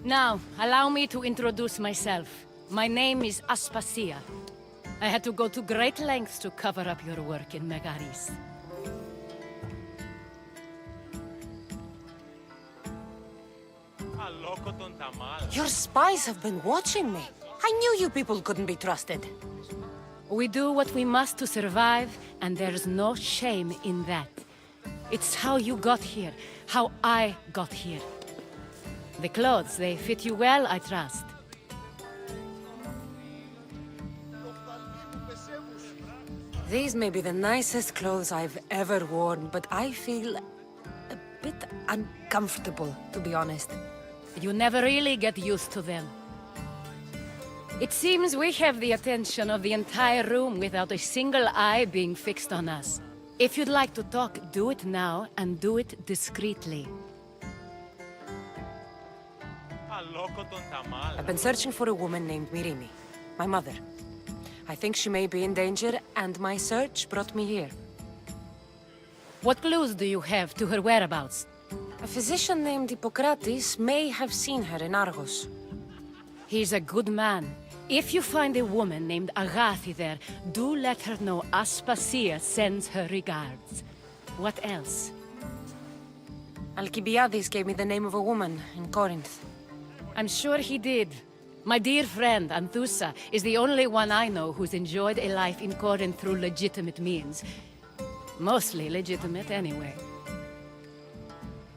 Now, allow me to introduce myself. My name is Aspasia. I had to go to great lengths to cover up your work in Megaris. Your spies have been watching me. I knew you people couldn't be trusted. We do what we must to survive, and there's no shame in that. It's how you got here, how I got here. The clothes, they fit you well, I trust. These may be the nicest clothes I've ever worn, but I feel a bit uncomfortable, to be honest. You never really get used to them. It seems we have the attention of the entire room without a single eye being fixed on us. If you'd like to talk, do it now, and do it discreetly. I've been searching for a woman named Mirimi, my mother. I think she may be in danger, and my search brought me here. What clues do you have to her whereabouts? A physician named Hippocrates may have seen her in Argos. He's a good man. If you find a woman named Agathi there, do let her know Aspasia sends her regards. What else? Alcibiades gave me the name of a woman in Corinth. I'm sure he did. My dear friend, Anthusa, is the only one I know who's enjoyed a life in Corinth through legitimate means. Mostly legitimate, anyway.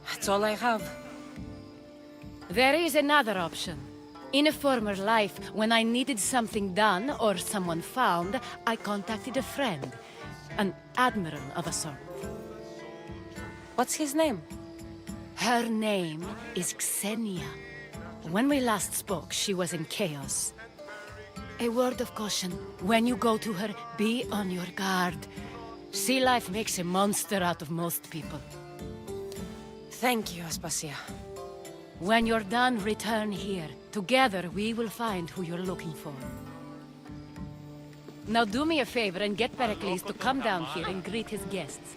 That's all I have. There is another option. In a former life, when I needed something done or someone found, I contacted a friend. An admiral of a sort. What's his name? Her name is Xenia. When we last spoke, she was in chaos. A word of caution. When you go to her, be on your guard. Sea life makes a monster out of most people. Thank you, Aspasia. When you're done, return here. Together, we will find who you're looking for. Now do me a favor and get Pericles to come down here and greet his guests.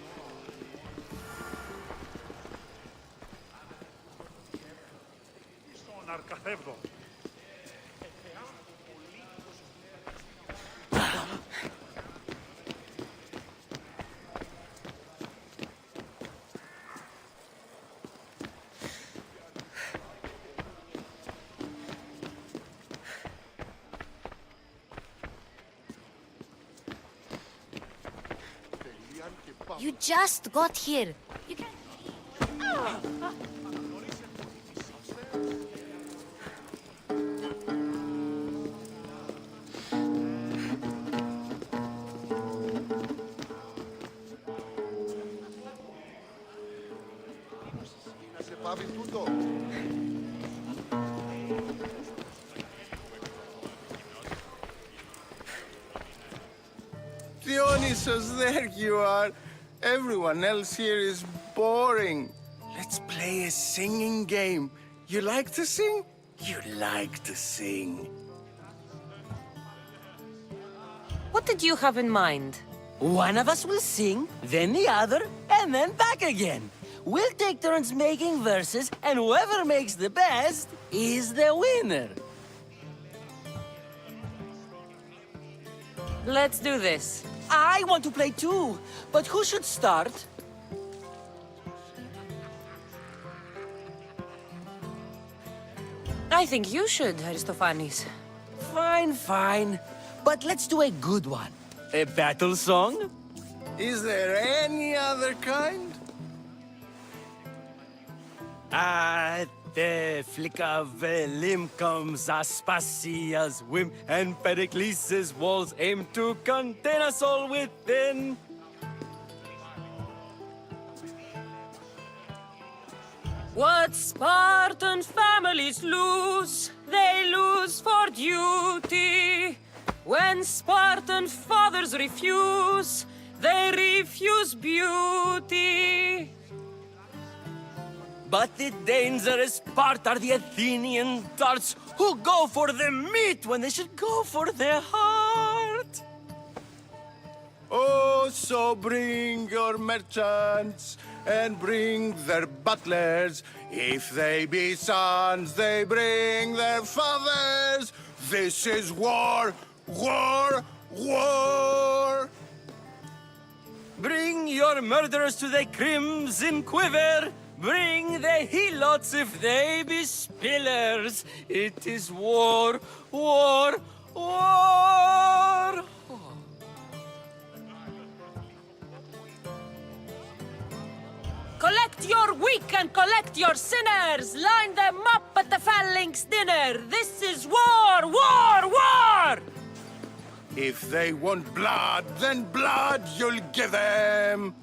You just got here. You can... Dionysus, there you are. Everyone else here is boring. Let's play a singing game. You like to sing? You like to sing. What did you have in mind? One of us will sing, then the other, and then back again. We'll take turns making verses, and whoever makes the best is the winner. Let's do this. I want to play too, but who should start? I think you should, Aristophanes. Fine, fine. But let's do a good one. A battle song? Is there any other kind? At the flick of a limb comes Aspasia's whim, and Pericles' walls aim to contain us all within. What Spartan families lose, they lose for duty. When Spartan fathers refuse, they refuse beauty. But the dangerous part are the Athenian darts, who go for the meat when they should go for their heart. Oh, so bring your merchants and bring their butlers. If they be sons, they bring their fathers. This is war, war, war. Bring your murderers to the crimson quiver. Bring the helots if they be spillers. It is war, war, war. Collect your weak and collect your sinners. Line them up at the phalanx dinner. This is war, war, war! If they want blood, then blood you'll give them.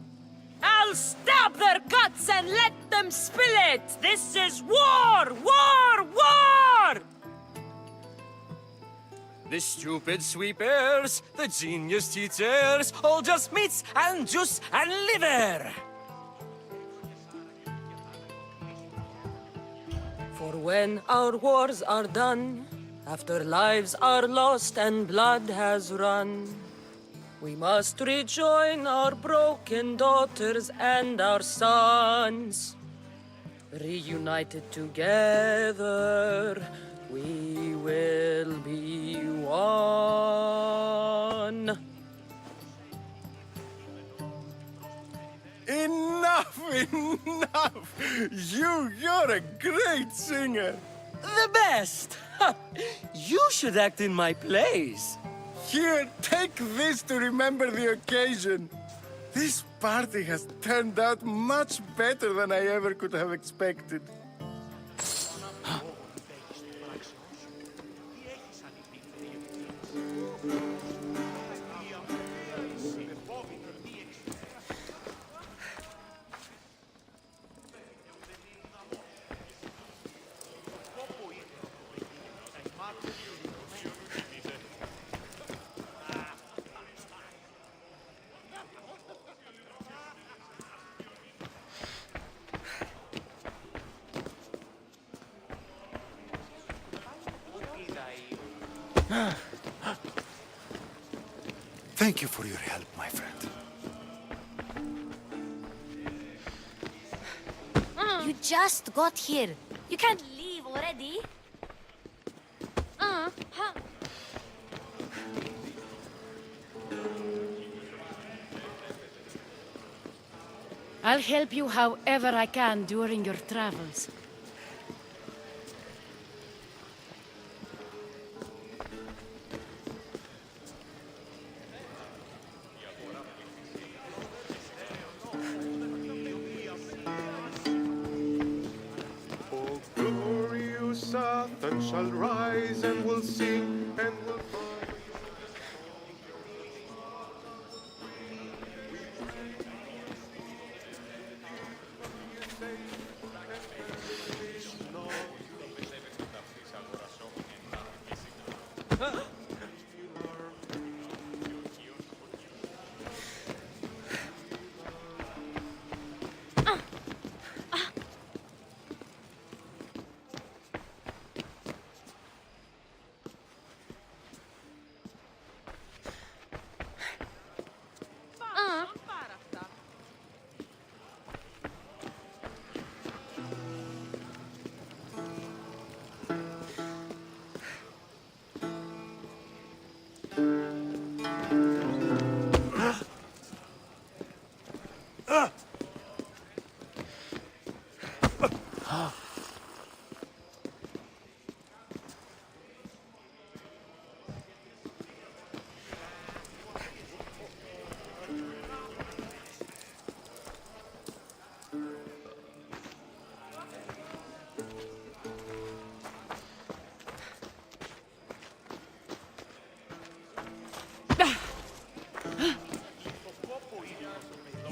I'll stab their guts and let them spill it! This is war! War! War! The stupid sweepers, the genius teachers, all just meats and juice and liver! For when our wars are done, after lives are lost and blood has run, we must rejoin our broken daughters and our sons. Reunited together, we will be one. Enough, enough! You're a great singer. The best! You should act in my plays. Here, take this to remember the occasion. This party has turned out much better than I ever could have expected. Thank you for your help, my friend. You just got here. You can't leave already. I'll help you however I can during your travels. Glorious Athens shall rise and will sing and will...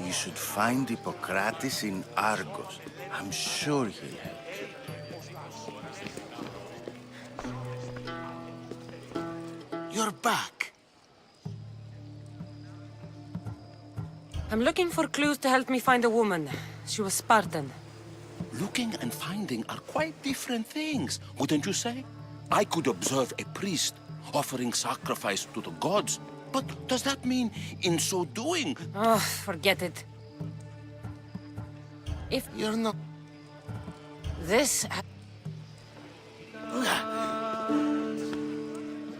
You should find Hippocrates in Argos. I'm sure he'll help you. You're back. I'm looking for clues to help me find a woman. She was Spartan. Looking and finding are quite different things, wouldn't you say? I could observe a priest offering sacrifice to the gods, but does that mean, in so doing... Oh, forget it. If you're not... This...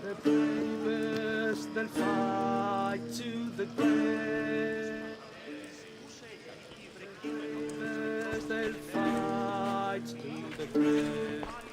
The bravest they'll fight to the death. The bravest they'll fight to the death.